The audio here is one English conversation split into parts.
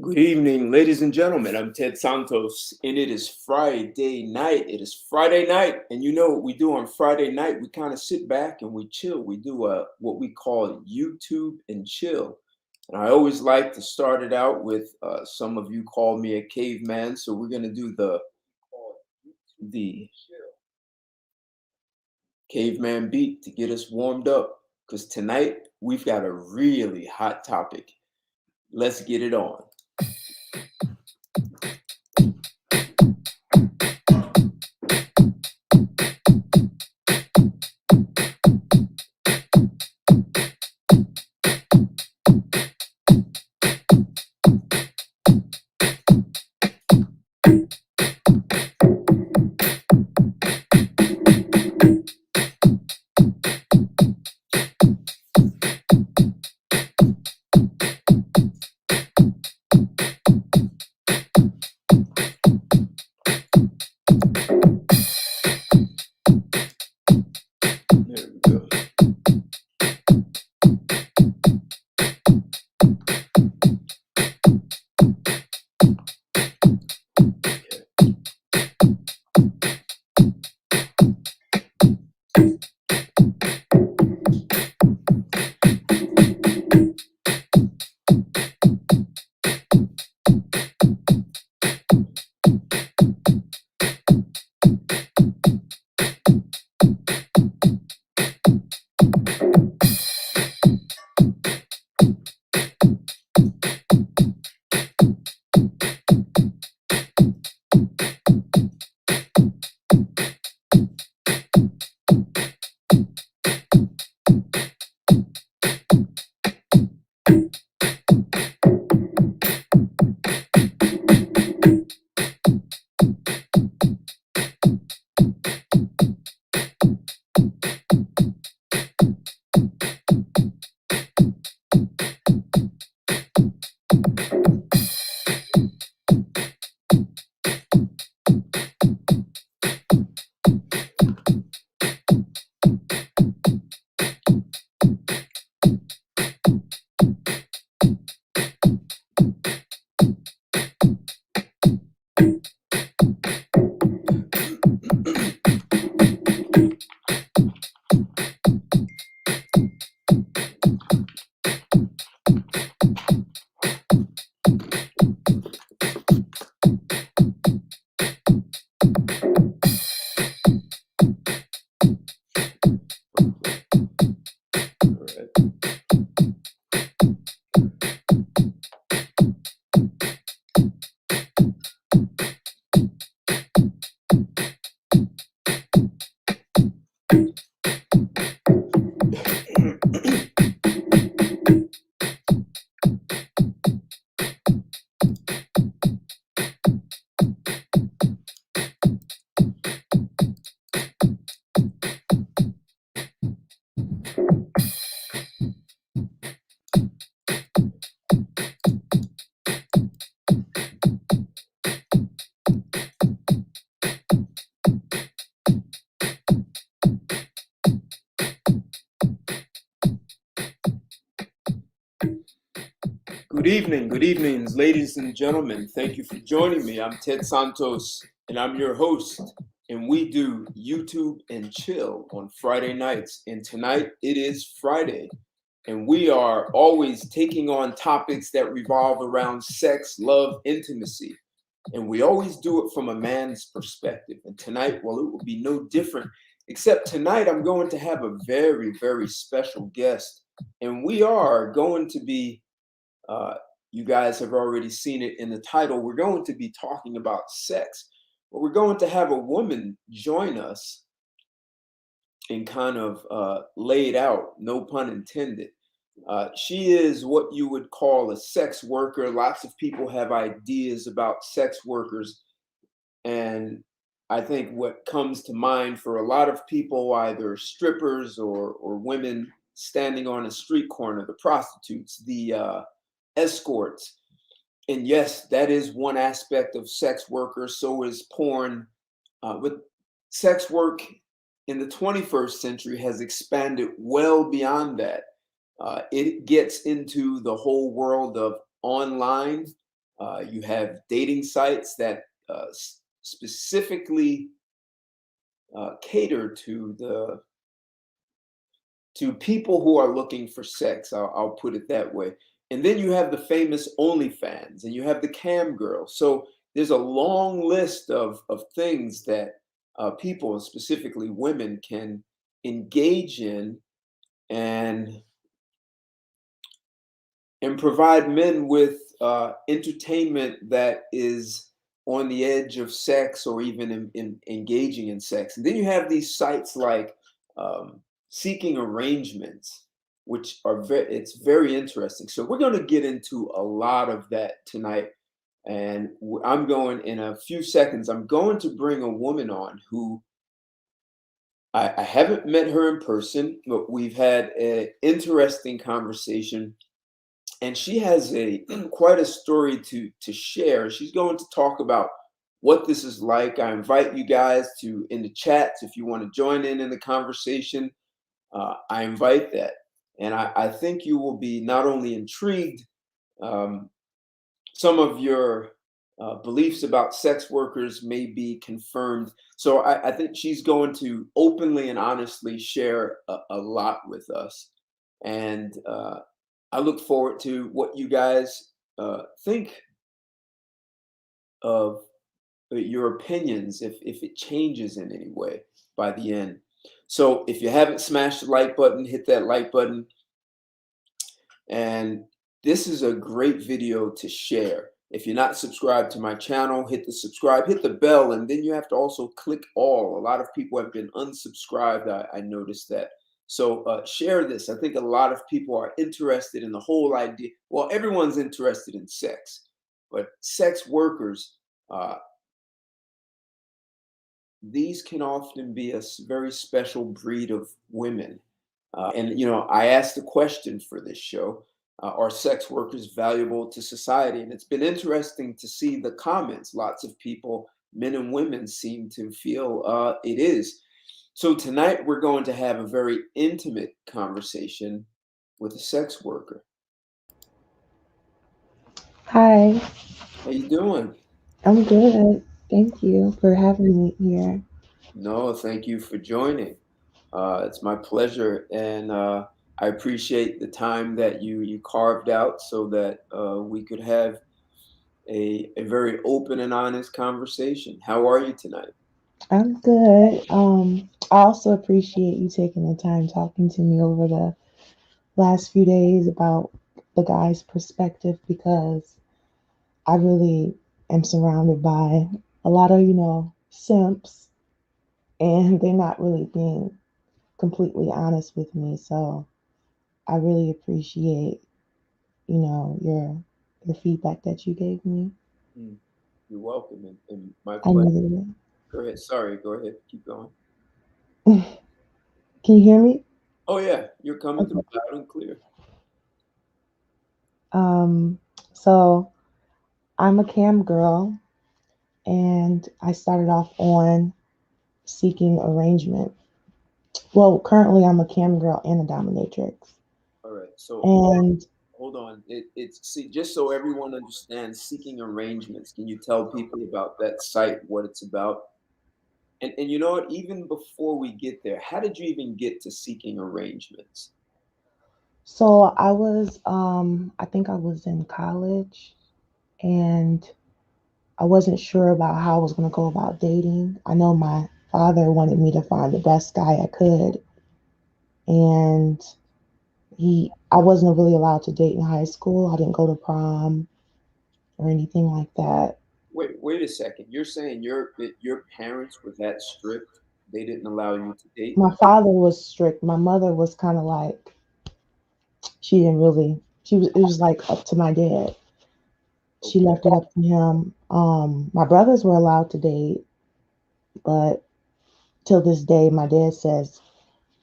Good evening, ladies and gentlemen. I'm Ted Santos, and it is Friday night. It is Friday night, and you know what we do on Friday night? We kind of sit back and we chill. We do what we call YouTube and chill. And I always like to start it out with some of you call me a caveman, so we're gonna do the caveman beat to get us warmed up. Because tonight we've got a really hot topic. Let's get it on. There we go. All right. Good evening, good evenings, ladies and gentlemen. Thank you for joining me. I'm Ted Santos, and I'm your host. And we do YouTube and chill on Friday nights. And tonight it is Friday, and we are always taking on topics that revolve around sex, love, intimacy. And we always do it from a man's perspective. And tonight, well, it will be no different, except tonight I'm going to have a very, very special guest. And we are going to be uh, you guys have already seen it in the title. We're going to be talking about sex, but we're going to have a woman join us and kind of lay it out, no pun intended. She is what you would call a sex worker. Lots of people have ideas about sex workers. And I think what comes to mind for a lot of people, either strippers or women standing on a street corner, the prostitutes, the escorts. And yes, that is one aspect of sex workers. So is porn. But sex work in the 21st century has expanded well beyond that. It gets into the whole world of online. You have dating sites that specifically cater to people who are looking for sex. I'll put it that way. And then you have the famous OnlyFans, and you have the cam girl. So there's a long list of things that people, specifically women, can engage in and provide men with entertainment that is on the edge of sex or even in engaging in sex. And then you have these sites like seeking arrangements, which are it's very interesting. So we're going to get into a lot of that tonight. And I'm going in a few seconds. I'm going to bring a woman on who I haven't met her in person, but we've had an interesting conversation, and she has a quite a story to share. She's going to talk about what this is like. I invite you guys to in the chats if you want to join in the conversation. I invite that, and I think you will be not only intrigued. Some of your beliefs about sex workers may be confirmed. So I think she's going to openly and honestly share a lot with us, and I look forward to what you guys think of your opinions, if it changes in any way by the end. So if you haven't smashed the like button, hit that like button. And this is a great video to share. If you're not subscribed to my channel, hit the subscribe, hit the bell, and then you have to also click all. A lot of people have been unsubscribed. I noticed that. So share this. I think a lot of people are interested in the whole idea. Well, everyone's interested in sex, but sex workers, these can often be a very special breed of women. And, you know, I asked a question for this show. Are sex workers valuable to society? And it's been interesting to see the comments. Lots of people, men and women, seem to feel it is. So tonight we're going to have a very intimate conversation with a sex worker. Hi, How you doing? I'm good. Thank you for having me here. No, thank you for joining. It's my pleasure, and I appreciate the time that you carved out so that we could have a very open and honest conversation. How are you tonight? I'm good. I also appreciate you taking the time talking to me over the last few days about the guy's perspective because I really am surrounded by a lot of, simps and they're not really being completely honest with me. So I really appreciate, your feedback that you gave me. Mm, you're welcome, and my I pleasure. needed Go ahead. Sorry, go ahead. Keep going. it. Can you hear me? Oh yeah, you're coming through Okay. loud and clear. Um, so I'm a cam girl and I started off on seeking arrangement. Well, currently I'm a cam girl and a dominatrix. All right. So And hold on. It's see, just so everyone understands, seeking arrangements. Can you tell people about that site, what it's about? And you know what? Even before we get there, how did you even get to seeking arrangements? so I think I was in college and I wasn't sure about how I was going to go about dating. I know my father wanted me to find the best guy I could, and I wasn't really allowed to date in high school. I didn't go to prom or anything like that. Wait a second. You're saying your parents were that strict? They didn't allow you to date? My father was strict. My mother was kind of like she didn't really. She was. It was like up to my dad. She Okay. left it up to him. My brothers were allowed to date, but till this day, my dad says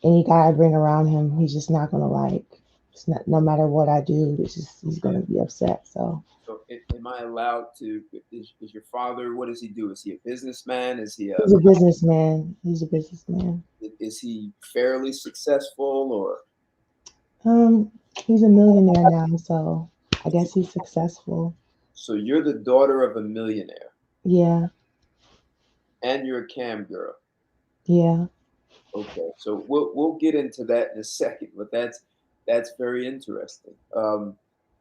any guy I bring around him, he's just not gonna like. It's not, no matter what I do, it's just he's Yeah. gonna be upset. So So am I allowed to? Is your father? What does he do? Is he a businessman? he's a businessman. He's a businessman. Is he fairly successful or? He's a millionaire now, so I guess he's successful. So you're the daughter of a millionaire, Yeah, and you're a cam girl. yeah. Okay, so we'll get into that in a second, but that's very interesting.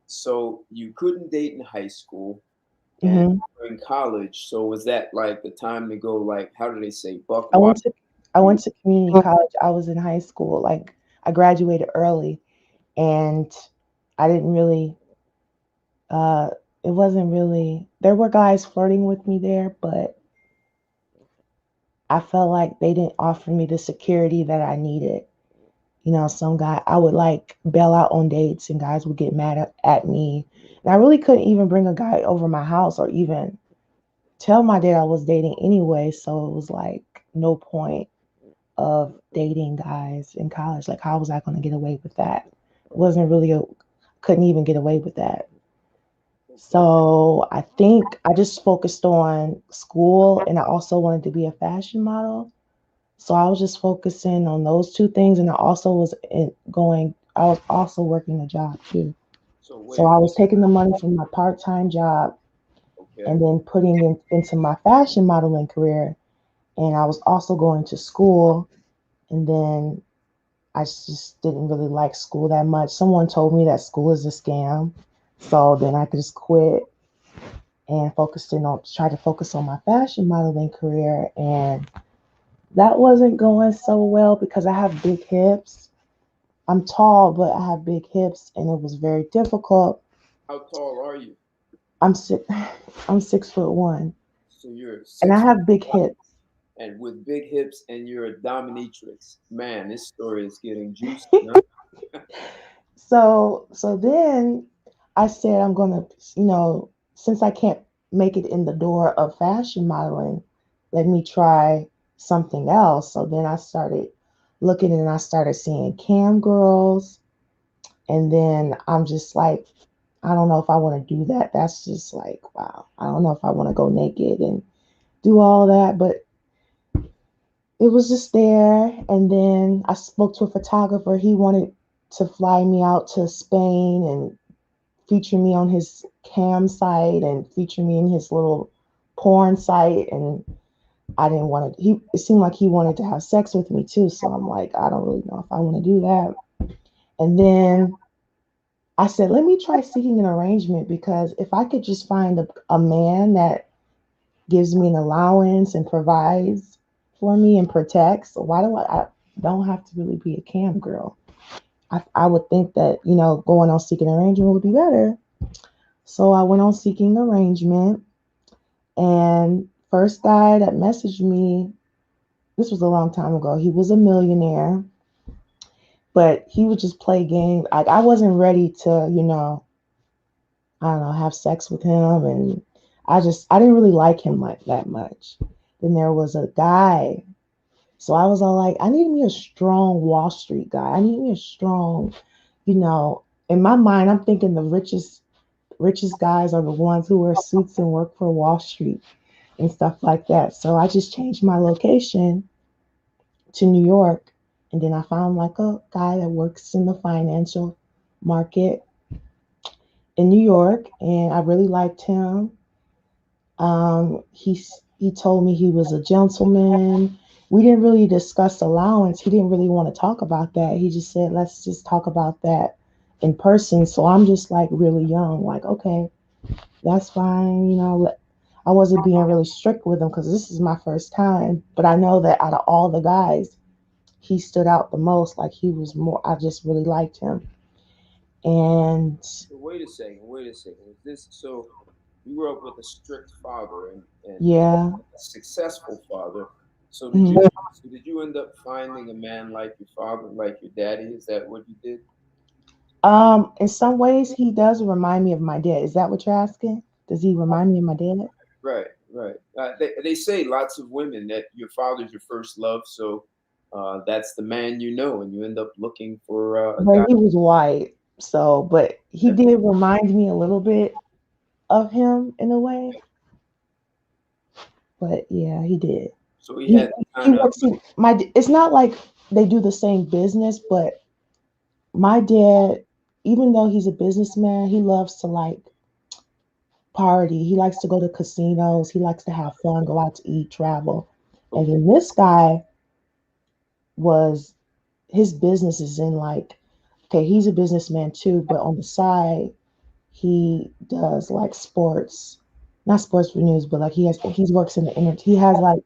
So you couldn't date in high school, and Hmm. in college. So was that like the time to go? Like, how do they say, buck I wild? went to I went to community college. I was in high school. Like I graduated early, and I didn't really. Uh, it wasn't really. There were guys flirting with me there, but I felt like they didn't offer me the security that I needed. You know, some guy I would like bail out on dates, and guys would get mad at me. And I really couldn't even bring a guy over my house or even tell my dad I was dating anyway. So it was like no point of dating guys in college. Like, how was I going to get away with that? It wasn't really couldn't even get away with that. Okay. So I think I just focused on school, and I also wanted to be a fashion model. So I was just focusing on those two things, and I was also working a job too. So So wait. I was taking the money from my part-time job Okay. and then putting it into my fashion modeling career. And I was also going to school, and then I just didn't really like school that much. Someone told me that school is a scam. So then I could just quit and try to focus on my fashion modeling career. And that wasn't going so well because I have big hips. I'm tall, but I have big hips, and it was very difficult. How tall are you? I'm six, I'm 6'1", So you're and I six have big hips. and with big hips, and you're a dominatrix. Man, this story is getting juicy. Huh? So then I said I'm gonna, since I can't make it in the door of fashion modeling, let me try something else. So then I started looking, and I started seeing cam girls, and then I'm just like, I don't know if I want to do that. That's just like, wow. I don't know if I want to go naked and do all that, but it was just there. And then I spoke to a photographer. He wanted to fly me out to Spain and feature me on his cam site and feature me in his little porn site. And I didn't want to, it seemed like he wanted to have sex with me too. So I'm like, I don't really know if I want to do that. And then I said, let me try seeking an arrangement, because if I could just find a man that gives me an allowance and provides for me and protects, why do I don't have to really be a cam girl? I would think that, going on seeking arrangement would be better. So I went on seeking arrangement, and first guy that messaged me, this was a long time ago. He was a millionaire, but he would just play games. Like, I wasn't ready to, I don't know, have sex with him. And I didn't really like him like that much. Then there was a guy. So I was all like, I need me a strong Wall Street guy. I need me a strong, in my mind, I'm thinking the richest guys are the ones who wear suits and work for Wall Street and stuff like that. So I just changed my location to New York. And then I found like a guy that works in the financial market in New York, and I really liked him. He told me he was a gentleman. We didn't really discuss allowance. He didn't really want to talk about that. He just said, let's just talk about that in person. So I'm just like really young, like, okay, that's fine. I wasn't being really strict with him because this is my first time. But I know that out of all the guys, he stood out the most. Like, he was more, I just really liked him. And So wait a second. Wait a second. Is this so? You grew up with a strict father and yeah. a successful father. So did you Mhm. so did you end up finding a man like your father, like your daddy? Is that what you did? In some ways, he does remind me of my dad. Is that what you're asking? Does he remind me of my dad? Right, right. They say lots of women that your father's your first love, so that's the man you know, and you end up looking for a But guy. he was white, so but he did remind me a little bit of him in a way. But yeah, he did. So he He had he kind of works. It's not like they do the same business, but my dad, even though he's a businessman, he loves to like party. He likes to go to casinos. He likes to have fun, go out to eat, travel. And Okay. then this guy was his business is in like, okay, he's a businessman too, but on the side he does like sports, not sports for news, but like he works in the he has like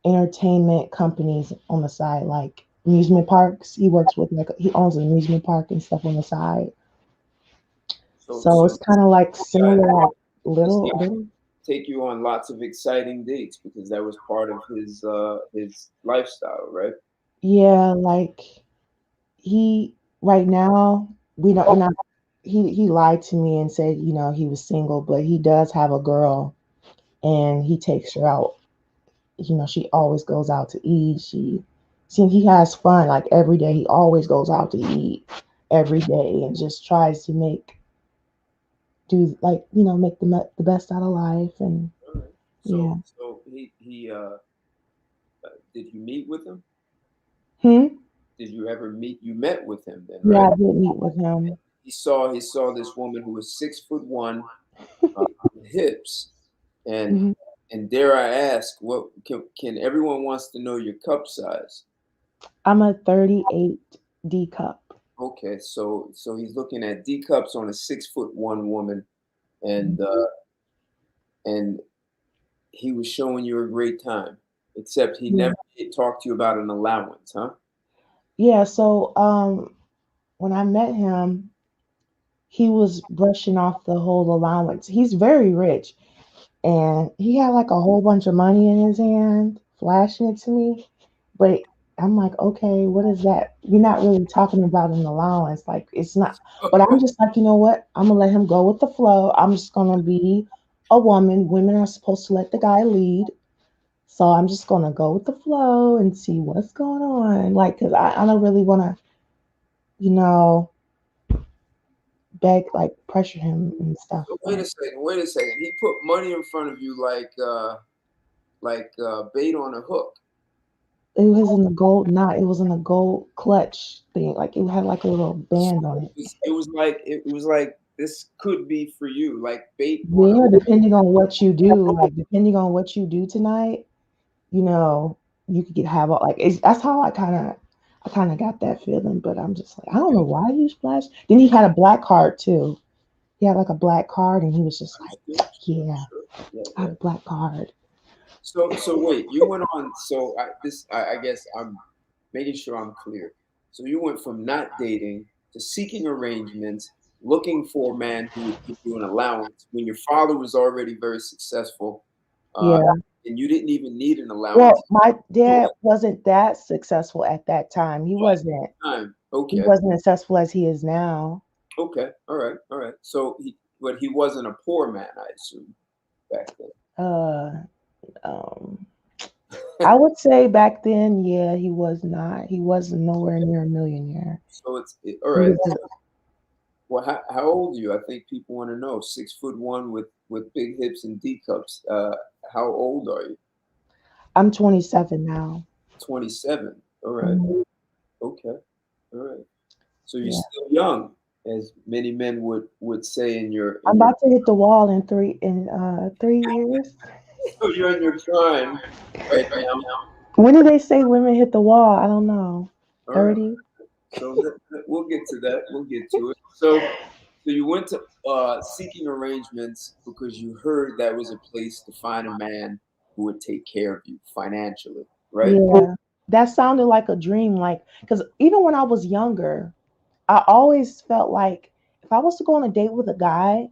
entertainment companies on the side, like amusement parks. He works with like he owns an amusement park and stuff on the side. So So so it's kind of like guy, similar, like this little. take you on lots of exciting dates because that was part of his lifestyle, right? Yeah, like he right now we're not. He lied to me and said he was single, but he does have a girl and he takes her out. She always goes out to eat. He has fun like every day. He always goes out to eat every day and just tries to make the best out of life. And All right. yeah. So he did you meet with him? Hmm. Did you ever meet? You met with him then, Yeah, right? I did meet with him. He saw this woman who was 6'1", hips, and Hmm. and dare I ask, what can everyone wants to know your cup size? I'm a 38 D cup. Okay, so he's looking at D cups on a 6'1" woman, and and he was showing you a great time, except he Yeah. never did talk to you about an allowance, huh? Yeah. So when I met him, he was brushing off the whole allowance. He's very rich, and he had like a whole bunch of money in his hand, flashing it to me. But I'm like, okay, what is that? You're not really talking about an allowance. Like, it's not. But I'm just like, you know what? I'm gonna let him go with the flow. I'm just gonna be a woman. Women are supposed to let the guy lead. So I'm just gonna go with the flow and see what's going on. Like, cause I don't really wanna, you know, like pressure him and stuff. So wait a But second, wait a second. He put money in front of you like bait on a hook. it was in the gold knot. It was in a gold clutch thing. Like it had like a little So band on it. it was like this could be for you, like bait on a Yeah, depending on what you do, like depending on what you do tonight, you know, you could get have all like that's how I kind of got that feeling. But I'm just like, I don't know why you splash. Then he had a black card too. He had like a black card, and he was just like, understood. Sure, yeah, sure. Yeah, I have yeah. a black card. So wait, you went on. So I guess I'm making sure I'm clear. So you went from not dating to seeking arrangements, looking for a man who would give you an allowance when your father was already very successful, uh, Yeah. and you didn't even need an Well, allowance. my Oh, dad at wasn't that successful at that time. He wasn't. the time. He Okay, wasn't as successful as he is now. okay, all right, all right. But he wasn't a poor man, I assume, back then. Uh, um, I would say back then, yeah, he was not. He was nowhere near a millionaire. All He right. was just, Well, how old are you? I think people want to know. 6'1" with big hips and D cups. How old are you? I'm 27 now. 27. All right. Mhm. Okay. All right. So you're Yeah. still young, as many men would say in your I'm in your. about to hit the wall in 3 years. So you're in your prime right now. When do they say women hit the wall? I don't know. All right. 30? So we'll get to that. We'll get to it. So you went to seeking arrangements because you heard that was a place to find a man who would take care of you financially, right? Yeah. That sounded like a dream. Like, because even when I was younger, I always felt like if I was to go on a date with a guy,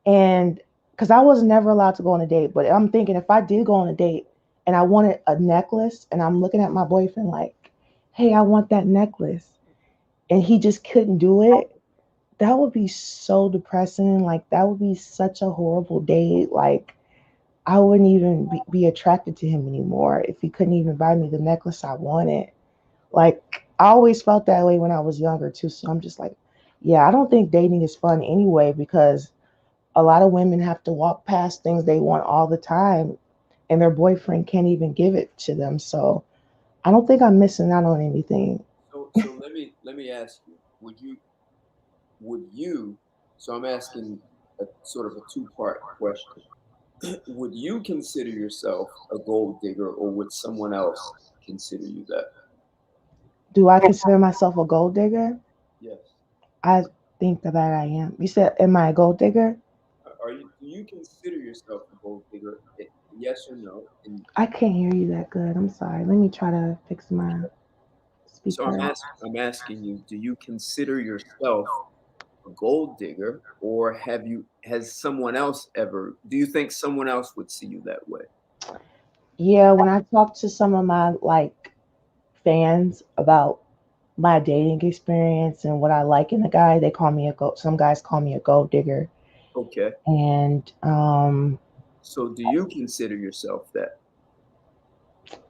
and because I was never allowed to go on a date, but I'm thinking if I did go on a date and I wanted a necklace, and I'm looking at my boyfriend like, hey, I want that necklace, and he just couldn't do it, that would be so depressing. Like, that would be such a horrible date. Like, I wouldn't even be attracted to him anymore if he couldn't even buy me the necklace I wanted. Like, I always felt that way when I was younger too. So I'm just like, yeah, I don't think dating is fun anyway, because a lot of women have to walk past things they want all the time, and their boyfriend can't even give it to them. So I don't think I'm missing out on anything. So let me ask you, would you so I'm asking a sort of a two-part question. Would you consider yourself a gold digger, or would someone else consider you that? Do I consider myself a gold digger? Yes. I think that I am. You said, am I a gold digger? Are you? Do you consider yourself a gold digger? Yes or no? And I can't hear you that good. I'm sorry. Let me try to fix my so speaker. I'm asking you, do you consider yourself a gold digger, or has someone else ever? Do you think someone else would see you that way? Yeah, when I talk to some of my like fans about my dating experience and what I like in a guy, they call me a gold. Some guys call me a gold digger, Okay. and So do you consider yourself that?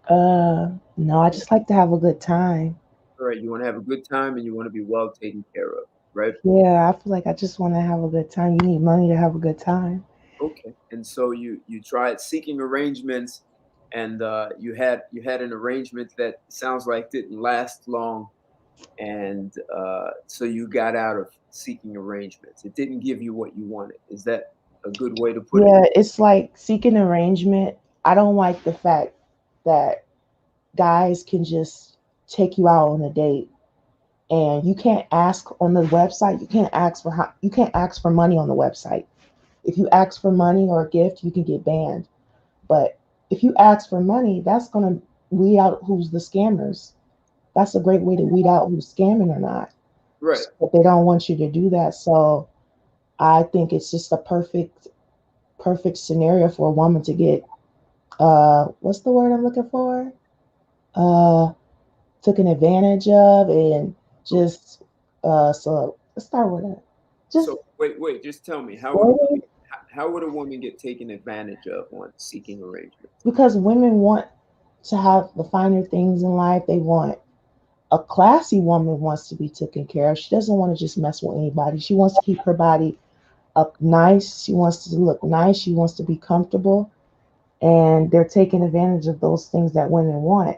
uh, no, I just like to have a good time. All right, you want to have a good time and you want to be well taken care of, right? Yeah, I feel like I just want to have a good time. You need money to have a good time. Okay. And so you tried seeking arrangements, and you had an arrangement that sounds like didn't last long, and so you got out of seeking arrangements. It didn't give you what you wanted. Is that a good way to put it? Yeah, it's like seeking arrangement. I don't like the fact that guys can just take you out on a date and you can't ask on the website. You can't ask for money on the website. If you ask for money or a gift, you can get banned. But if you ask for money, that's gonna weed out who's the scammers. That's a great way to weed out who's scamming or not. Right. But they don't want you to do that. So I think it's just a perfect scenario for a woman to get what's the word I'm looking for? Uh Taken advantage of and just so let's start with it. Just So wait, just tell me, exploited how would a woman get taken advantage of on seeking arrangements? because women want to have the finer things in life. They want a classy woman wants to be taken care of. She doesn't want to just mess with anybody. She wants to keep her body up nice. She wants to look nice. She wants to be comfortable. And they're taking advantage of those things that women want.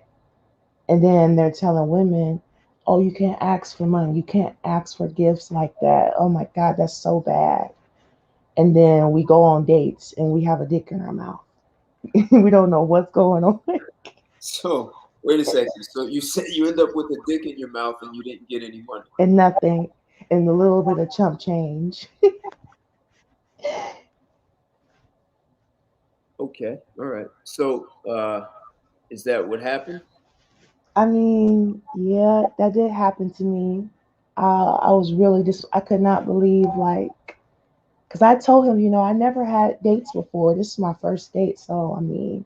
And then they're telling women, oh, you can't ask for money. You can't ask for gifts like that. Oh my God, that's so bad. And then we go on dates and we have a dick in our mouth. We don't know what's going on So wait a second. So you said you end up with a dick in your mouth and you didn't get any money. and nothing and a little bit of chump change. Okay, all right. So is that what happened? I mean, yeah, that did happen to me. I was really just, I could not believe, like, because I told him, I never had dates before. This is my first date. So, I mean,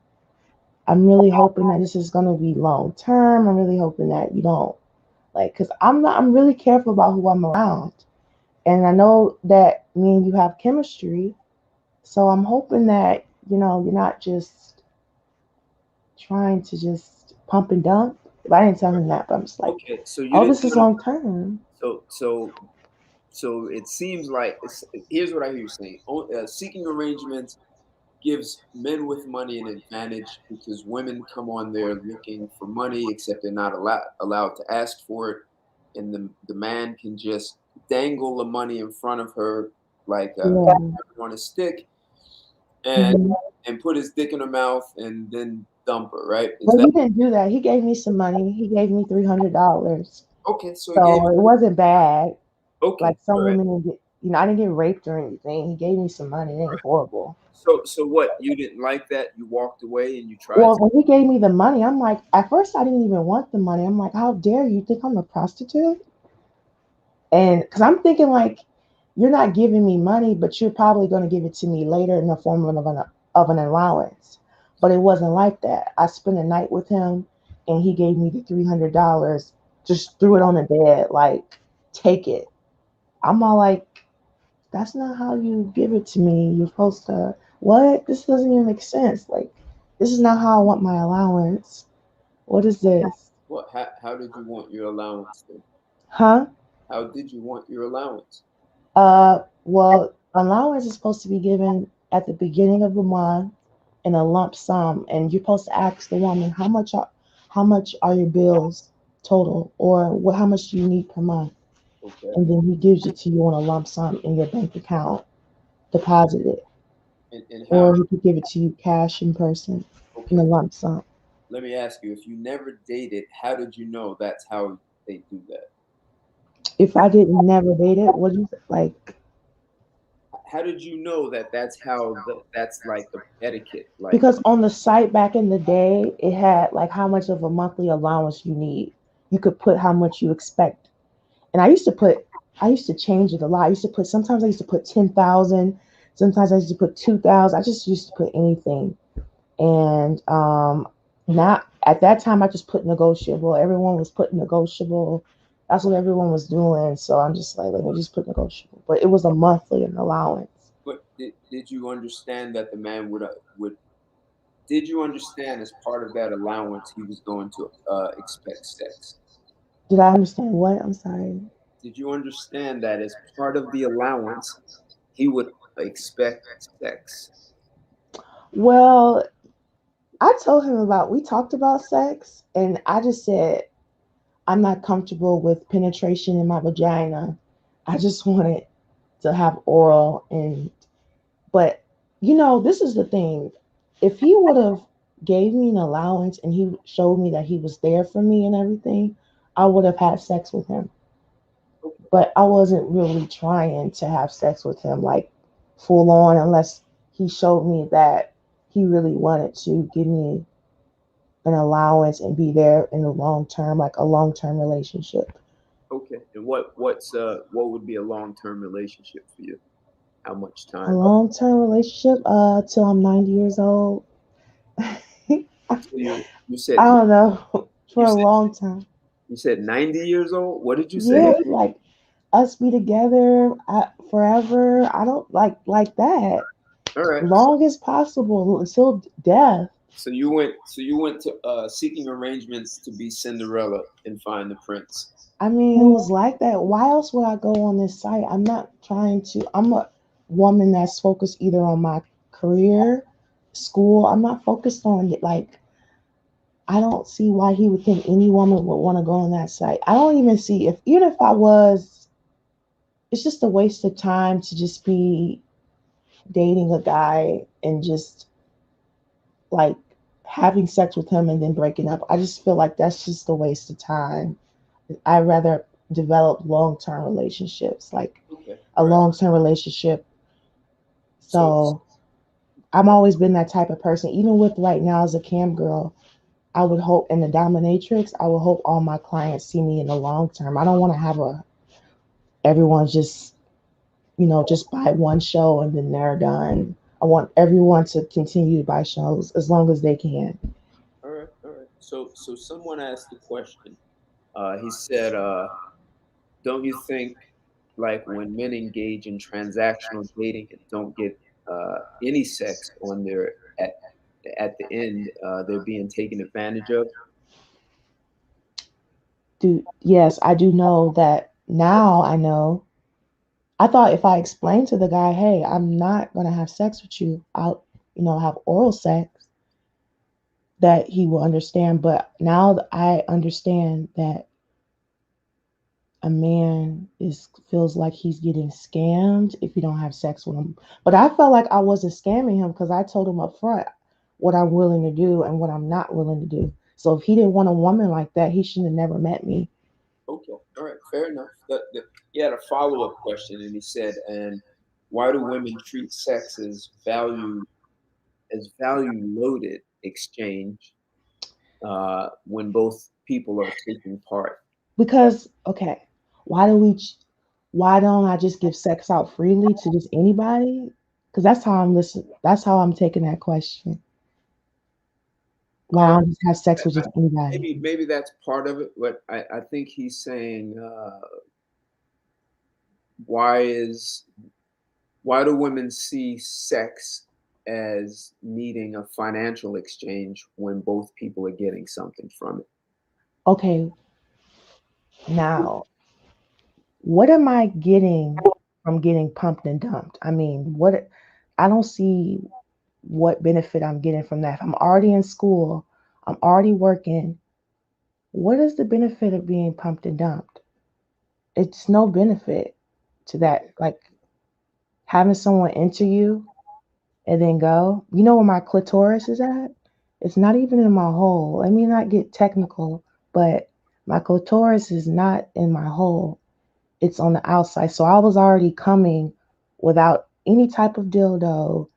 I'm really hoping that this is going to be long term. I'm really hoping that you don't, like, because I'm really careful about who I'm around. And I know that me and you have chemistry. So I'm hoping that, you're not just trying to just pump and dump. But I didn't tell him that, but I'm just like, Okay, so you oh, didn't this is tell him. long term. So it seems like here's what I hear you saying. Seeking arrangements gives men with money an advantage because women come on there looking for money, except they're not allowed to ask for it, and the man can just dangle the money in front of her like Yeah. on a stick, and Hmm. put his dick in her mouth and then dump her. Right? Is But that he didn't do that. He gave me some money. He gave me $300. okay? So he gave So it wasn't bad. okay. Like some All right. women didn't get, I didn't get raped or anything. He gave me some money. It ain't horrible. So what? You didn't like that? You walked away and you tried Well, to. when he gave me the money, I'm like, at first I didn't even want the money. I'm like, how dare you think I'm a prostitute? And because I'm thinking like, you're not giving me money, but you're probably going to give it to me later in the form of an allowance. But it wasn't like that. I spent a night with him, and he gave me the $300. Just threw it on the bed, like, take it. I'm all like, that's not how you give it to me. You're supposed to what? This doesn't even make sense. Like, this is not how I want my allowance. What is this? What? How did you want your allowance then? Huh? How did you want your allowance? Well, allowance is supposed to be given at the beginning of the month in a lump sum, and you're supposed to ask the woman how much are your bills total, or how much do you need per month, Okay. and then he gives it to you on a lump sum in your bank account. deposit it, And how? or he could give it to you cash in person in Okay, a lump sum. let me ask you: if you never dated, how did you know that's how they do that? If I didn't never date it, what do you like? How did you know that that's how that's like the etiquette? Like, Because on the site back in the day, it had like how much of a monthly allowance you need. You could put how much you expect. And I used to change it a lot. I used to put, sometimes I used to put 10,000, sometimes I used to put 2,000. I just used to put anything. And now at that time, I just put negotiable. Everyone was putting negotiable. That's what everyone was doing. So I'm just like, let me just put negotiable. But it was a monthly allowance. but did you understand that the man would? Did you understand as part of that allowance he was going to expect sex? Did I understand what? I'm sorry. Did you understand that as part of the allowance he would expect sex? Well, I told him about, we talked about sex, and I just said, I'm not comfortable with penetration in my vagina. I just wanted to have oral. And, but, this is the thing. If he would have gave me an allowance and he showed me that he was there for me and everything, I would have had sex with him. But I wasn't really trying to have sex with him like full on unless he showed me that he really wanted to give me an allowance and be there in the long term, like a long term relationship. Okay. And what would be a long term relationship for you? How much A time? long term relationship, till I'm 90 years old. I So you said don't know, for you a said long time. you said 90 years old. What did you say? Yeah, like us be together forever. I don't like that. All right. Long as possible until death. So you went to seeking arrangements to be Cinderella and find the prince. I mean, it was like that. Why else would I go on this site? I'm not trying to. I'm a woman that's focused either on my career, school. I'm not focused on it. Like, I don't see why he would think any woman would want to go on that site. I don't even see, if even if I was, it's just a waste of time to just be dating a guy and just like having sex with him and then breaking up. I just feel like that's just a waste of time. I'd rather develop long term relationships, like Okay. a All right. long term relationship. So So I've always been that type of person. Even with right now as a cam girl, I would hope in the dominatrix, I would hope all my clients see me in the long term. I don't want to have everyone just, just buy one show and then they're done. I want everyone to continue to buy shows as long as they can. all right, all right. So someone asked the question. He said, "Don't you think like when men engage in transactional dating and don't get any sex on their at at the end, they're being taken advantage of?" Yes, I do know that now. I know. I thought if I explained to the guy, hey, I'm not going to have sex with you, I'll, have oral sex, that he will understand. But now that I understand that a man feels like he's getting scammed if you don't have sex with him. But I felt like I wasn't scamming him because I told him up front what I'm willing to do and what I'm not willing to do. So if he didn't want a woman like that, he shouldn't have never met me. Okay, all right, fair enough. He had a follow-up question, and he said, "And why do women treat sex as value loaded exchange when both people are taking part?" Because okay, why do we? Why don't I just give sex out freely to just anybody? Because that's how I'm listening. That's how I'm taking that question. Why Uh, don't I just have sex with just anybody? maybe that's part of it, but I think he's saying why is why do women see sex as needing a financial exchange when both people are getting something from it? Okay, now what am I getting from getting pumped and dumped? I mean, what? I don't see what benefit I'm getting from that. If I'm already in school, I'm already working. What is the benefit of being pumped and dumped? It's no benefit to that. Like, having someone enter you and then go. You know where my clitoris is at? It's not even in my hole. Let me not get technical, but my clitoris is not in my hole. It's on the outside. So I was already coming without any type of dildo,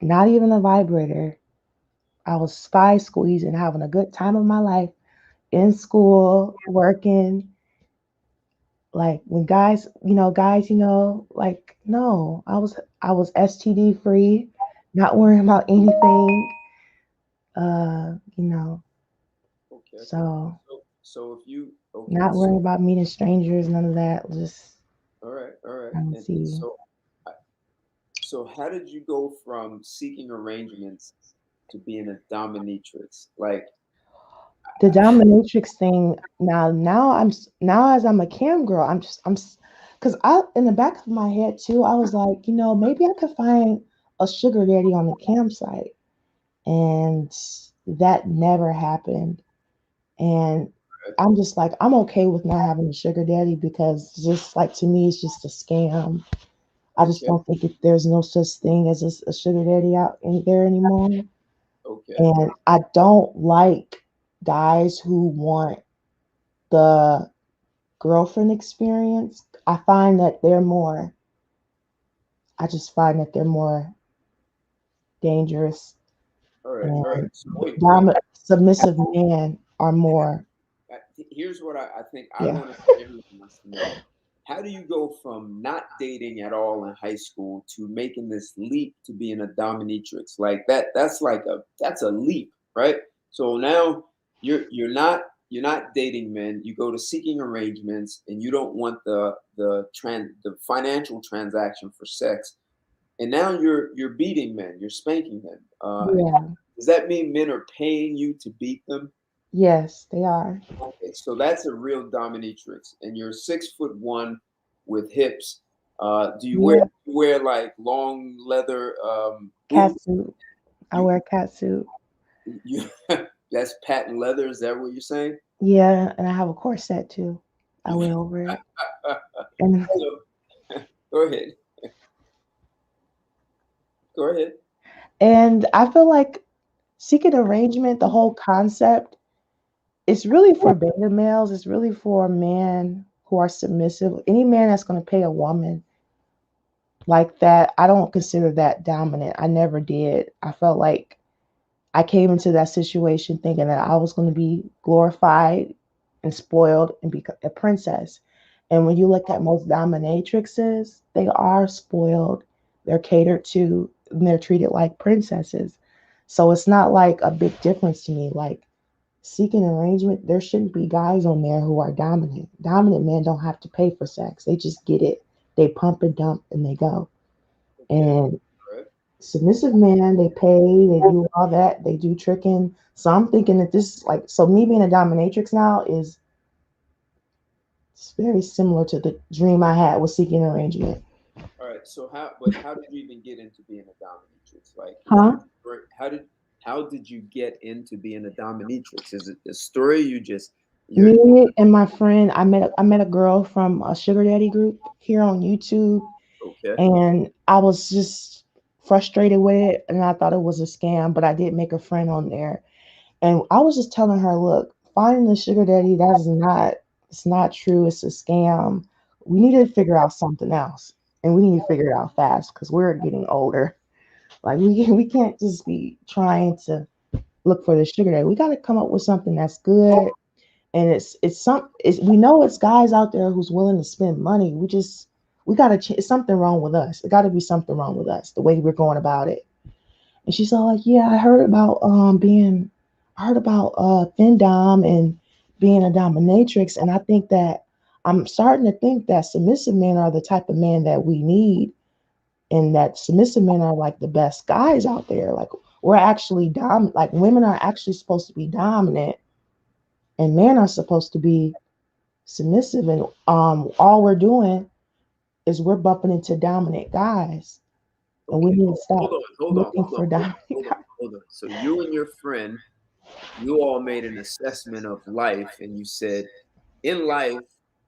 not even a vibrator. I was sky squeezing, having a good time of my life in school, working. Like when guys, like no, I was STD free, not worrying about anything. You know, Okay. so So if you okay, not worrying about meeting strangers, none of that. Just all right, trying to and see. uh, so how did you go from seeking arrangements to being a dominatrix? Like, The dominatrix thing now as I'm a cam girl, because I in the back of my head too, I was like, maybe I could find a sugar daddy on the campsite, and that never happened. And I'm just like, I'm okay with not having a sugar daddy because just like to me, it's just a scam. I just okay, don't think there's no such thing as a sugar daddy out in there anymore. okay, And I don't like guys who want the girlfriend experience. I just find that they're more dangerous, all right. and So wait. submissive men are more, Here's what I think I yeah. want to everyone wants to know. How do you go from not dating at all in high school to making this leap to being a dominatrix? Like that's a leap, right? So now you're not dating men. You go to seeking arrangements, and you don't want the financial transaction for sex. And now you're beating men. You're spanking them. Yeah. Does that mean men are paying you to beat them? Yes, they are. Okay, so that's a real dominatrix, and you're 6'1" with hips. Yeah. You wear like long leather Cat boots? suit. I You wear a cat suit. you that's patent leather. Is that what you're saying? Yeah, and I have a corset too. I wear over it. And So, go ahead. Go ahead. I feel like secret arrangement, the whole concept, it's really for beta males. It's really for men who are submissive. Any man that's going to pay a woman like that, I don't consider that dominant. I never did. I felt like I came into that situation thinking that I was going to be glorified and spoiled and be a princess. And when you look at most dominatrixes, they are spoiled, they're catered to, and they're treated like princesses. So it's not like a big difference to me. Like seeking arrangement, there shouldn't be guys on there who are dominant. Dominant men don't have to pay for sex, they just get it. They pump and dump and they go. Okay. And All right. submissive men, they pay, they do all that, they do tricking. So I'm thinking that this, like, so me being a dominatrix now is it's very similar to the dream I had with seeking arrangement. All right. How did you even get into being a dominatrix? Like, what Huh? was how did you get into being a dominatrix? Is it a story you just you're Me and my friend, I met a girl from a sugar daddy group here on YouTube, okay? and I was just frustrated with it, and I thought it was a scam, but I did make a friend on there. And I was just telling her, look, finding a sugar daddy, it's not true. It's a scam. We need to figure out something else. And we need to figure it out fast because we're getting older. Like we can't just be trying to look for the sugar daddy. We got to come up with something that's good. And we know it's guys out there who's willing to spend money. We got to it's something wrong with us. It got to be something wrong with us, the way we're going about it. And she's all like, "Yeah, I heard about Findom and being a dominatrix, and I think that I'm starting to think that submissive men are the type of men that we need, and that submissive men are like the best guys out there. Like we're actually like women are actually supposed to be dominant, and men are supposed to be submissive, and all we're doing is we're bumping into dominant guys, and we Okay. need to stop Hold on, looking for dominant guys." hold on. So you and your friend, you all made an assessment of life, and you said, in life,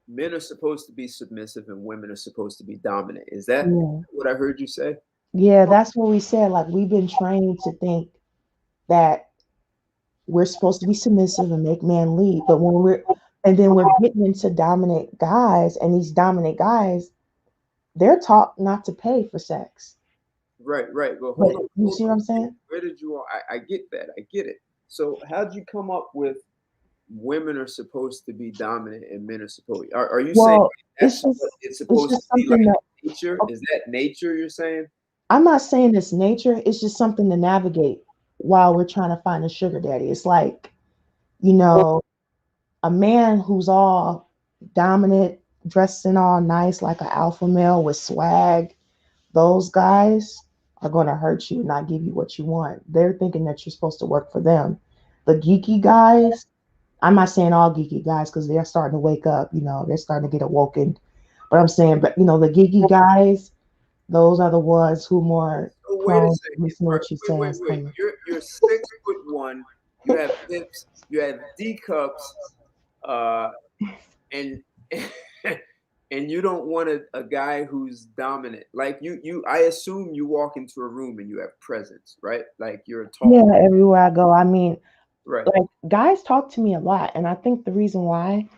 men are supposed to be submissive and women are supposed to be dominant. Is that Yeah. what I heard you say? Yeah, that's what we said. Like we've been trained to think that we're supposed to be submissive and make man lead. But when we're and then we're getting into dominant guys, and these dominant guys, they're taught not to pay for sex. Right, right. Well, But you hold see what on. I'm saying? Where did you all? I get that. I get it. So, how'd you come up with women are supposed to be dominant and men are supposed? Are you saying Well, that's what it's it's supposed to just be like something that nature? Is that nature? You're saying? I'm not saying it's nature. It's just something to navigate while we're trying to find a sugar daddy. It's like, you know, a man who's all dominant, dressing all nice like an alpha male with swag, those guys are going to hurt you and not give you what you want. They're thinking that you're supposed to work for them. The geeky guys, I'm not saying all geeky guys because they're starting to wake up, they're starting to get awoken. But I'm saying, but the geeky guys, those are the ones who more Oh, wait a prone to second. listen to Right, what you wait, say wait, and wait. stuff. You're 6'1". You have hips. You have D cups. Uh, and and you don't want a guy who's dominant. Like I assume you walk into a room and you have presence, right? Like you're a tall, Yeah, everywhere I go. I mean, right? like guys talk to me a lot, and I think the reason why,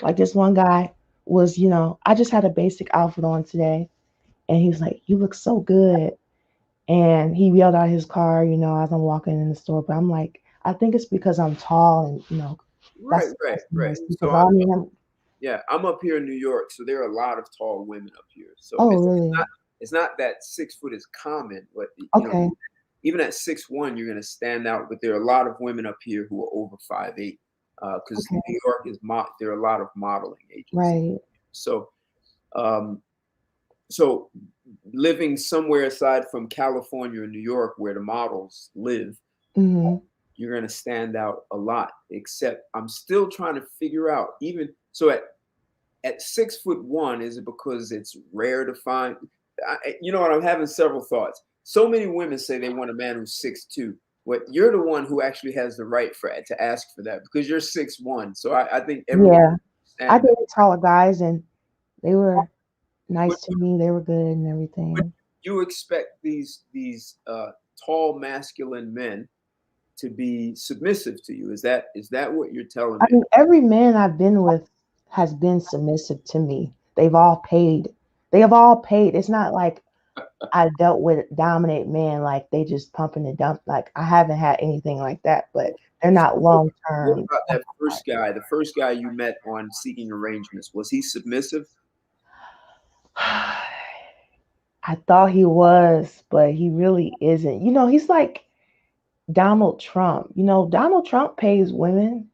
like this one guy was, I just had a basic outfit on today, and he was like, "You look so good," and he yelled out his car, as I'm walking in the store. But I'm like, I think it's because I'm tall, and Right, right, that's right. because So I mean, yeah, I'm up here in New York, so there are a lot of tall women up here. So oh really? it's not that 6 foot is common, but Okay, even at 6'1", you're gonna stand out. But there are a lot of women up here who are over 5'8", because okay, New York is there are a lot of modeling agencies. right. So um, so living somewhere aside from California or New York where the models live, Hmm. you're going to stand out a lot. Except I'm still trying to figure out, even so at 6'1", is it because it's rare to find? You know what? I'm having several thoughts. So many women say they want a man who's 6'2". What you're the one who actually has the right to ask for that because you're 6'1". So I think everyone Yeah, I understands that. dated taller guys, and they were But nice to me. They were good and but everything. you expect these tall masculine men to be submissive to you. Is that what you're telling I me? mean, every man I've been with has been submissive to me. They've all paid. They have all paid. It's not like I dealt with dominate men like they just pumping and dump. Like I haven't had anything like that, but they're So not long what term. about that first guy? The first guy you met on Seeking Arrangements, was he submissive? I thought he was, but he really isn't. He's like Donald Trump. Donald Trump pays women,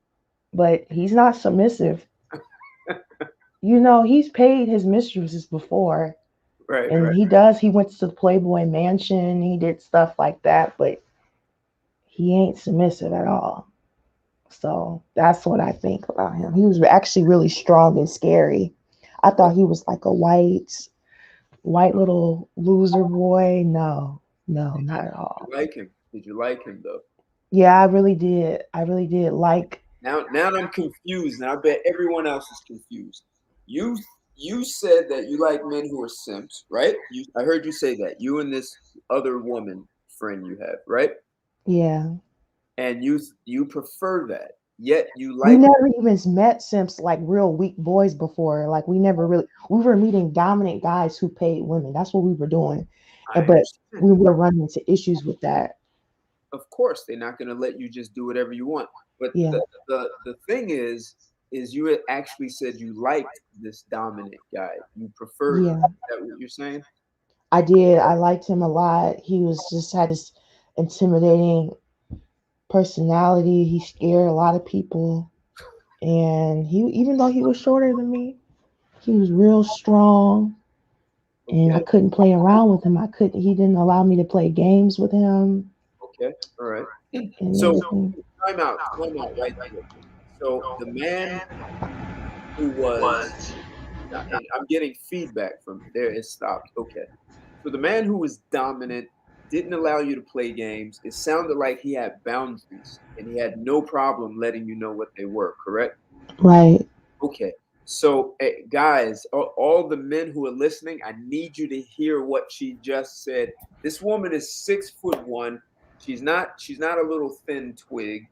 but he's not submissive. He's paid his mistresses before, Right, and right. he went to the Playboy Mansion, he did stuff like that, but he ain't submissive at all. So that's what I think about him. He was actually really strong and scary. I thought he was like a white little loser boy. No, no, not at You all. like him? Did you like him though? Yeah, I really did. I really did. Like, Now I'm confused, and I bet everyone else is confused. You you said that you like men who are simps, right? I heard you say that. You and this other woman friend you have, right? yeah. And you prefer that. Yet you We like. never even met simps like real weak boys before. Like we were meeting dominant guys who paid women. That's what we were doing. I But understand. we were running into issues with that. Of course, they're not going to let you just do whatever you want. But Yeah. the thing is you had actually said you liked this dominant guy. You preferred. Yeah. Is that what you're saying? I did. I liked him a lot. He was just had this intimidating personality. He scared a lot of people. And he even though he was shorter than me, he was real strong. And I Okay. couldn't play around with him. He didn't allow me to play games with him Okay. All right. and So everything. time out right there. So the man who was, and I'm getting feedback from there. It stopped. Okay. So the man who was dominant didn't allow you to play games. It sounded like he had boundaries and he had no problem letting you know what they were. Correct? Right. Okay. So, guys, all the men who are listening, I need you to hear what she just said. This woman is 6'1". She's not a little thin twig,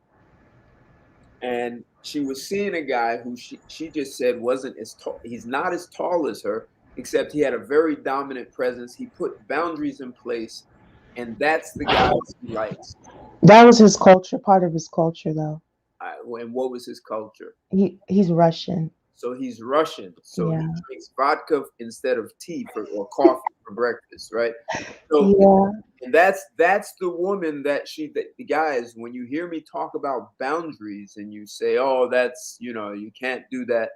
and she was seeing a guy who she just said wasn't as tall. He's not as tall as her, except he had a very dominant presence. He put boundaries in place, and that's the guy she likes. That was his culture, part of his culture, though. And what was his culture? He's Russian. So he's Russian. So he Yeah. drinks vodka instead of tea or coffee for breakfast, right? So Yeah. and that's the woman that the guys, when you hear me talk about boundaries and you say, oh, that's, you can't do that.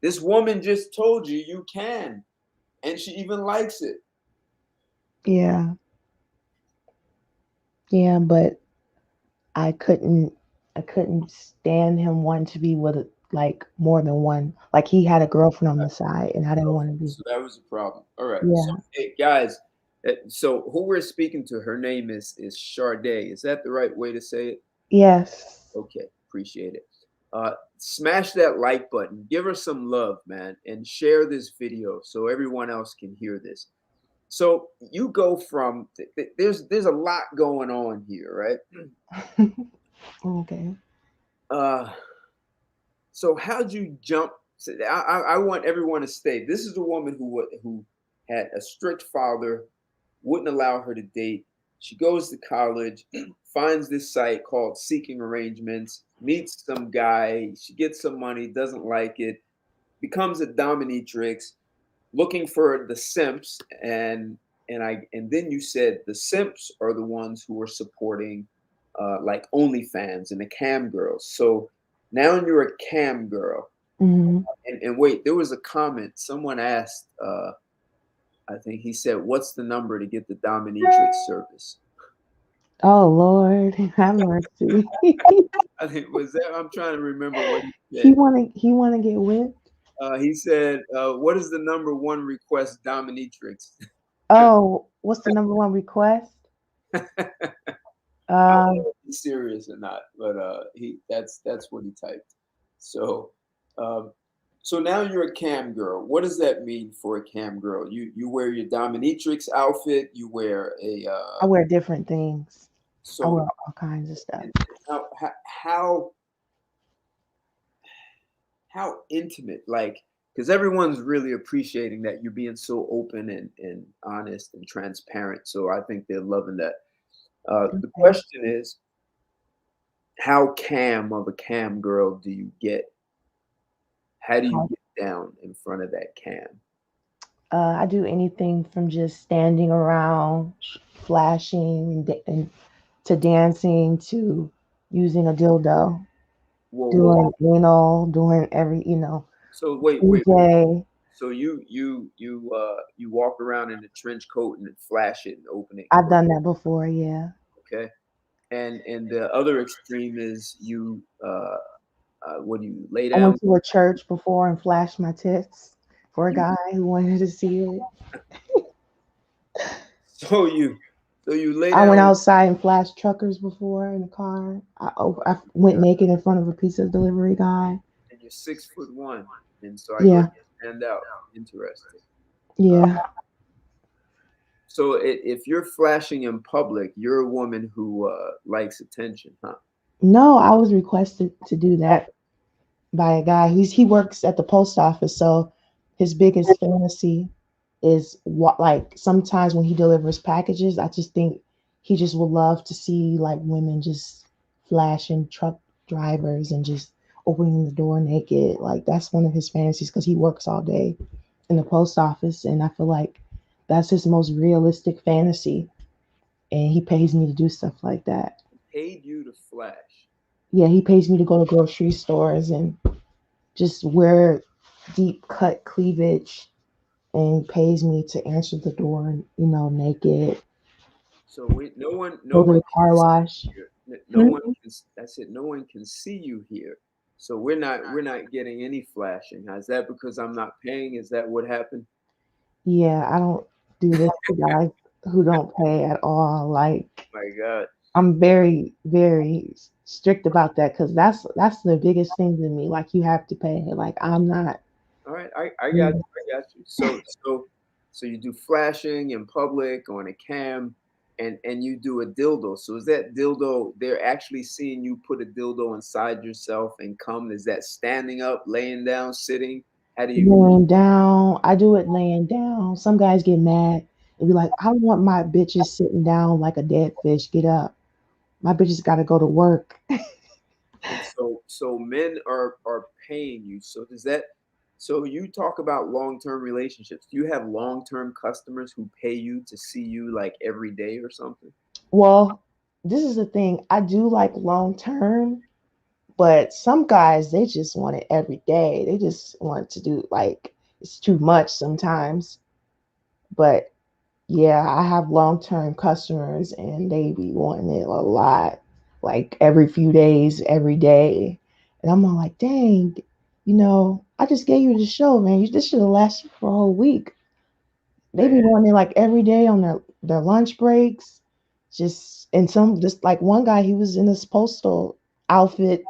This woman just told you you can, and she even likes it. Yeah. Yeah, but I couldn't I couldn't stand him wanting to be with like more than one. Like he had a girlfriend on the side and I didn't want to be. So that was a problem. All right. So, Yeah. hey, guys, so who we're speaking to, her name is Sade. Is that the right way to say it? Yes. Okay, appreciate it. Smash that like button, give her some love, man, and share this video so everyone else can hear this. So you go from there's a lot going on here, right? Okay. Uh, so how'd you jump? So I want everyone to stay. This is a woman who had a strict father, wouldn't allow her to date. She goes to college, finds this site called Seeking Arrangements, meets some guy. She gets some money, doesn't like it, becomes a dominatrix, looking for the simps, and then you said the simps are the ones who are supporting like OnlyFans and the cam girls. So now you're a cam girl. Hmm. And wait, there was a comment. Someone asked, I think he said, "What's the number to get the dominatrix service?" Oh Lord, have mercy. I think was that. I'm trying to remember what he he said. wanna get whipped. He said, "What is the number one request dominatrix?" Oh, what's the number one request? I don't Um, know if he's serious or not, but he that's what he typed. So, um, so now you're a cam girl. What does that mean for a cam girl? You wear your dominatrix outfit. You wear a I wear different things. I so wear all kinds of stuff. and how how intimate, like, because everyone's really appreciating that you're being so open and honest and transparent. So I think they're loving that. The Okay. question is, how cam of a cam girl do you get? How do you How- get down in front of that cam? I do anything from just standing around, flashing, and to dancing to using a dildo, Whoa, whoa. doing anal, doing every, So wait. DJ. So you walk around in a trench coat and then flash it and open it. I've done that before, yeah. Okay. And the other extreme is what do you lay I down? went to a church before and flashed my tits for a You guy who wanted to see it. so you lay I went down outside and flashed truckers before in the car. I went naked in front of a pizza delivery guy. and you're 6'1", and so I guess Yeah, you stand out. Interesting. Uh, yeah. so if you're flashing in public, you're a woman who likes attention, huh? No, I was requested to do that by a guy. He works at the post office, so his biggest fantasy is what, like, sometimes when he delivers packages, I just think he just would love to see like women just flashing truck drivers and just opening the door naked. Like that's one of his fantasies because he works all day in the post office, and I feel like that's his most realistic fantasy, and he pays me to do stuff like that. Paid you to flash. Yeah, he pays me to go to grocery stores and just wear deep cut cleavage, and pays me to answer the door, naked, So no go to one the can car see wash. you here. No Hmm? one can. That's it. No one can see you here. So we're not getting any flashing. Is that because I'm not paying? Is that what happened? Yeah, I don't do this to guys who don't pay at all. Like My God. I'm very, very strict about that because that's the biggest thing to me. Like you have to pay. Like I'm not All right, I got Yeah. you. I got you. So you do flashing in public on a cam, and you do a dildo. So is that dildo? They're actually seeing you put a dildo inside yourself and come. Is that standing up, laying down, sitting? How do you? Laying down. I do it laying down. Some guys get mad and be like, I don't want my bitches sitting down like a dead fish. Get up. My bitches got to go to work. And so men are paying you. So does that? So you talk about long-term relationships. Do you have long-term customers who pay you to see you like every day or something? Well, this is the thing. I do like long term, but some guys, they just want it every day. They just want to do like, it's too much sometimes. But yeah, I have long term customers and they be wanting it a lot, like every few days, every day. And I'm all like, dang, I just gave you the show, man. This should have lasted for a whole week. They Man, be wanting it like every day on their lunch breaks. Just like one guy, he was in his postal outfit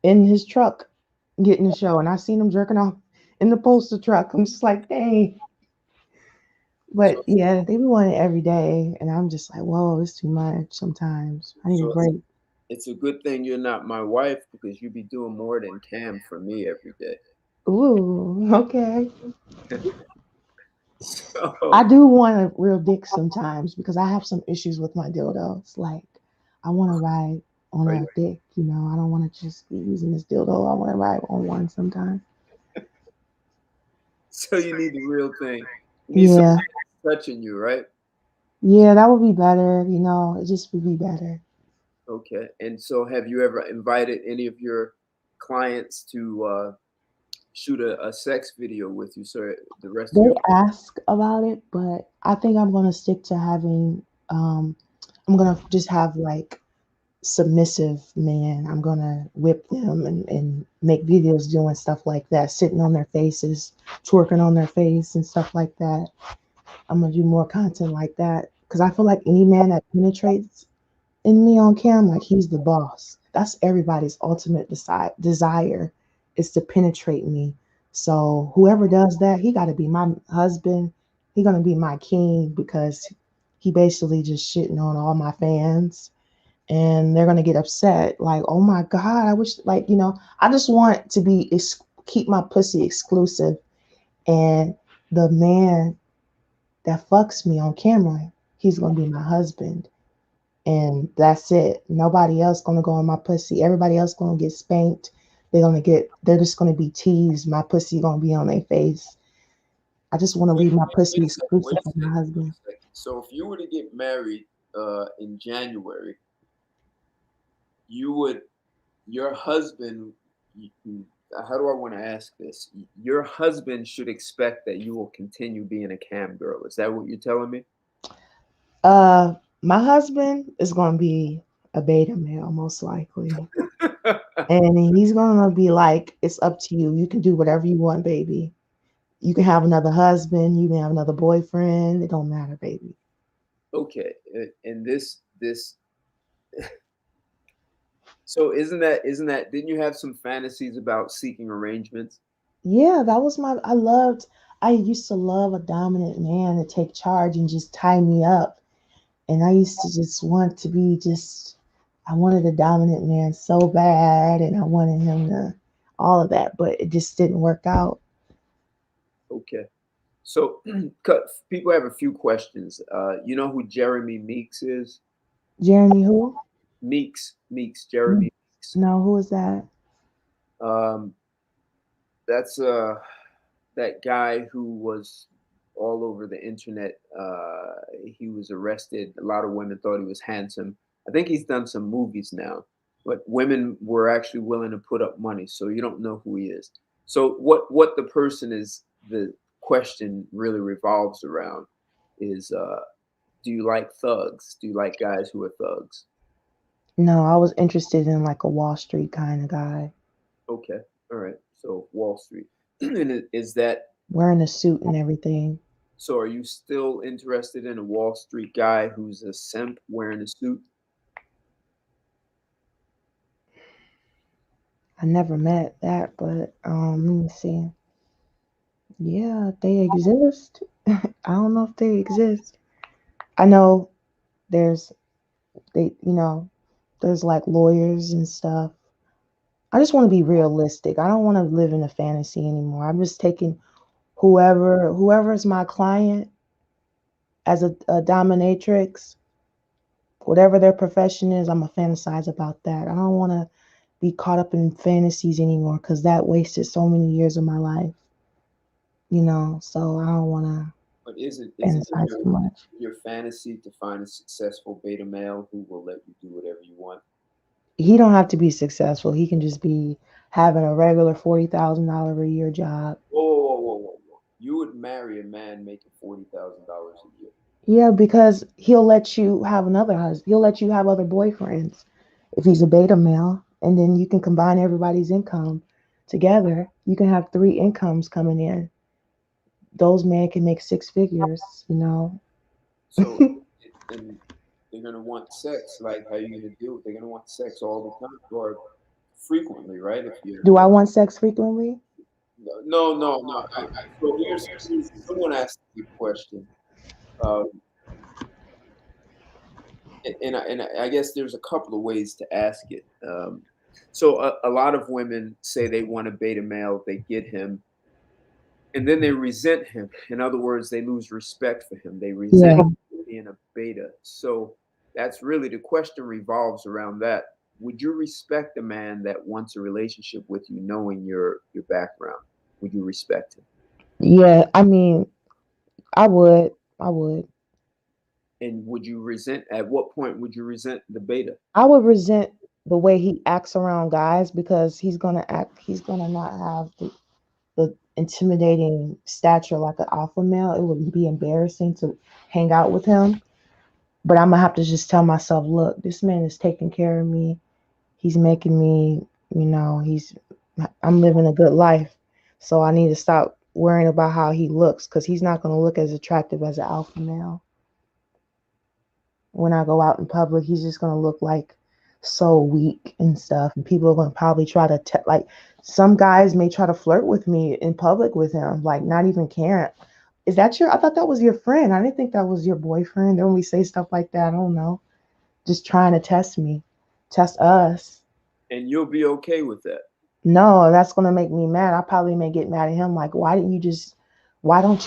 in his truck getting the show, and I seen him jerking off in the postal truck. I'm just like, dang. so But yeah, they be wanting it every day, and I'm just like, whoa, it's too much sometimes. I need a so break. it's a good thing you're not my wife because you'd be doing more than Cam for me every day. Ooh, okay. I So, do want a real dick sometimes because I have some issues with my dildos. Like, I want to ride on right. a dick, I don't want to just be using this dildo. I want to ride on one sometimes. So you need the real thing. You need somebody Yeah. touching you, right? Yeah, that would be better. It just would be better. Okay. And so have you ever invited any of your clients to shoot a sex video with you so the rest of They your ask about it, but I think I'm going to stick to I'm going to just have like submissive men. I'm going to whip them and make videos doing stuff like that, sitting on their faces, twerking on their face and stuff like that. I'm going to do more content like that because I feel like any man that penetrates in me on cam, like he's the boss. That's everybody's ultimate desire is to penetrate me. So whoever does that, he got to be my husband. He gonna be my king because he basically just shitting on all my fans, and they're gonna get upset. Like, oh my god, I wish, like, I just want to keep my pussy exclusive, and the man that fucks me on camera, he's gonna be my husband, and that's it. Nobody else gonna go on my pussy. Everybody else gonna get spanked. They're just gonna be teased. My pussy gonna be on their face. I just want to wait, leave my wait pussy a second, wait exclusive a for my second, wait husband. a second. So if you were to get married in January, you would your husband how do I want to ask this? Your husband should expect that you will continue being a cam girl. Is that what you're telling me? My husband is gonna be a beta male, most likely. And he's gonna be like, it's up to you. You can do whatever you want, baby. You can have another husband, you can have another boyfriend. It don't matter, baby. Okay, and this so isn't that didn't you have some fantasies about seeking arrangements? Yeah, that was I used to love a dominant man to take charge and just tie me up. And I used to just want to be just, I wanted a dominant man so bad, and I wanted him to, all of that, but it just didn't work out. Okay. So people have a few questions. You know who Jeremy Meeks is? Jeremy, who? Jeremy Meeks. No, who is that? Um, that's that guy who was all over the internet. He was arrested. A lot of women thought he was handsome. I think he's done some movies now, but women were actually willing to put up money. So you don't know who he is. So what the person is the question really revolves around is do you like thugs? Do you like guys who are thugs? No, I was interested in like a Wall Street kind of guy, Okay, all right. So Wall Street, and is that wearing a suit and everything. so? Are you still interested in a Wall Street guy who's a simp wearing a suit? I never met that, but let me see. Yeah, they exist. I don't know if they exist. I know there's there's like lawyers and stuff. I just want to be realistic. I don't want to live in a fantasy anymore. I'm just taking whoever is my client as a dominatrix, whatever their profession is, I'm gonna fantasize about that. I don't want to be caught up in fantasies anymore because that wasted so many years of my life. So I don't want to But isn't it fantasize too much. your fantasy to find a successful beta male who will let you do whatever you want? He don't have to be successful. He can just be having a regular $40,000 a year job. Whoa, whoa, whoa, whoa, whoa! You would marry a man making $40,000 a year. Yeah, because he'll let you have another husband. He'll let you have other boyfriends if he's a beta male, and then you can combine everybody's income together. You can have three incomes coming in. Those men can make six figures. So, and they're gonna want sex. Like, how you gonna deal with? They're gonna want sex all the time or frequently, right? If you, Do I want sex frequently? no, no, no. So someone asked me a question, um, and I guess there's a couple of ways to ask it. So a lot of women say they want a beta male, they get him, and then they resent him. In other words, they lose respect for him. They resent Yeah. him being a beta. So that's really the question revolves around that. Would you respect a man that wants a relationship with you, knowing your background? Would you respect him? Yeah, I mean, I would. I would. And would you resent? At what point would you resent the beta? I would resent the way he acts around guys because he's gonna not have the intimidating stature like an alpha male. It would be embarrassing to hang out with him. But I'm gonna have to just tell myself, look, this man is taking care of me. He's making me, I'm living a good life. So I need to stop worrying about how he looks because he's not gonna look as attractive as an alpha male. When I go out in public, he's just gonna look like so weak and stuff. And people are gonna probably try to like some guys may try to flirt with me in public with him, like not even caring. Is that I thought that was your friend. I didn't think that was your boyfriend. Then we say stuff like that, I don't know. Just trying to test me, test us. And you'll be okay with that. No, that's gonna make me mad. I probably may get mad at him. Like, why don't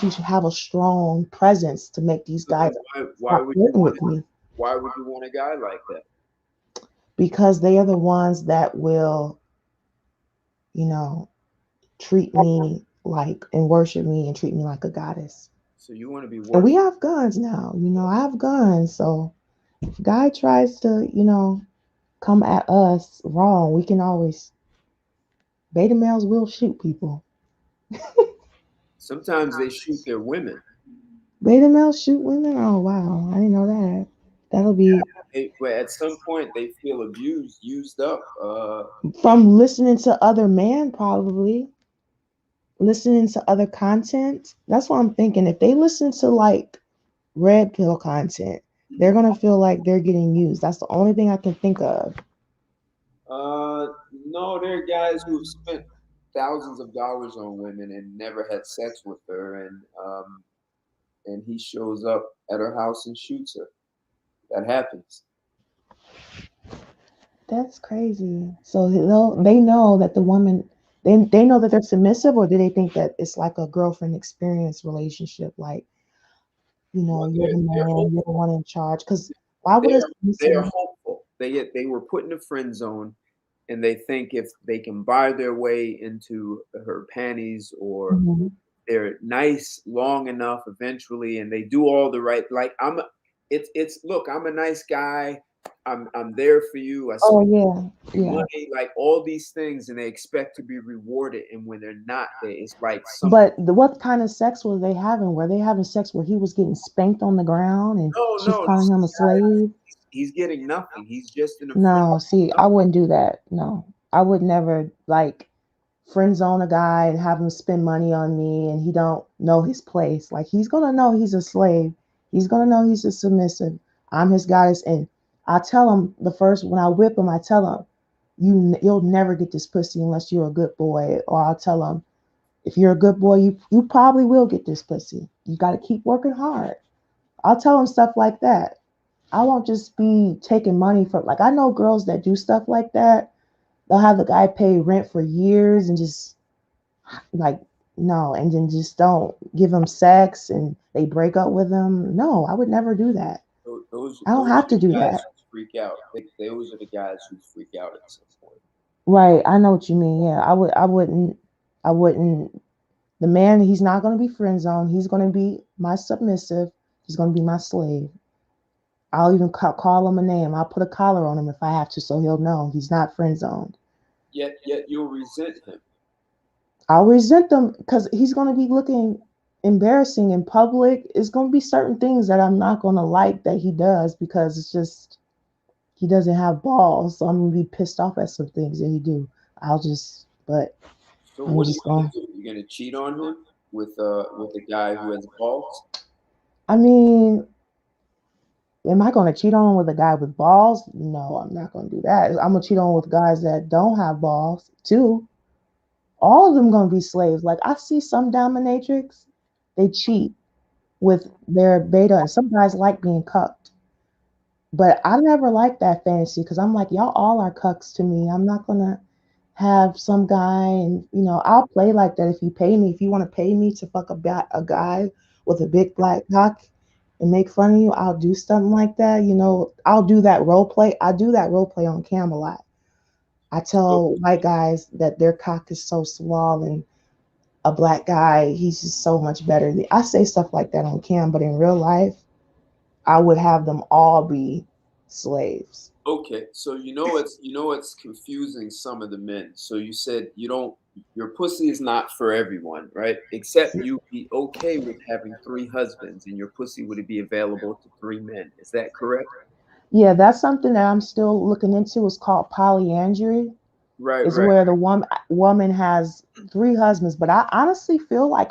you have a strong presence to make these So guys then why stop would you flirting want with me? why would you want a guy like that? Because they are the ones that will, you know, treat me like and worship me and treat me like a goddess. So you want to be And we worshipped. have guns now. I have guns. So if a guy tries to, come at us wrong, we can always beta males will shoot people. Sometimes they shoot their women. Beta males shoot women? Oh wow. I didn't know that. That'll be But at some point they feel abused, used up. from listening to other men, probably. Listening to other content. That's what I'm thinking. If they listen to like red pill content, they're gonna feel like they're getting used. That's the only thing I can think of. No, there are guys who have spent thousands of dollars on women and never had sex with her, and he shows up at her house and shoots her. That happens. That's crazy. So they know that the woman they know that they're submissive, or do they think that it's like a girlfriend experience relationship? Like, Well, you're the they're man, you're the hopeful. one in charge. Because why They would a are they submissive are hopeful. They were put in a friend zone, and they think if they can buy their way into her panties, or Mhm. they're nice long enough eventually, and they do all the right. Like it's look, I'm a nice guy. I'm there for you. I Oh spend yeah, yeah. money, like all these things, and they expect to be rewarded. And when they're not, it's like some But what kind of sex were they having? Were they having sex where he was getting spanked on the ground and no, she's no. calling him a slave? He's getting nothing. He's just in a friend. No, see, I wouldn't do that. No, I would never like friend zone a guy and have him spend money on me and he don't know his place. Like he's gonna know he's a slave. He's gonna know he's a submissive. I'm his goddess, and I tell him the first when I whip him, I tell him you'll never get this pussy unless you're a good boy, or I'll tell him If you're a good boy, you probably will get this pussy. You got to keep working hard. I'll tell them stuff like that. I won't just be taking money from, like, I know girls that do stuff like that. They'll have the guy pay rent for years and just like, no, and then just don't give him sex and they break up with him. No, I would never do that. I don't Those have are to the do guys that. who freak out. Those are the guys who freak out at some point. Right. I know what you mean. Yeah. I wouldn't. The man, he's not going to be friend zone. He's going to be my submissive. He's going to be my slave. I'll even call him a name. I'll put a collar on him if I have to, so he'll know he's not friend zoned. Yet you'll resent him. I'll resent them because he's going to be looking embarrassing in public. It's going to be certain things that I'm not going to like that he does because it's just he doesn't have balls. So I'm going to be pissed off at some things that he do. But So I'm what are you just going. gonna do? You're gonna cheat on him with a guy who has balls? I mean, am I going to cheat on with a guy with balls? No, I'm not going to do that. I'm going to cheat on with guys that don't have balls too. All of them going to be slaves. Like I see some dominatrix, they cheat with their beta, and some guys like being cucked. But I never liked that fantasy because I'm like, y'all all are cucks to me. I'm not gonna have some guy, and I'll play like that if you pay me. If you want to pay me to fuck a guy with a big black cock and make fun of you, I'll do something like that. I'll do that role play. I do that role play on cam a lot. I So tell white guys that their cock is so small, and a black guy, he's just so much better. I say stuff like that on cam, but in real life, I would have them all be slaves. okay, so you know what's confusing some of the men. So you said you don't your pussy is not for everyone, right? Except you be okay with having three husbands and your pussy would be available to three men. Is that correct? Yeah, that's something that I'm still looking into. It's called polyandry. Right, Is right. where the woman has three husbands. But I honestly feel like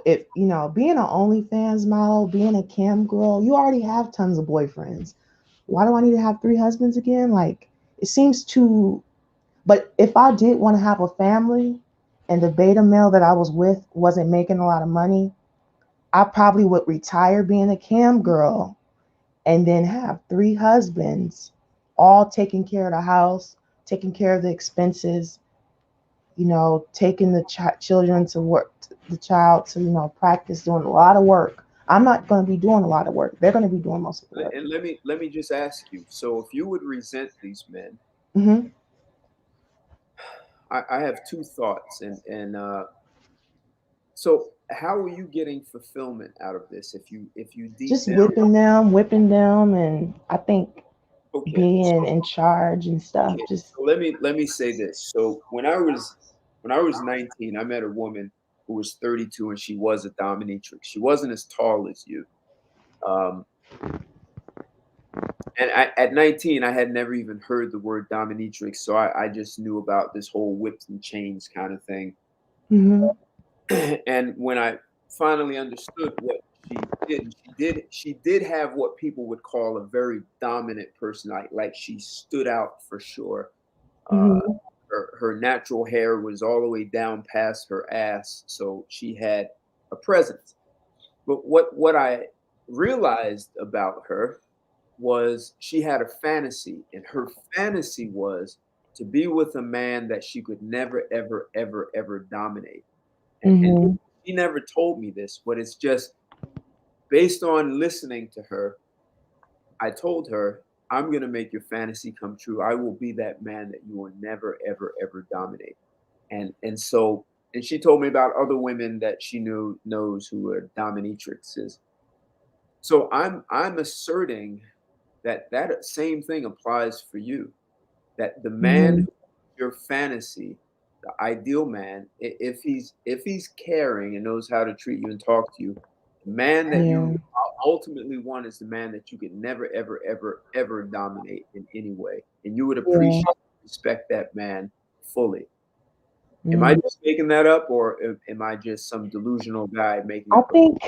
if being an OnlyFans model, being a cam girl, you already have tons of boyfriends. Why do I need to have three husbands again? Like it seems too. But if I did want to have a family, and the beta male that I was with wasn't making a lot of money, I probably would retire being a cam girl and then have three husbands, all taking care of the house, taking care of the expenses, taking the children to work, the child to, practice, doing a lot of work. I'm not going to be doing a lot of work. They're going to be doing most of the work. And let me just ask you. So if you would resent these men, Hmm. I have two thoughts, and so how are you getting fulfillment out of this? If you deep Just down, whipping them, and I think okay, being in charge and stuff. okay. Just So let me say this. So when I was 19, I met a woman who was 32, and she was a dominatrix. She wasn't as tall as you. Um, and at 19, I had never even heard the word dominatrix, so I just knew about this whole whips and chains kind of thing. hmm And when I finally understood what she did have what people would call a very dominant personality. Like she stood out for sure. Uh, hmm her natural hair was all the way down past her ass, so she had a presence. But what I realized about her was she had a fantasy, and her fantasy was to be with a man that she could never, ever, ever, ever dominate. And hmm she never told me this, but it's just based on listening to her. I told her, I'm going to make your fantasy come true. I will be that man that you will never, ever, ever dominate. And she told me about other women that she knows who are dominatrixes. So I'm asserting that that same thing applies for you. That the man hmm who your fantasy, the ideal man, if he's caring and knows how to treat you and talk to you, the man that you Yeah. ultimately want is the man that you could never, ever, ever, ever dominate in any way, and you would Yeah. appreciate, respect that man fully. Am I Mm. just making that up, or am I just some delusional guy making I up a? think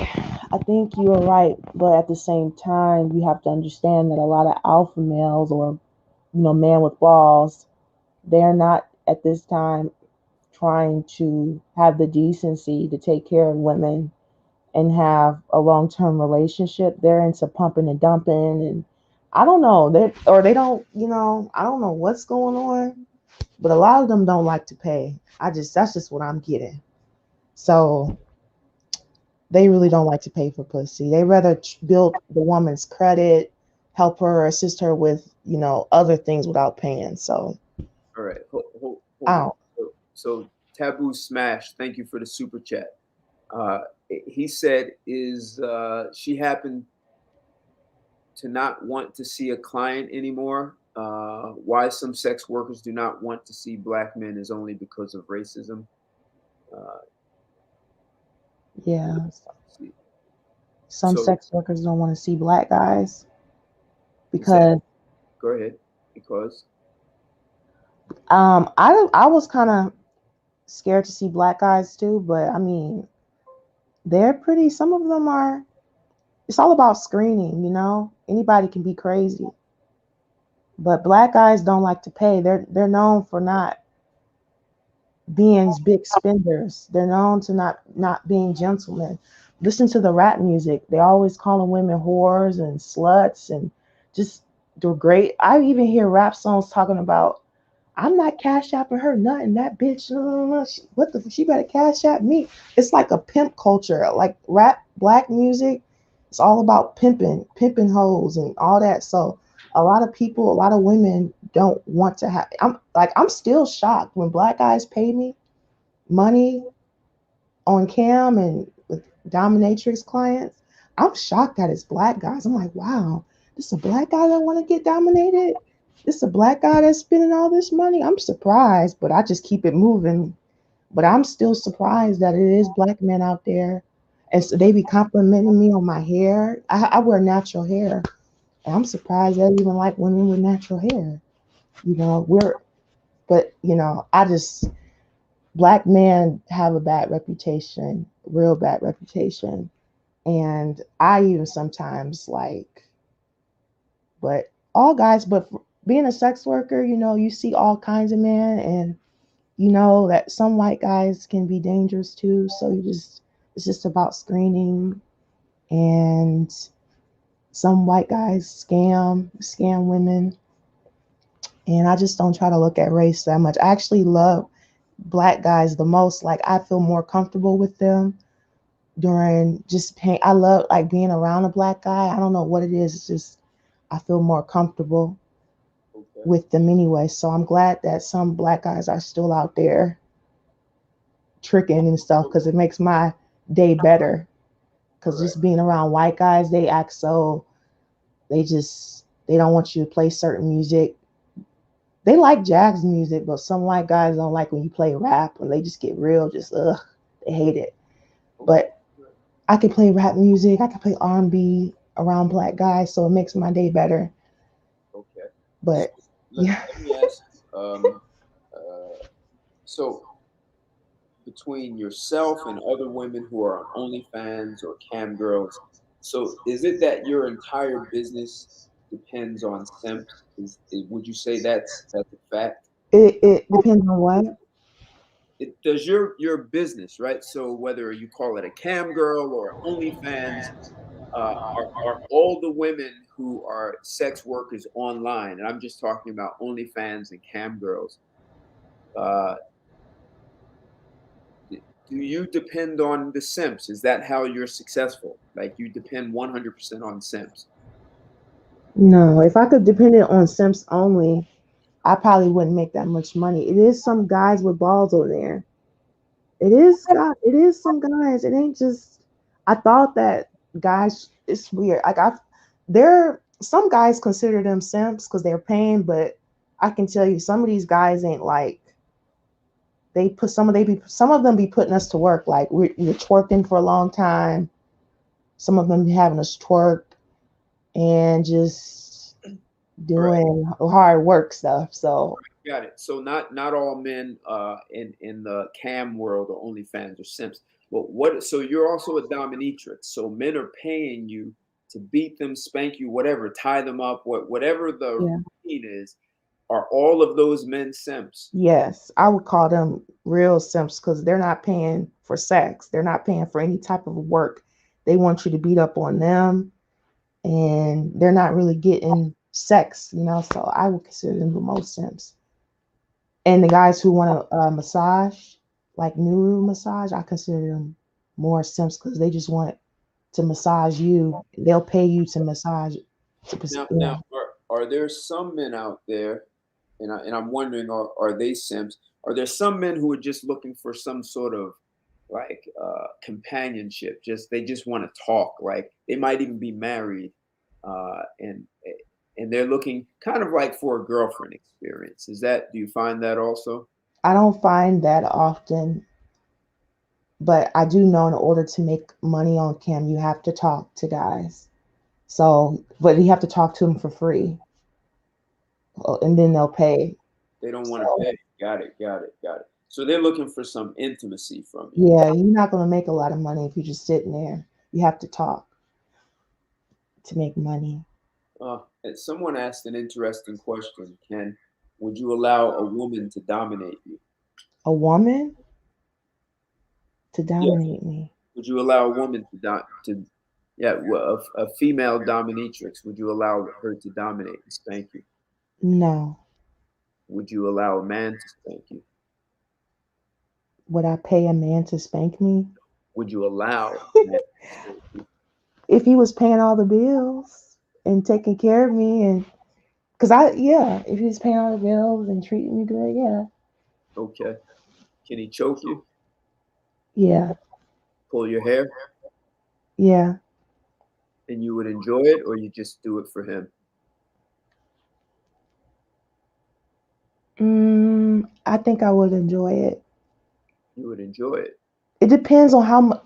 I think you're right, but at the same time, you have to understand that a lot of alpha males or man with balls, they're not at this time. trying to have the decency to take care of women and have a long term relationship. They're into pumping and dumping, and I don't know. They don't, I don't know what's going on, but a lot of them don't like to pay. That's just what I'm getting. So they really don't like to pay for pussy. They rather build the woman's credit, help her, assist her with, other things without paying. So, All right, hold on. out. So Taboo Smash, thank you for the super chat. Uh, he said, "Is she happened to not want to see a client anymore? Why some sex workers do not want to see black men is only because of racism." Uh, Yeah. see. Some So sex workers don't want to see black guys he said, because "Go ahead," because I was kind of scared to see black guys too, but I mean, they're pretty. Some of them are. It's all about screening. Anybody can be crazy, but black guys don't like to pay. They're known for not being big spenders. They're known to not being gentlemen. Listen to the rap music. They always calling women whores and sluts and just they're great. I even hear rap songs talking about I'm not cash apping her nothing. That bitch, what the? She better cash app me. It's like a pimp culture, like rap, black music. It's all about pimping hoes and all that. So a lot of people, a lot of women don't want to have. I'm still shocked when black guys pay me money on cam and with dominatrix clients. I'm shocked that it's black guys. I'm like, wow, this is a black guy that want to get dominated. This is a black guy that's spending all this money. I'm surprised, but I just keep it moving. But I'm still surprised that it is black men out there, and so they be complimenting me on my hair. I wear natural hair, and I'm surprised they even like women with natural hair. But I just black men have a bad reputation, real bad reputation. And I even sometimes like, but all guys, but being a sex worker, you see all kinds of men, and you know that some white guys can be dangerous too. So it's just about screening, and some white guys scam women. And I just don't try to look at race that much. I actually love black guys the most. Like I feel more comfortable with them during just pain. I love like being around a black guy. I don't know what it is. It's just I feel more comfortable okay, with them anyway. So I'm glad that some black guys are still out there tricking and stuff because it makes my day better. Because right. just being around white guys, they act so they don't want you to play certain music. They like jazz music, but some white guys don't like when you play rap and they just get real, just they hate it. Okay. But I can play rap music, I can play R&B around black guys, so it makes my day better. Okay. So But yeah, let me ask you, so between yourself and other women who are on OnlyFans or cam girls, so is it that your entire business depends on simps? Would you say that's a fact? it depends on what. It does your business, right? So whether you call it a cam girl or OnlyFans, are all the women who are sex workers online, and I'm just talking about OnlyFans and cam girls, uh, do you depend on the simps? Is that how you're successful? Like you depend 100% on simps? No, if I could depend it on simps only, I probably wouldn't make that much money. It is some guys with balls over there. It is God. It is some guys. It ain't just. I thought that guys. It's weird. Like there. Some guys consider them simps because they're paying, but I can tell you some of these guys ain't like. Some of them be putting us to work. Like we're twerking for a long time. Some of them be having us twerk and just Right. doing hard work stuff. So Got it. So not all men in the cam world or OnlyFans or simps. But what? So you're also a dominatrix. So men are paying you to beat them, spank you, whatever, tie them up, whatever the yeah, routine is. Are all of those men simps? Yes, I would call them real simps because they're not paying for sex. They're not paying for any type of work. They want you to beat up on them, and they're not really getting sex, you know. So I would consider them the most simps. And the guys who want a massage, like Nuru massage, I consider them more simps because they just want to massage you. They'll pay you to massage. Now, are there some men out there, and I'm wondering, are they simps? Are there some men who are just looking for some sort of like companionship? They just want to talk. Like they might even be married, and they're looking kind of like for a girlfriend experience. Do you find that also? I don't find that often, but I do know in order to make money on cam, you have to talk to guys. So, but you have to talk to them for free, and then they'll pay. They don't want to So, pay. Got it. Got it. Got it. So they're looking for some intimacy from you. yeah, you're not going to make a lot of money if you're just sitting there. You have to talk to make money. And someone asked an interesting question, Ken. Would you allow a woman to dominate you? A woman to Yeah. dominate me? Would you allow a woman yeah, a female dominatrix, would you allow her to dominate and spank you? No. Would you allow a man to spank you? Would I pay a man to spank me? Would you allow a man to spank you? If he was paying all the bills and taking care of me, and because yeah, if he was paying all the bills and treating me good, yeah. Okay. Can he choke you? Yeah, Pull your hair? yeah. And you would enjoy it, or you just do it for him? I think I would enjoy it. You would enjoy it. It depends on how much.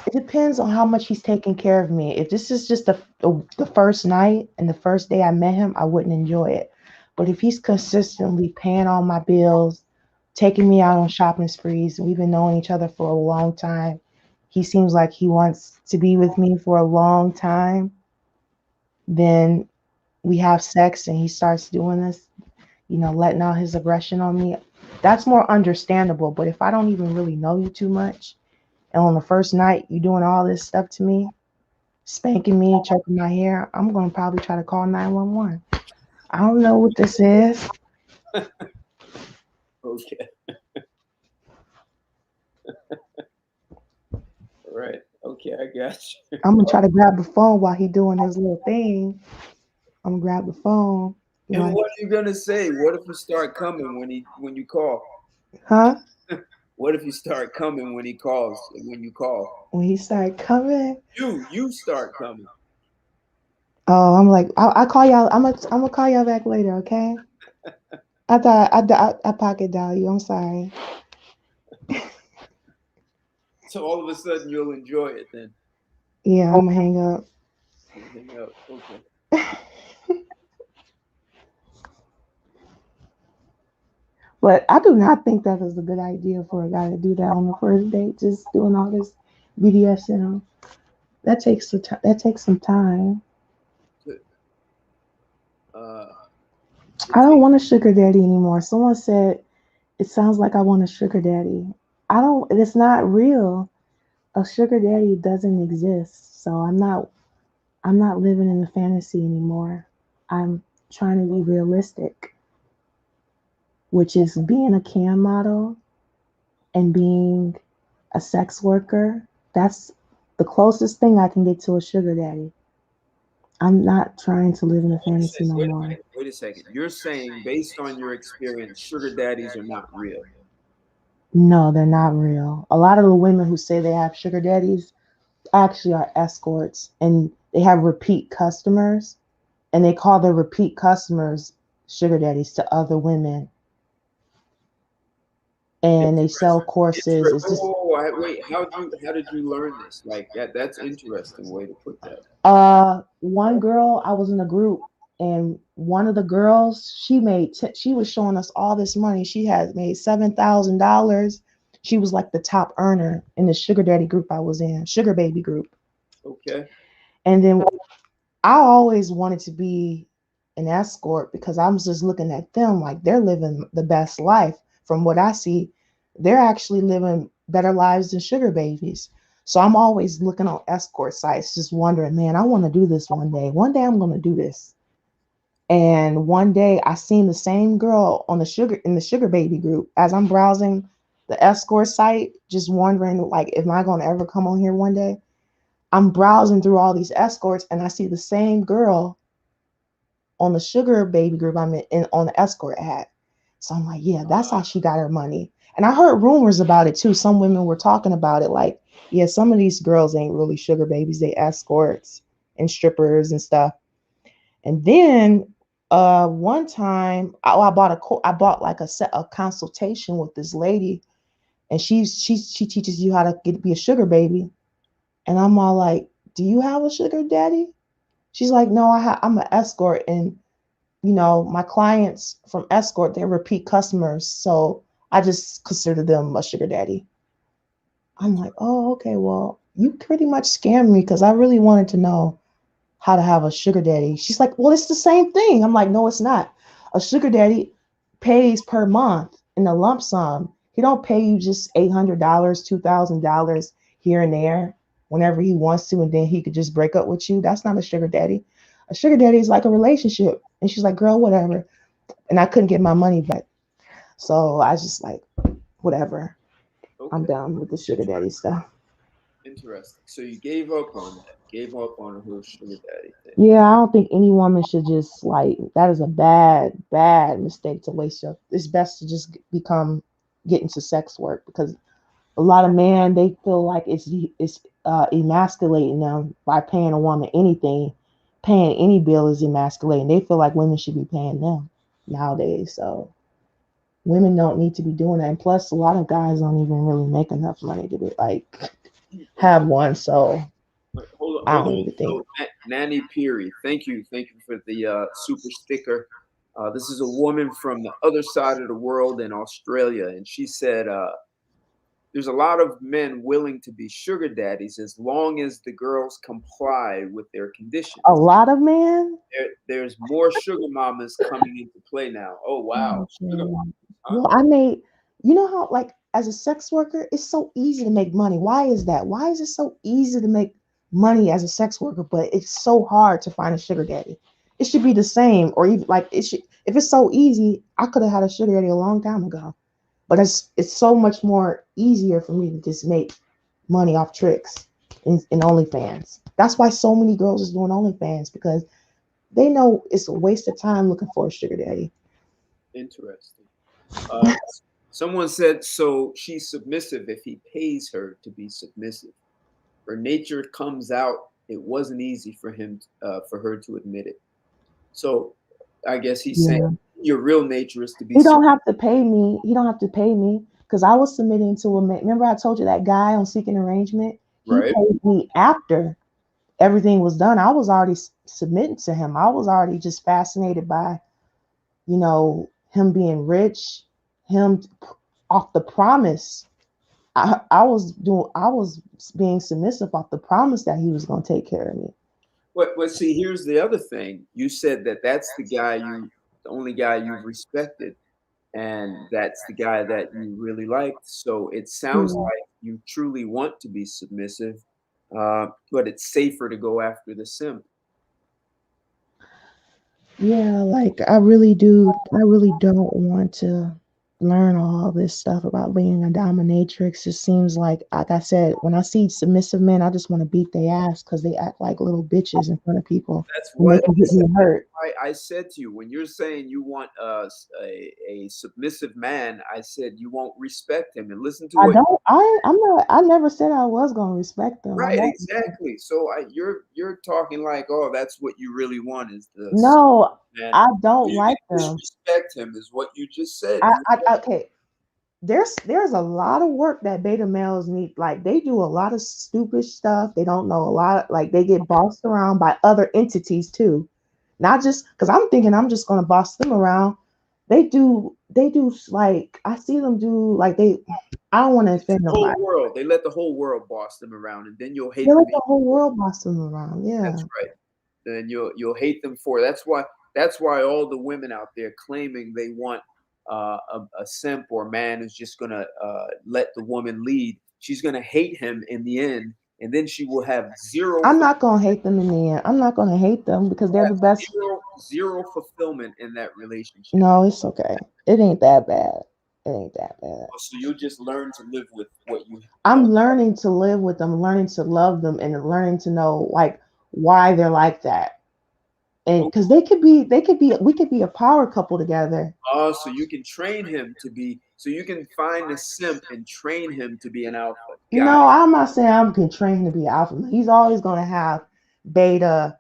It depends on how much he's taking care of me. If this is just the first night and the first day I met him, I wouldn't enjoy it. But if he's consistently paying all my bills, taking me out on shopping sprees, and we've been knowing each other for a long time, he seems like he wants to be with me for a long time, then we have sex and he starts doing this, letting out his aggression on me. That's more understandable. But if I don't even really know you too much, and on the first night you doing all this stuff to me, spanking me, choking my hair, I'm gonna probably try to call 911. I don't know what this is. Okay. All right. Okay, I got you. I'm gonna try to grab the phone while he doing his little thing. I'm gonna grab the phone. And Like, what are you gonna say? What if you start coming when you call? huh? What if you start coming when you call? When he started coming, You start coming. oh, I'm like, I'll call y'all. I'm gonna call y'all back later, okay? I thought I pocket dial you. I'm sorry. So all of a sudden you'll enjoy it then. Yeah, I'm gonna hang up. You hang up. Okay. But I do not think that is a good idea for a guy to do that on the first date, just doing all this BDSM. That takes some time. Good. Uh, I it don't takes want a sugar daddy anymore. Someone said it sounds like I want a sugar daddy. I don't. It's not real. A sugar daddy doesn't exist. So I'm not. I'm not living in the fantasy anymore. I'm trying to be realistic, which is being a cam model and being a sex worker. That's the closest thing I can get to a sugar daddy. I'm not trying to live in a fantasy no Wait a more. second. Wait a second. You're saying based on your experience, sugar daddies are not real. No, they're not real. A lot of the women who say they have sugar daddies actually are escorts, and they have repeat customers, and they call their repeat customers sugar daddies to other women, and they sell courses. It's just Wait. How did you learn this? Like that's interesting way to put that. one girl, I was in a group, and one of the girls, she was showing us all this money. She had made $7,000. She was like the top earner in the sugar daddy group I was in, sugar baby group. Okay. And then I always wanted to be an escort because I'm just looking at them like they're living the best life. From what I see, they're actually living better lives than sugar babies. So I'm always looking on escort sites, just wondering, man, I want to do this one day. One day I'm going to do this. And one day I seen the same girl on the sugar in the sugar baby group as I'm browsing the escort site, just wondering like, am I going to ever come on here one day? I'm browsing through all these escorts and I see the same girl on the sugar baby group I'm in on the escort ad. So I'm like, yeah, that's how she got her money. And I heard rumors about it too. Some women were talking about it, like, yeah, some of these girls ain't really sugar babies, they escorts and strippers and stuff. And then one time I bought like a consultation with this lady, and she teaches you how to be a sugar baby. And I'm all like, do you have a sugar daddy? She's like, no, I'm an escort, and my clients from escort, they're repeat customers, so I just consider them a sugar daddy. I'm like, oh, okay, well, you pretty much scammed me because I really wanted to know how to have a sugar daddy. She's like, well, it's the same thing. I'm like, no, it's not. A sugar daddy pays per month in a lump sum. He don't pay you just $800, $2,000 here and there whenever he wants to, and then he could just break up with you. That's not a sugar daddy. A sugar daddy is like a relationship. And she's like, girl, whatever. And I couldn't get my money back. So I just like, whatever. Okay. I'm done with the sugar daddy stuff. Interesting. So you gave up on that. Gave up on the whole sugar daddy thing. Yeah, I don't think any woman should just like that is a bad, bad mistake to waste your. It's best to just get into sex work because a lot of men they feel like it's emasculating them by paying a woman anything. Paying any bill is emasculating. They feel like women should be paying them nowadays. So women don't need to be doing that. And plus, a lot of guys don't even really make enough money to be like have one. So Wait, hold on, I hold don't on. even think. So, Nanny Peary, thank you for the super sticker. This is a woman from the other side of the world in Australia, and she said, "There's a lot of men willing to be sugar daddies as long as the girls comply with their A conditions. lot of men. There's more sugar mamas coming into play now. Oh wow, sugar Okay. mamas, huh? Well, you know how, like, as a sex worker, it's so easy to make money. Why is that? Why is it so easy to make money as a sex worker, but it's so hard to find a sugar daddy? It should be the same, or even like it should. If it's so easy, I could have had a sugar daddy a long time ago. But it's so much more easier for me to just make money off tricks in OnlyFans. That's why so many girls is doing OnlyFans because they know it's a waste of time looking for a sugar daddy. Interesting. Uh, Someone said so she's submissive if he pays her to be submissive. Her nature comes out. It wasn't easy for him for her to admit it. So I guess he's saying Yeah. your real nature is to be He don't have to pay me. He don't have to pay me because I was submitting to a man. Remember, I told you that guy on Seeking Arrangement. He right. paid me after everything was done. I was already submitting to him. I was already just fascinated by him being rich, him off the promise. I was being submissive off the promise that he was going to take care of me. But see, here's the other thing. You said that that's the only guy you've respected, and that's the guy that you really liked. So it sounds Yeah. like you truly want to be submissive, but it's safer to go after the simp. Yeah, like I really do. I really don't want to learn all this stuff about being a dominatrix. It seems like I said, when I see submissive men, I just want to beat their ass because they act like little bitches in front of people That's and they what can get me hurt. I said to you when you're saying you want a submissive man. I said you won't respect him, and listen to I what. don't. I'm not. I never said I was gonna respect them. I Right, don't. exactly. So you're talking like, oh, that's what you really want is the No, man. I don't You like them. disrespect him is what you just said. Okay. There's a lot of work that beta males need. Like they do a lot of stupid stuff. They don't know a lot. Like they get bossed around by other entities too, not just because I'm thinking I'm just gonna boss them around. They do like I see them do like they. I don't want to offend The whole nobody. world, they let the whole world boss them around, and then you'll They hate them. let the whole world boss them around. Yeah. That's right. Then you'll hate them for it. That's why. That's why all the women out there claiming they want a simp or a man who's just gonna let the woman lead. She's gonna hate him in the end, and then she will have I'm not gonna hate them in the end. I'm not gonna hate them because they're the best. zero fulfillment in that relationship. No, it's okay. It ain't that bad. It ain't that bad. So you just learn to live with what you I'm learning to live with them, learning to love them, and learning to know like why they're like that. And because we could be a power couple together. So you can train him to be, so you can find a simp and train him to be an alpha. Got No, I'm not saying I'm going to train him to be alpha. He's always going to have beta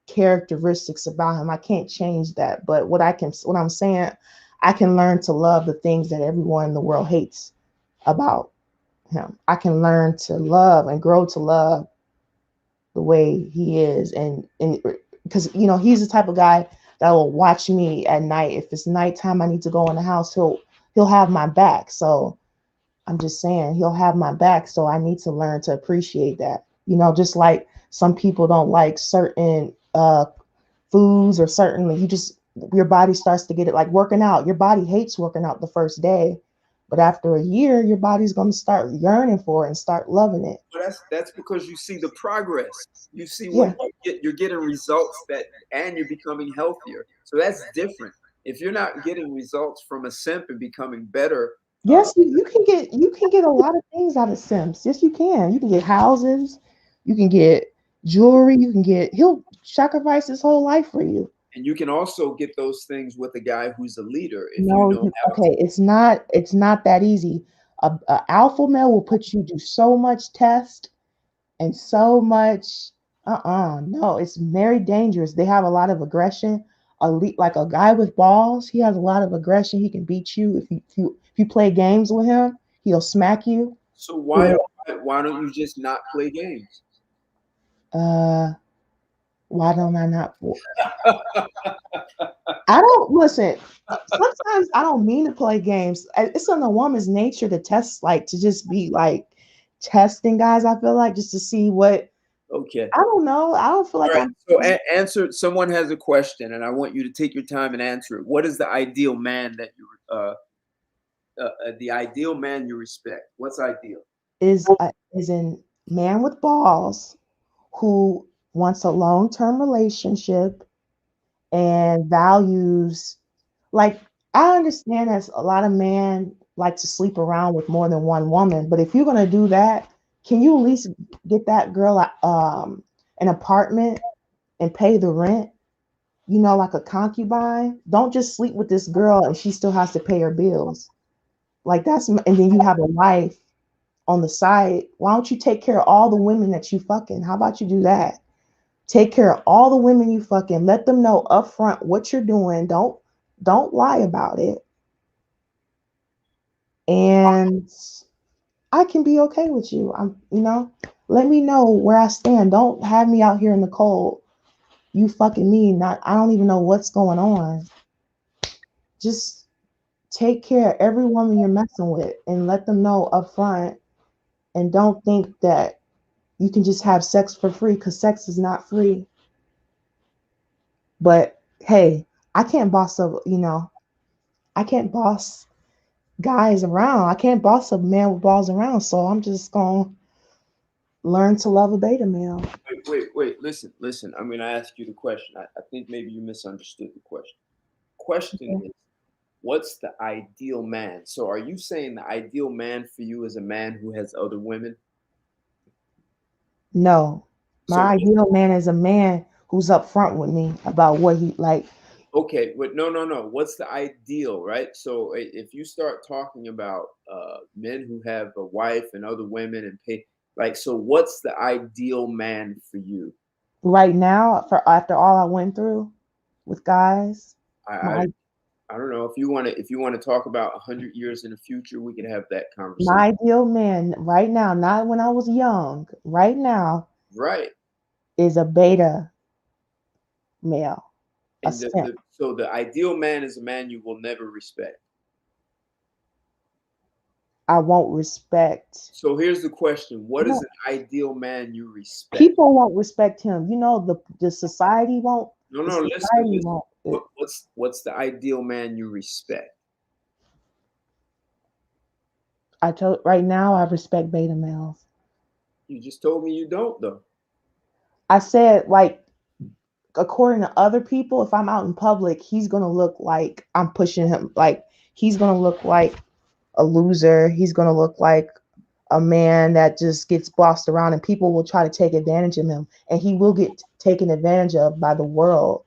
characteristics about him. I can't change that. But what I'm saying, I can learn to love the things that everyone in the world hates about him. I can learn to love and grow to love the way he is, and because he's the type of guy that will watch me at night. If it's nighttime, I need to go in the house. He'll have my back. So I'm just saying he'll have my back. So I need to learn to appreciate that. Just like some people don't like certain foods or certainly your body starts to get it, like working out. Your body hates working out the first day, but after a year, your body's going to start yearning for it and start loving it. But that's because you see the progress. You see Yeah. what you're getting results and you're becoming healthier. So that's different. If you're not getting results from a simp and becoming better, Yes, you can get a lot of things out of Sims. Yes, you can. You can get houses, you can get jewelry, he'll sacrifice his whole life for you. and you can also get those things with a guy who's a leader if you No, know how to. okay, it's not that easy. A alpha male will put you through so much test and so much no, it's very dangerous. They have a lot of aggression. Like a guy with balls, he has a lot of aggression. He can beat you if you play games with him. He'll smack you. So He'll why don't you just not play games? uh why don't I not I don't listen. Sometimes I don't mean to play games. It's in a woman's nature to test, like to just be like testing guys. I feel like just to see what. Okay. I don't know. I don't feel All like right. I'm. So answer. Someone has a question, and I want you to take your time and answer it. What is the ideal man that you the ideal man you respect? What's ideal? Is in man with balls who wants a long term relationship and values. Like I understand that a lot of men like to sleep around with more than one woman, but if you're gonna do that, can you at least get that girl an apartment and pay the rent? Like a concubine. Don't just sleep with this girl and she still has to pay her bills. Like and then you have a wife on the side. Why don't you take care of all the women that you fucking? How about you do that? Take care of all the women you fucking. Let them know upfront what you're doing. Don't lie about it. And I can be okay with you. Let me know where I stand. Don't have me out here in the cold. You fucking me. Not I don't even know what's going on. Just take care of every woman you're messing with and let them know up front, and don't think that you can just have sex for free because sex is not free. But hey, I can't boss up, I can't boss guys around. I can't boss a man with balls around. So I'm just gonna learn to love a beta male. Wait. Listen. I'm going to ask you the question. I think maybe you misunderstood the question. Question is, what's the ideal man? So are you saying the ideal man for you is a man who has other women? No. So My ideal man is a man who's upfront with me about what he like. okay, but no. What's the ideal, right? So if you start talking about men who have a wife and other women and pay, like, so what's the ideal man for you? Right now, for after all I went through with guys, I I, my I don't know if you want to talk about 100 years in the future, we can have that conversation. my ideal man right now, not when I was young, right now Right. is a beta male, a And simp. so the ideal man is a man you will never respect. I won't respect. So here's the question: what is No, an ideal man you respect? people won't respect him. The society won't. No, The no. Listen, society listen. won't. What's the ideal man you respect? I told right now I respect beta males. You just told me you don't, though. I said like according to other people, if I'm out in public, he's gonna look like I'm pushing him. Like he's gonna look like a loser. He's gonna look like a man that just gets bossed around, and people will try to take advantage of him, and he will get taken advantage of by the world.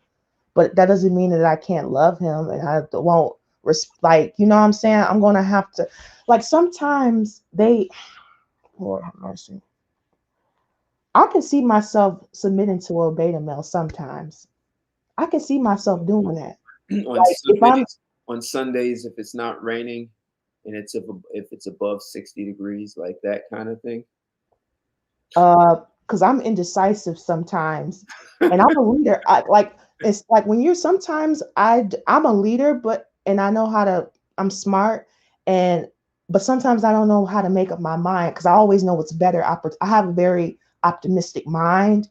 But that doesn't mean that I can't love him and I won't like, you know what I'm saying? I'm gonna have to like sometimes they Lord have mercy. I can see myself submitting to a beta male sometimes. I can see myself doing that. on Like if I'm Sundays, on Sundays, if it's not raining, and if it's above 60 degrees, like that kind of thing. because I'm indecisive sometimes, and I'm a leader. Like it's like when you're sometimes I'm a leader, but and I know how to. I'm smart, and but sometimes I don't know how to make up my mind because I always know what's better. I have a very optimistic mind,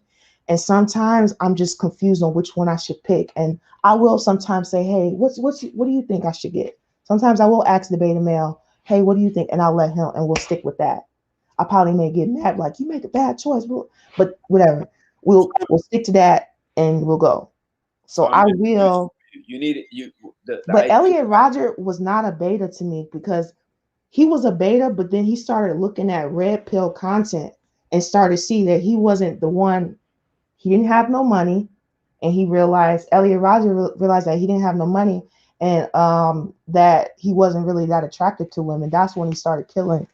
and sometimes I'm just confused on which one I should pick. And I will sometimes say, "Hey, what do you think I should get?" Sometimes I will ask the beta male, "Hey, what do you think?" And I'll let him, and we'll stick with that. I probably may get mad, like you make a bad choice, but whatever. We'll stick to that and we'll go. So So I'm I gonna do this. will. You need it. The But idea. Elliot Roger was not a beta to me because he was a beta, but then he started looking at red pill content and started seeing that he wasn't the one. He didn't have no money, and he realized Elliot Roger realized that he didn't have no money, and that he wasn't really that attractive to women. That's when he started killing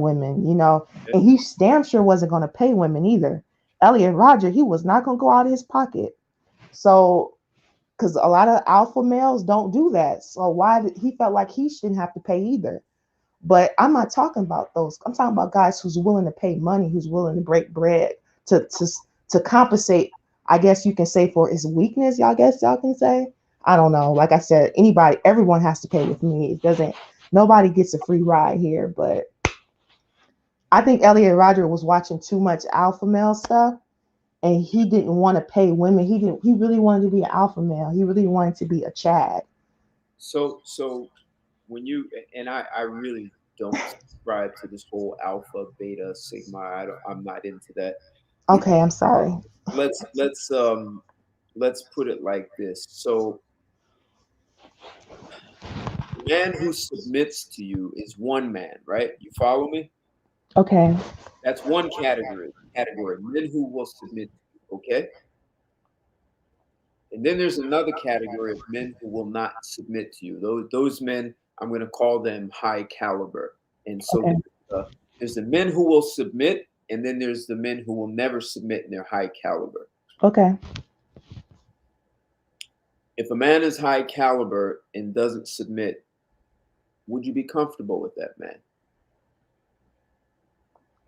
women, and he damn sure wasn't going to pay women either. Elliot Roger, he was not going to go out of his pocket. So, because a lot of alpha males don't do that. So, why did he felt like he shouldn't have to pay either? But I'm not talking about those. I'm talking about guys who's willing to pay money, who's willing to break bread to to to compensate. I guess you can say for his weakness. Y'all guess y'all can say. I don't know. Like I said, everyone has to pay with me. It doesn't. Nobody gets a free ride here, but I think Elliot Rodger was watching too much alpha male stuff, and he didn't want to pay women. He didn't. He really wanted to be an alpha male. He really wanted to be a Chad. So when you and I really don't subscribe to this whole alpha, beta, sigma. I'm not into that. Okay, I'm sorry. Let's put it like this. So the man who submits to you is one man, right? You follow me? Okay, That's one category. Category men who will submit to you. Okay. And then there's another category of men who will not submit to you. Those men, I'm going to call them high caliber. And so okay, there's the men who will submit, and then there's the men who will never submit and they're high caliber. okay. If a man is high caliber and doesn't submit, would you be comfortable with that man?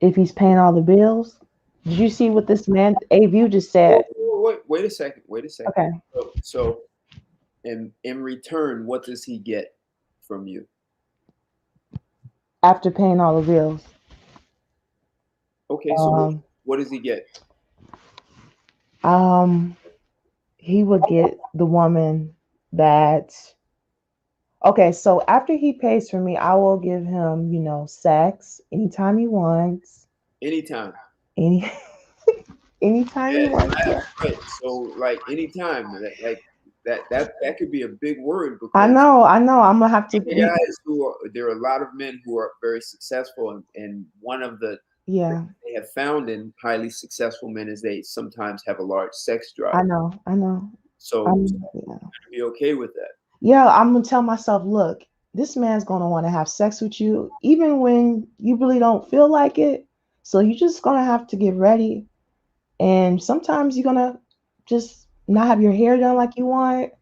If he's paying all the bills, did you see what this man A View just Oh, said? wait a second. Wait a second. Okay, So in return, what does he get from you? after paying all the bills, Okay, so um, what does he get? um, he would get the woman that. Okay, so after he pays for me, I will give him, sex anytime he wants, Anytime. any anytime he Yeah, wants. Yeah. right. So like anytime, like that could be a big word I because know, I know. I'm gonna have to the be. guys there are a lot of men who are very successful, and one of the things Yeah, they have found in highly successful men is they sometimes have a large sex I drive. know, I know. So Yeah. be okay with that. Yeah, I'm gonna tell myself, look, this man's gonna want to have sex with you, even when you really don't feel like it. So you're just gonna have to get ready. And sometimes you're gonna just not have your hair done like you want,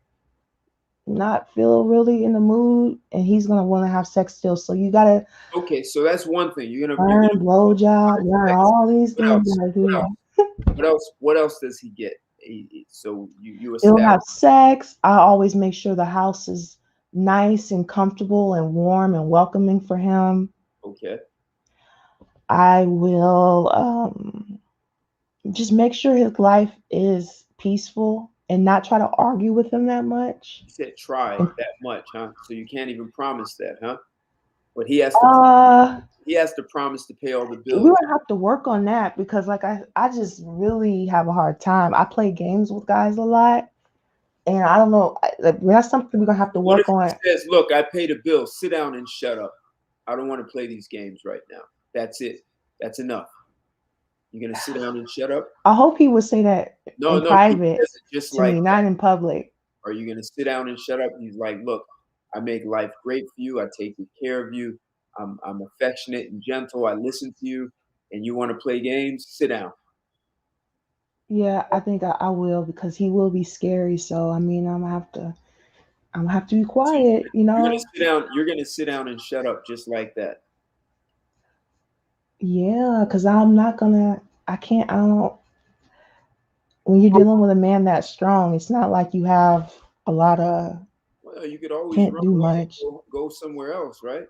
not feel really in the mood, and he's gonna want to have sex still. So you gotta Okay, so that's one thing. You're learn gonna blowjob, learn sex. all these What things you else? gotta What do. else? What else? What else does he get? So you He'll establish. have sex. I always make sure the house is nice and comfortable and warm and welcoming for him. Okay. I will just make sure his life is peaceful and not try to argue with him that much. You said try And that much, huh? So you can't even promise that, huh? But he has to. uh He has to promise to pay all the we bills. would have to work on that because like I just really have a hard time. I play games with guys a lot and I don't know, like, that's something we're gonna have to What if work on. he says, "Look, I paid a bill. Sit down and shut up. I don't want to play these games right now. That's it. That's enough. You're gonna sit down and shut up." I hope he would say that No, in no, he private says it just to like me, that. not in public. Are you gonna sit down and shut up? He's like, "Look, I make life great for you. I take good care of you. I'm affectionate and gentle. I listen to you, and you want to play games? Sit down." Yeah, I think I will because he will be scary. So I mean, I'm gonna have to be So quiet, you you're gonna know. sit down. You're gonna sit down and shut up just like that. Yeah, because I'm not gonna. I can't. I don't. When you're dealing with a man that strong, it's not like you have a lot of. Well, you could always Can't run do away and much. go somewhere else, right?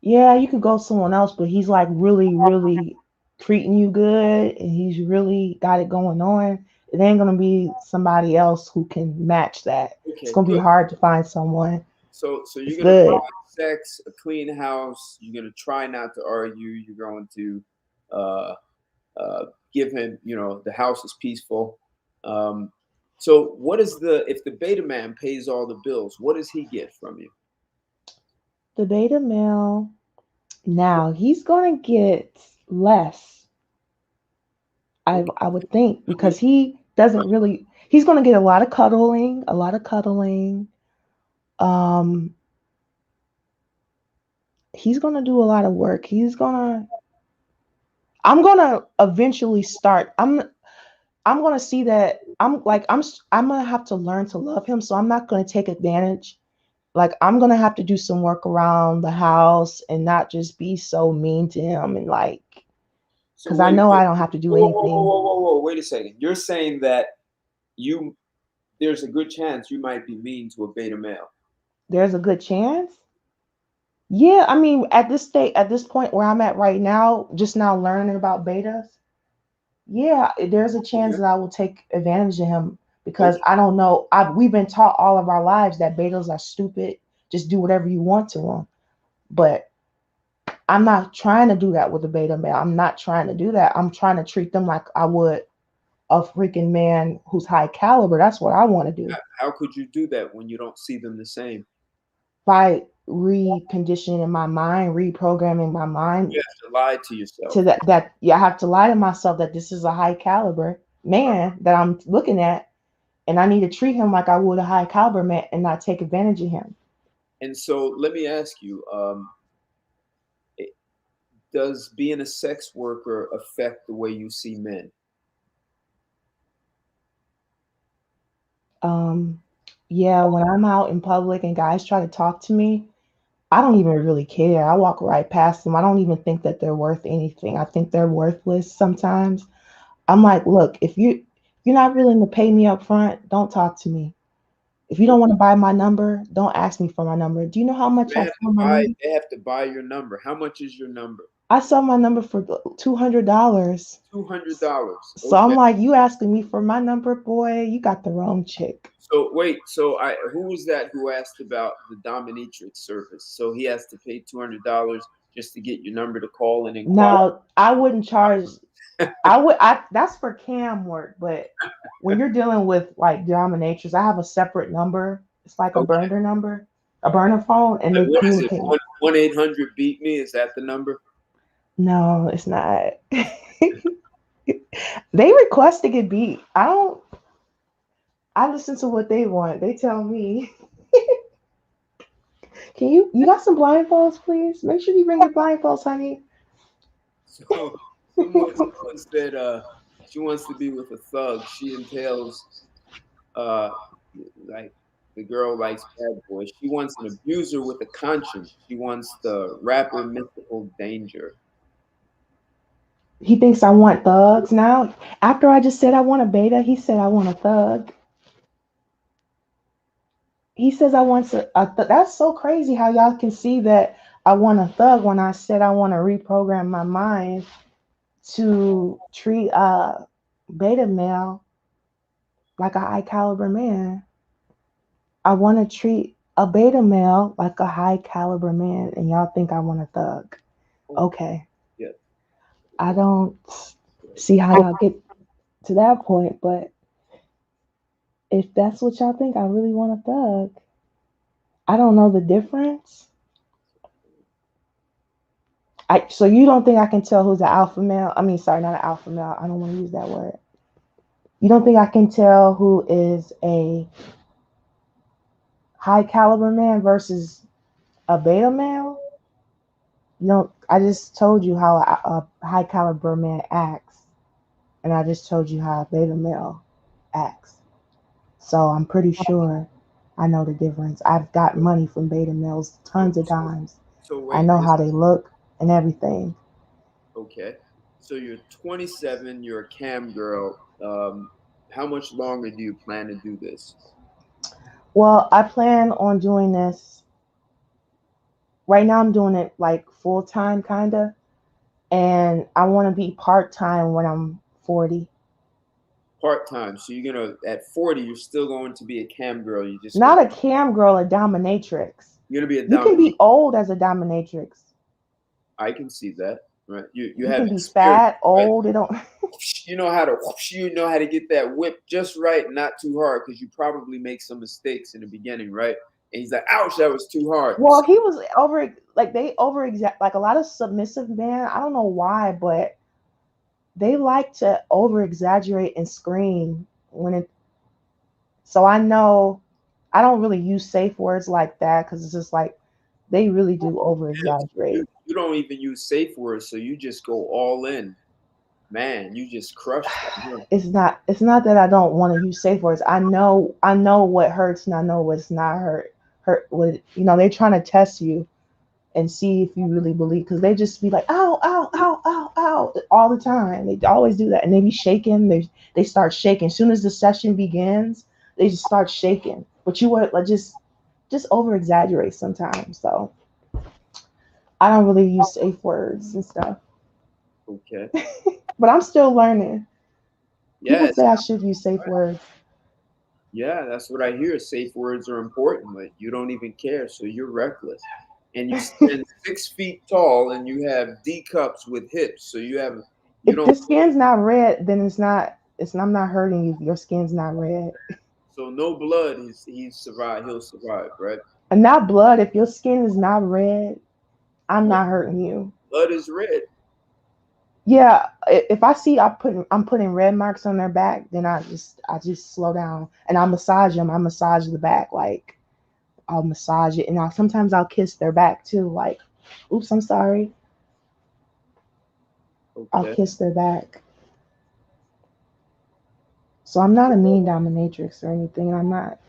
Yeah, you could go someone else, but he's like really, really treating you good, and he's really got it going on. It ain't gonna be somebody else who can match that. It's Okay, gonna be good. hard to find someone. So you're It's gonna good. provide sex, a clean house. You're gonna try not to argue. You're going to uh, uh, give him, the house is peaceful. Um, so what is if the beta man pays all the bills? What does he get from you? The beta male now he's gonna get less. I would think because he doesn't really. He's gonna get a lot of cuddling, a lot of cuddling. Um, he's gonna do a lot of work. He's gonna. I'm gonna eventually start. I'm gonna see that I'm gonna have to learn to love him. So I'm not gonna take advantage. Like I'm gonna have to do some work around the house and not just be so mean to him and like So because I wait, know wait, I don't have to do whoa, whoa, whoa, anything. whoa, whoa, whoa, wait a second. You're saying that you there's a good chance you might be mean to a beta male. There's a good chance. Yeah, I mean, at this point where I'm at right now, just now learning about betas, yeah, there's a chance Okay. that I will take advantage of him because Okay. I don't know. We've been taught all of our lives that betas are stupid. Just do whatever you want to them. But I'm not trying to do that with a beta male. I'm not trying to do that. I'm trying to treat them like I would a freaking man who's high caliber. That's what I want to do How could you do that when you don't see them the same? by reconditioning my mind, reprogramming my mind You have to lie to yourself. to that yeah, I have to lie to myself that this is a high caliber man that I'm looking at and I need to treat him like I would a high caliber man and not take advantage of him. And so let me ask you, does being a sex worker affect the way you see men? Um yeah, when I'm out in public and guys try to talk to me, I don't even really care. I walk right past them. I don't even think that they're worth anything. I think they're worthless sometimes. I'm like, look, if you're not willing to pay me up front, don't talk to me. If you don't want to buy my number, don't ask me for my number. Do you know how much They I have to sell my buy. number? They have to buy your number. How much is your number? I sell my number for $200. $200. So I'm Okay. like, you asking me for my number, boy? You got the wrong chick. So wait. So who was that who asked about the dominatrix service? So he has to pay $200 just to get your number to call and inquire. Now, I wouldn't charge. I would. I That's for cam work, but when you're dealing with like dominatrix, I have a separate number. It's like a Okay. burner number, a burner phone, and they And what is it? communicate. 1-800 beat me. Is that the number? No, it's not. They request to get beat. I don't. I listen to what they want. They tell me. Can you got some blindfolds, please? Make sure you bring your blindfolds, honey. So someone said she wants to be with a thug. She entails uh like the girl likes bad boys. She wants an abuser with a conscience. She wants the rapper mythical danger. He thinks I want thugs now. After I just said I want a beta, he said I want a thug. He says I want that's so crazy how y'all can see that I want a thug when I said I want to reprogram my mind to treat beta male like a high caliber man. I want to treat a beta male like a high caliber man, and y'all think I want a thug. Oh, Okay. yeah. I don't see how y'all get to that point, but if that's what y'all think, I really want a thug. I don't know the difference. So you don't think I can tell who's an alpha male? I mean, sorry, not an alpha male. I don't want to use that word. You don't think I can tell who is a high caliber man versus a beta male? You know, I just told you how a high caliber man acts, and I just told you how a beta male acts. So I'm pretty sure I know the difference. I've got money from beta males So, tons of so, times. so I wait, know this, how they look and everything. okay. So you're 27, you're a cam girl. How much longer do you plan to do this? Well, I plan on doing this. Right now I'm doing it like full time kind of, and I want to be part time when I'm 40. Part time. So you're gonna at 40, you're still going to be a cam girl. You just gonna Not a cam girl, a dominatrix. you're gonna be a You can dominant. be old as a dominatrix. I can see that. Right. You You have can be experience, fat, right? old. It don't. You know how to get that whip just right, not too hard, because you probably make some mistakes in the beginning, right? And he's like, "Ouch, that was too hard." Well, he was over like they over like a lot of submissive men. I don't know why, but they like to over exaggerate and scream when it. So I know I don't really use safe words like that because it's just like they really do over You exaggerate. you don't even use safe words, so you just go all in, man. You just crush them. Huh? It's not that I don't want to use safe words. I know what hurts and I know what's not hurt what they're trying to test you and see if you really believe because they just be like ow ow ow ow ow all the time. They always do that and they be shaking. They start shaking as soon as the session begins. They just start shaking. But you would like just over exaggerate sometimes. So I don't really use safe words and stuff. Okay. But I'm still learning. People Yes. say I should use safe words. Yeah, that's what I hear. Safe words are important, but you don't even care, so you're reckless. And you stand 6 feet tall, and you have D cups with hips, so you If don't. the skin's not red, then I'm not hurting you if your skin's not red. So no blood. He's survived. He'll survive, right? And not blood, if your skin is not red, I'm No, not hurting you. blood is red. Yeah, if I see I'm putting red marks on their back, then I just slow down and I massage them. I massage the back like I'll massage it and sometimes I'll kiss their back too. Like, oops, I'm sorry. I'll Okay. kiss their back. So I'm not a mean dominatrix or anything. I'm not.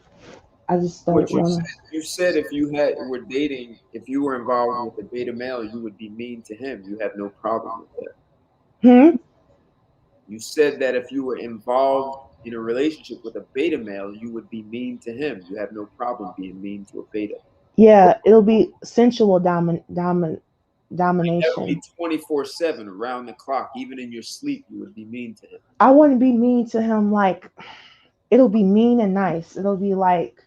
I just don't What want to. you said if were dating, if you were involved with a beta male, you would be mean to him. You have no problem with that. Hmm. You said that if you were involved in a relationship with a beta male, you would be mean to him. You have no problem being mean to a beta. Yeah, it'll be sensual That would be domination. 24/7 around the clock. Even in your sleep, you would be mean to him. I wouldn't be mean to him like it'll be mean and nice. It'll be like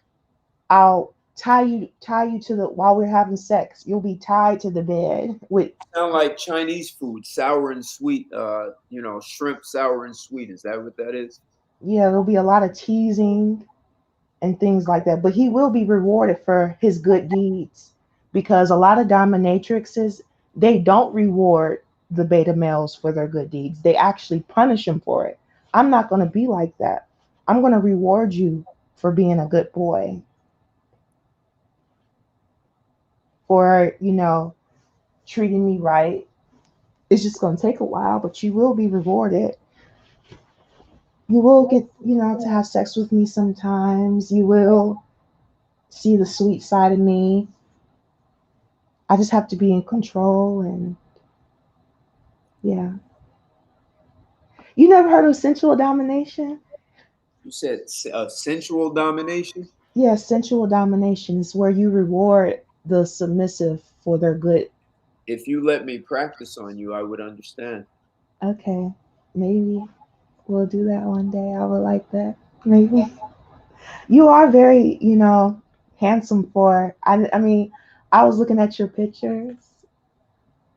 I'll tie you to the while we're having sex. You'll be tied to the bed with Sound like Chinese food, sour and sweet. Shrimp, sour and sweet. Is that what that is? yeah, there'll be a lot of teasing and things like that. But he will be rewarded for his good deeds because a lot of dominatrixes they don't reward the beta males for their good deeds. They actually punish them for it. I'm not going to be like that. I'm going to reward you for being a good boy, for treating me right. It's just going to take a while, but you will be rewarded. You will get to have sex with me sometimes. You will see the sweet side of me. I just have to be in control and yeah. You never heard of sensual domination? You said sensual domination. Yeah, sensual domination is where you reward the submissive for their good. If you let me practice on you, I would understand. Okay, maybe we'll do that one day. I would like that. Maybe you are very, handsome for. I mean, I was looking at your pictures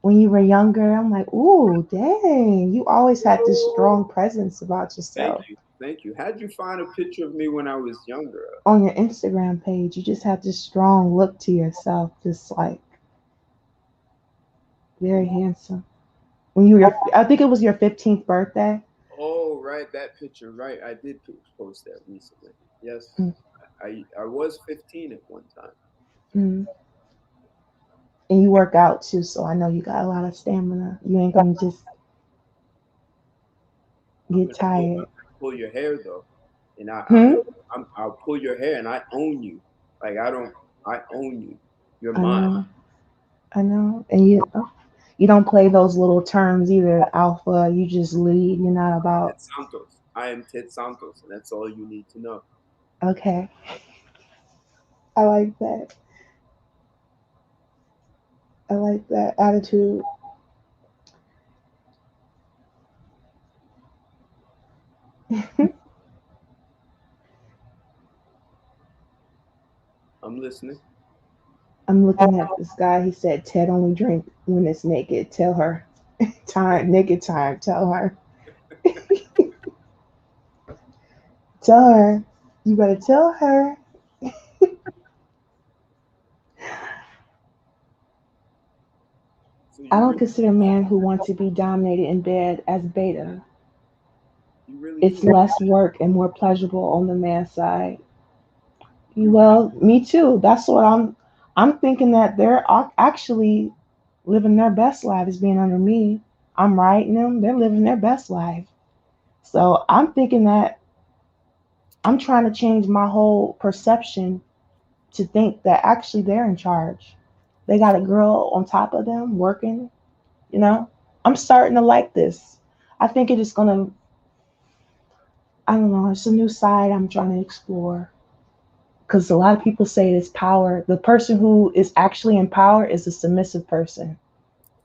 when you were younger. I'm like, ooh, dang! You always had this strong presence about Thank yourself you, thank you. How'd you find a picture of me when I was younger? on your Instagram page. You just had this strong look to yourself, just like very handsome. When you were, I think it was your 15th birthday. Oh, right, that picture. Right, I did post that recently. Yes, I was 15 at one time. Mm-hmm. And you work out too, so I know you got a lot of stamina. You ain't gonna just I'm get gonna pull, tired. pull your hair though, and Hmm. I'll pull your hair, and I own you. Like I don't, I own you. You're I mine. know, I know. And you don't play those little terms either. Alpha, you just lead. You're not Ted about. Santos. I am Ted Santos, and that's all you need to know. Okay, I like that. I like that attitude. I'm listening. I'm looking at this guy. He said, "Ted only drink when it's naked. Tell her, time, naked time. Tell her, tell her. You better tell her." So I don't consider men who want to be dominated in bed as beta. you really It's do. less work and more pleasurable on the man's side. You Well, me too. That's what I'm thinking that they're actually living their best lives being under me. I'm writing them. They're living their best life. So I'm thinking that I'm trying to change my whole perception to think that actually they're in charge. They got a girl on top of them working, you know? I'm starting to like this. I think it is going to, I don't know, it's a new side I'm trying to explore. Because a lot of people say it's power. The person who is actually in power is a submissive person.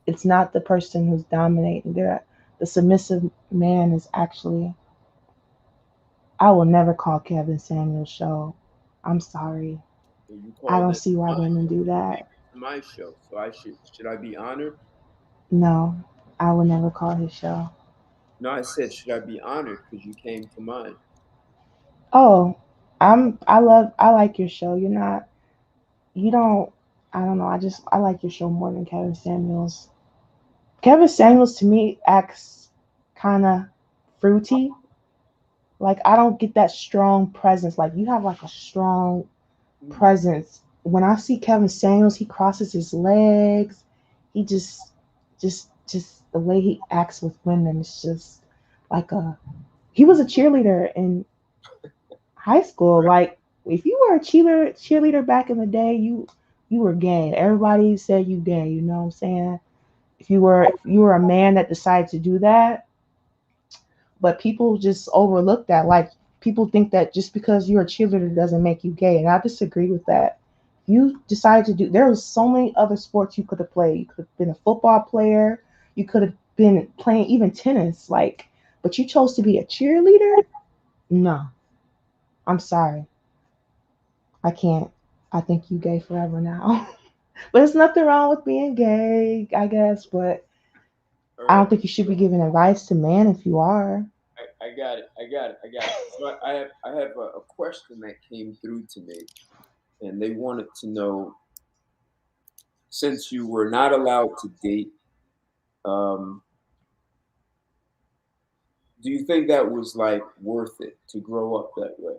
It's not the person who's dominating. The submissive man is actually. I will never call Kevin Samuel's show. I'm sorry. you I called don't it see why women do that. my show, so I should I be honored? No, I will never call his show. No, I said should I be honored because you came to mine. Oh, I like your show. You're not you don't I don't know, I like your show more than Kevin Samuel's. Kevin Samuels to me acts kinda fruity. Like I don't get that strong presence. Like you have like a strong Mm. presence. When I see Kevin Samuels, he crosses his legs. He just the way he acts with women is just like a he was a cheerleader in high school. Like if you were a cheerleader back in the day, you were gay. Everybody said you gay, you know what I'm saying? If you were a man that decided to do that, but people just overlook that. Like people think that just because you're a cheerleader doesn't make you gay, and I disagree with that. You decided to do. There was so many other sports you could have played. You could have been a football player. You could have been playing even tennis. Like, but you chose to be a cheerleader. No, I'm sorry, I can't. I think you gay forever now. But there's nothing wrong with being gay, I guess. But All I right, don't think you should be giving advice to men if you are. I got it. I got it. I got it. So I have a question that came through to me, and they wanted to know since you were not allowed to date, um, do you think that was like worth it to grow up that way?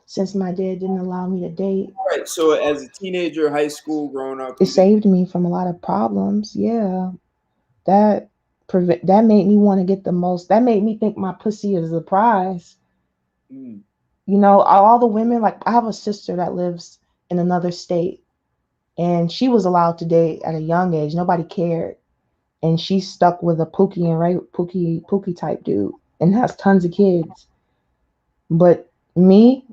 Since my dad didn't allow me to date, Right. So as a teenager, high school, growing up, it you didn't. saved me from a lot of problems. Yeah, that that made me want to get the most. That made me think my pussy is a prize. Mm, All the women, like I have a sister that lives in another state, and she was allowed to date at a young age. Nobody cared, and she stuck with a Pookie type dude, and has tons of kids. But me,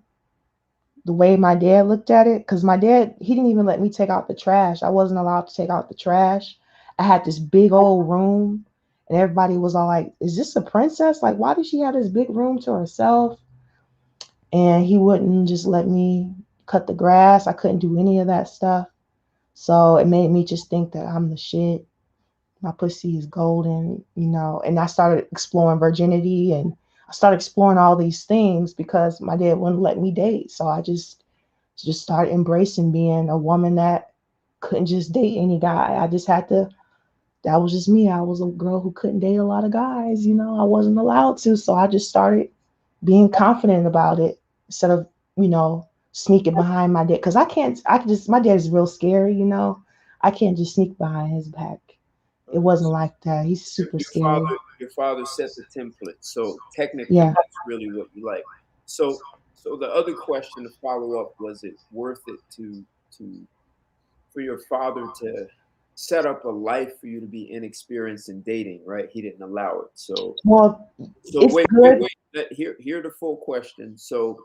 the way my dad looked at it, because my dad, he didn't even let me take out the trash. I wasn't allowed to take out the trash. I had this big old room, And everybody was all like, "Is this a princess? Like, why does she have this big room to herself?" And he wouldn't just let me cut the grass. I couldn't do any of that stuff. So it made me just think that I'm the shit. My pussy is golden, you know. And I started exploring virginity, and I started exploring all these things because my dad wouldn't let me date. So I just started embracing being a woman that couldn't just date any guy. I just had to. That was just me. I was a girl who couldn't date a lot of guys. You know, I wasn't allowed to. So I just started being confident about it instead of, you know, sneaking behind my dad. Because I can't, I can just, my dad is real scary, you know. I can't just sneak behind his back. It wasn't like that. He's super scary. Your father set the template, so technically Yeah. that's really what you like. So so the other question to follow up, was it worth it to for your father to set up a life for you to be inexperienced in dating, right? He didn't allow it. Well, So it's wait, good. hear the full question. So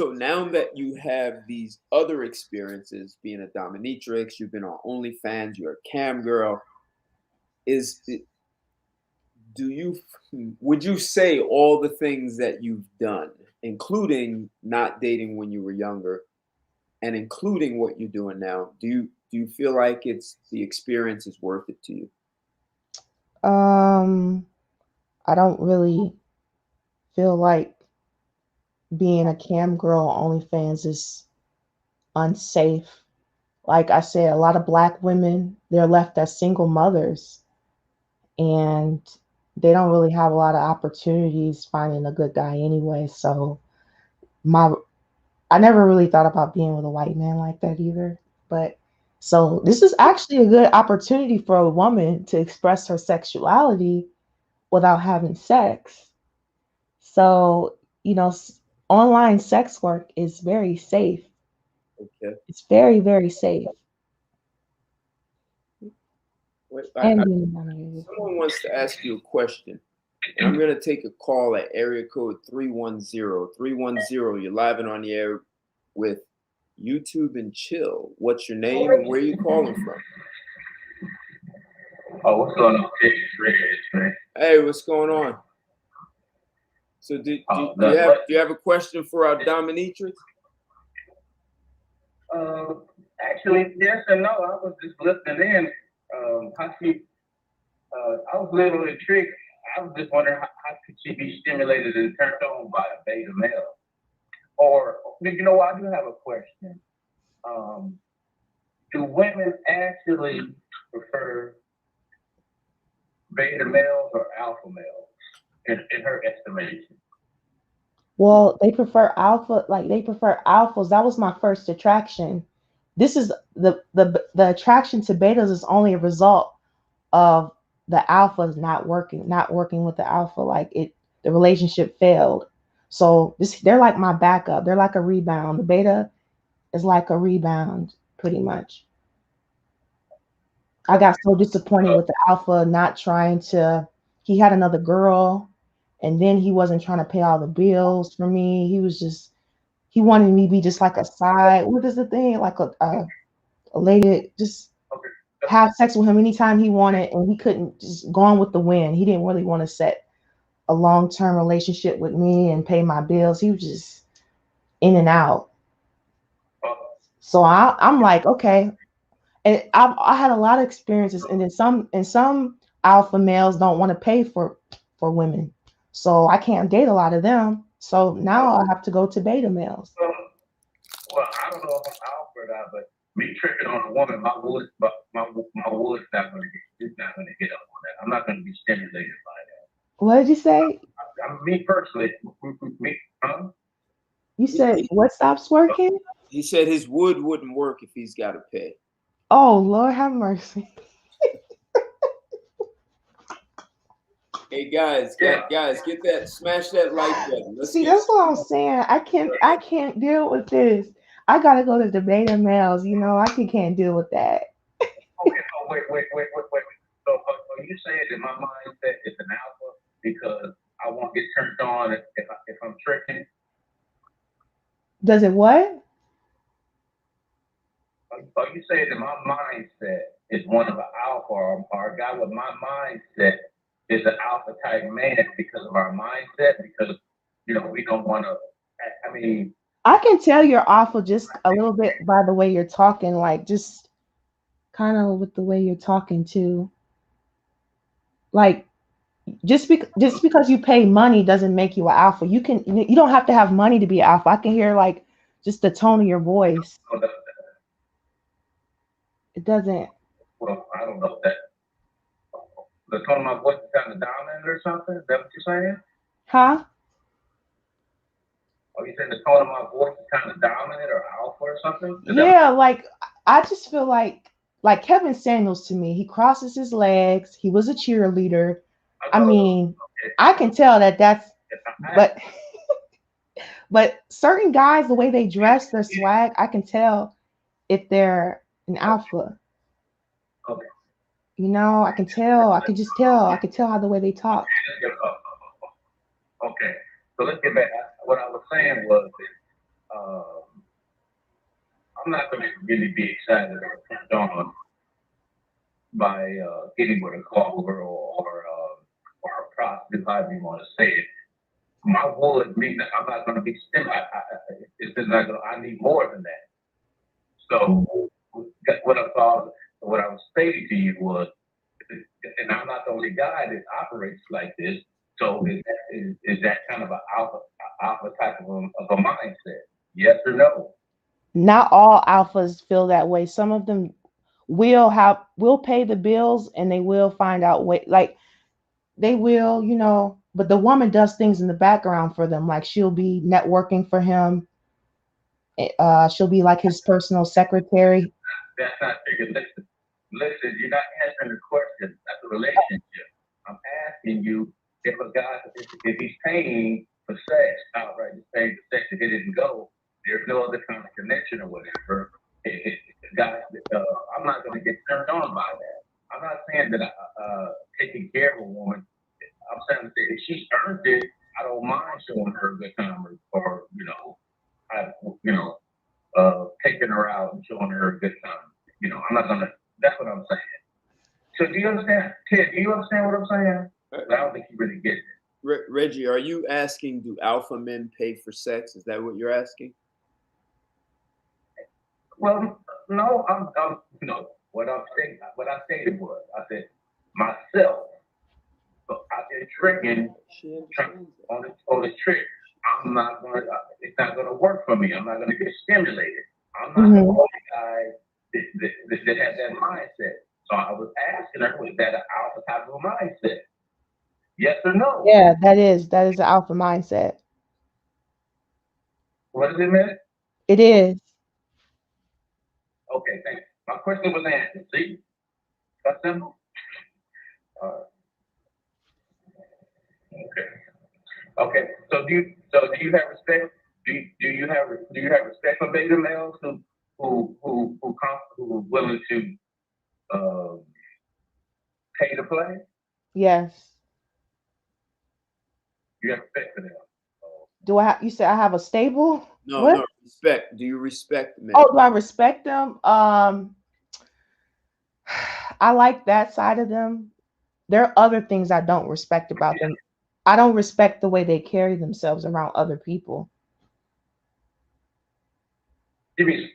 now that you have these other experiences, being a dominatrix, you've been on OnlyFans, you're a cam girl, is do you would you say all the things that you've done, including not dating when you were younger and including what you're doing now, do you feel like it's the experience is worth it to you? Um, I don't really feel like being a cam girl on OnlyFans is unsafe. Like I said, a lot of black women, they're left as single mothers, and they don't really have a lot of opportunities finding a good guy anyway. So my I never really thought about being with a white man like that either. But so this is actually a good opportunity for a woman to express her sexuality without having sex. So, you know, online sex work is very safe. Okay. It's very, very safe. Wait, And being nominated. someone wants to ask you a question, and I'm going to take a call at area code 310 310. You're live and on the air with YouTube and Chill. What's your name and where are you calling from? Oh, what's going on? It's Rich, man. Hey, what's going on? So do you have a question for our dominatrix? Actually, yes and no. I was just listening in. How she? I was a little intrigued. I was just wondering how could she be stimulated and turned on by a beta male? Or you know, I do have a question. Um, do women actually prefer beta males or alpha males in her estimation? Well, they prefer alpha, like they prefer alphas. That was my first attraction. This is the attraction to betas is only a result of the alphas not working with the alpha. Like the relationship failed. So this, they're like my backup. They're like a rebound. The beta is like a rebound, pretty much. I got so disappointed with the alpha not trying to. He had another girl, and then he wasn't trying to pay all the bills for me. He was just, he wanted me to be just like a side. What is the thing? Like a lady just have sex with him anytime he wanted, and he couldn't just go on with the wind. He didn't really want to set a long term relationship with me and pay my bills. He was just in and out. So I'm like, okay. And I had a lot of experiences, and then some alpha males don't want to pay for women, so I can't date a lot of them. So now I have to go to beta males. Well, I don't know if I'm alpha or not, but me tripping on a woman, my wood's not going to get, it's not going to hit up on that. I'm not going to be stimulated by that. What did you say? Me personally, me, huh? You said He, what stops working? he said his wood wouldn't work if he's got to pay. Oh Lord, have mercy. Hey guys, get that, smash that like button. Let's See, get that's what I'm saying. I can't deal with this. I gotta go to the beta males. You know, can't deal with that. Okay, so wait. So you saying that my mindset is an alpha because I won't get turned on if I'm tricking? Does it what? Are you saying that my mindset is one of an alpha or a guy with my mindset is an alpha type man because of our mindset, because we don't want to. I mean, I can tell you're awful just a little bit by the way you're talking, like just kind of with the way you're talking too. Like just because you pay money doesn't make you an alpha. You don't have to have money to be an alpha. I can hear like just the tone of your voice. It doesn't. well, I don't know if that the tone of my voice is kind of dominant or something. Is that what you're saying? Huh? Or you saying the tone of my voice is kind of dominant or alpha or something? Yeah, like I just feel like Kevin Samuels to me. He crosses his legs. He was a cheerleader. I mean, I can tell that's but but certain guys, the way they dress, their swag, I can tell if they're an alpha. Okay. I can tell. I can just tell. I can tell how the way they talk. Okay. So let's get back. What I was saying was that I'm not going to really be excited or turned on by getting with a call girl or a prostitute, however you want to say it. My would mean that I'm not going to be stimulated. It's just not going. I need more than that. So what I was stating to you was, and I'm not the only guy that operates like this. So is that kind of an alpha type of a mindset? Yes or no? Not all alphas feel that way. Some of them will pay the bills and they will find out way like they will, but the woman does things in the background for them. Like she'll be networking for him. She'll be like his personal secretary. That's not big. Listen, you're not answering the question. That's a relationship. I'm asking you if a guy, if he's paying for sex outright, he's paying for sex if he didn't go, there's no other kind of connection or whatever. Guys, I'm not going to get turned on by that. I'm not saying that taking care of a woman. I'm saying that if she's earned it, I don't mind showing her a good time or I, you know, taking her out and showing her a good time. I'm not gonna. That's what I'm saying. So do you understand, Ted? Do you understand what I'm saying? I don't think you really get it. Reggie, are you asking, do alpha men pay for sex? Is that what you're asking? Well, no, I'm no. What I stated was, I said myself. So I've been drinking on the trick. I'm not gonna. It's not gonna work for me. I'm not gonna get stimulated. I'm not the only guy that has that mindset. So I was asking her, was that an alpha type of mindset? Yes or no? Yeah, that is an alpha mindset. What does it mean? It is. Okay, thanks. My question was answered. See, that's simple. Okay. Okay. So do you have respect? Do you have respect for beta males who are willing to uh, pay to play? Yes. You have respect for them. You said I have a stable? No, What? no, respect. Do you respect men? Oh, do I respect them? I like that side of them. There are other things I don't respect about them. I don't respect the way they carry themselves around other people. Okay,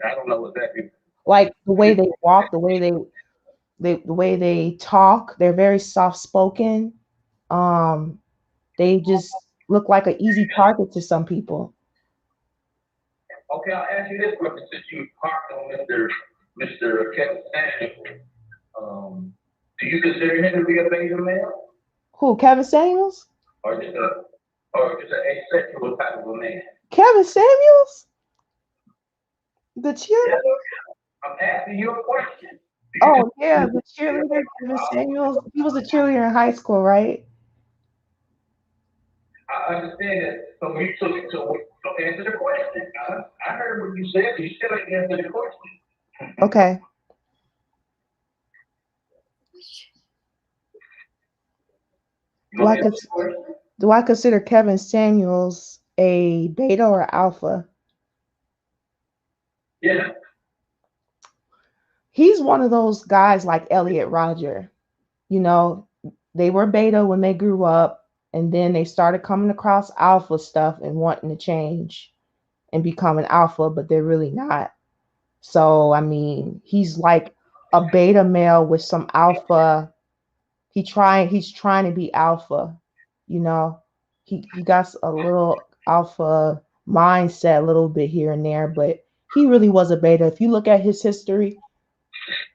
I don't know exactly. Like the way they walk, the way they talk, they're very soft spoken. Um, they just look like an easy target to some people. Okay, I'll ask you this question since you harped on Mr. Kevin Samuel. Do you consider him to be a beta male Who, Kevin Samuels? or just an asexual type of a man? Kevin Samuels? The Yeah, cheerleader? I'm asking you a question. Oh yeah, the cheerleader, Kevin Samuels. He was a cheerleader in high school, right? I understand that. So answer the question. I heard what you said. You still ain't answer the question. Okay. Do I do I consider Kevin Samuels a beta or alpha? Yeah. He's one of those guys like Elliot Rodger. You know, they were beta when they grew up, and then they started coming across alpha stuff and wanting to change and become an alpha, but they're really not. So I mean, he's like a beta male with some alpha. He's trying to be alpha, you know. He got a little alpha mindset a little bit here and there, but he really was a beta. If you look at his history,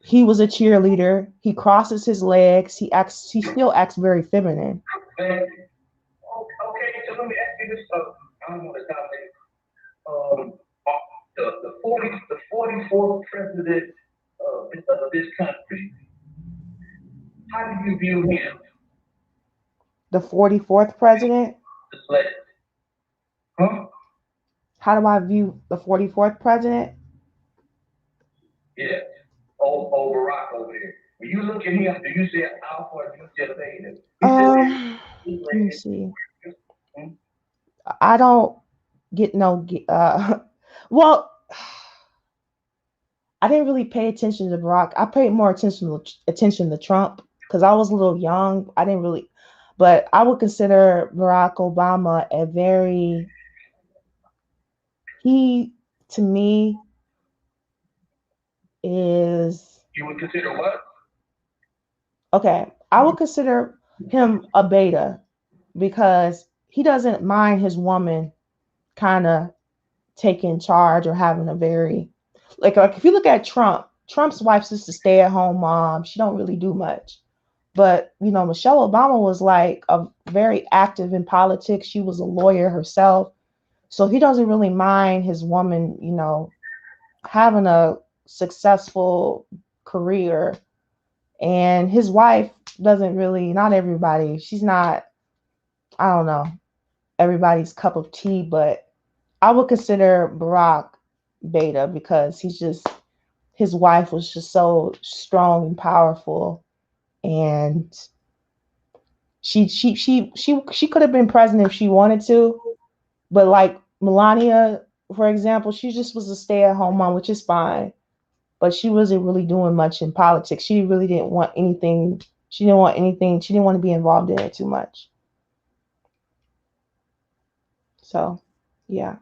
he was a cheerleader. He crosses his legs. He still acts very feminine. Okay, so let me ask you this. I don't want to dominate. The 44th president of this country. How do you view him? The 44th president. The slave. Huh? How do I view the 44th president? Yeah. Old Barack over there. When you look at him, do you see an alpha or do you see a beta? Let me see. I don't get no. Well, I didn't really pay attention to Barack. I paid more attention to Trump because I was a little young. I didn't really, but I would consider Barack Obama a very he to me is You would consider what? okay. I would consider him a beta because he doesn't mind his woman kind of taking charge or having a very like if you look at Trump's wife's just a stay-at-home mom. She don't really do much. But you know, Michelle Obama was like a very active in politics. She was a lawyer herself. So he doesn't really mind his woman, you know, having a successful career. And his wife doesn't really, not everybody, she's not, I don't know, everybody's cup of tea, but I would consider Barack beta because his wife was just so strong and powerful, and she could have been president if she wanted to, but like Melania, for example, she just was a stay-at-home mom, which is fine, but she wasn't really doing much in politics. She really didn't want anything. She didn't want anything. She didn't want to be involved in it too much. So, yeah.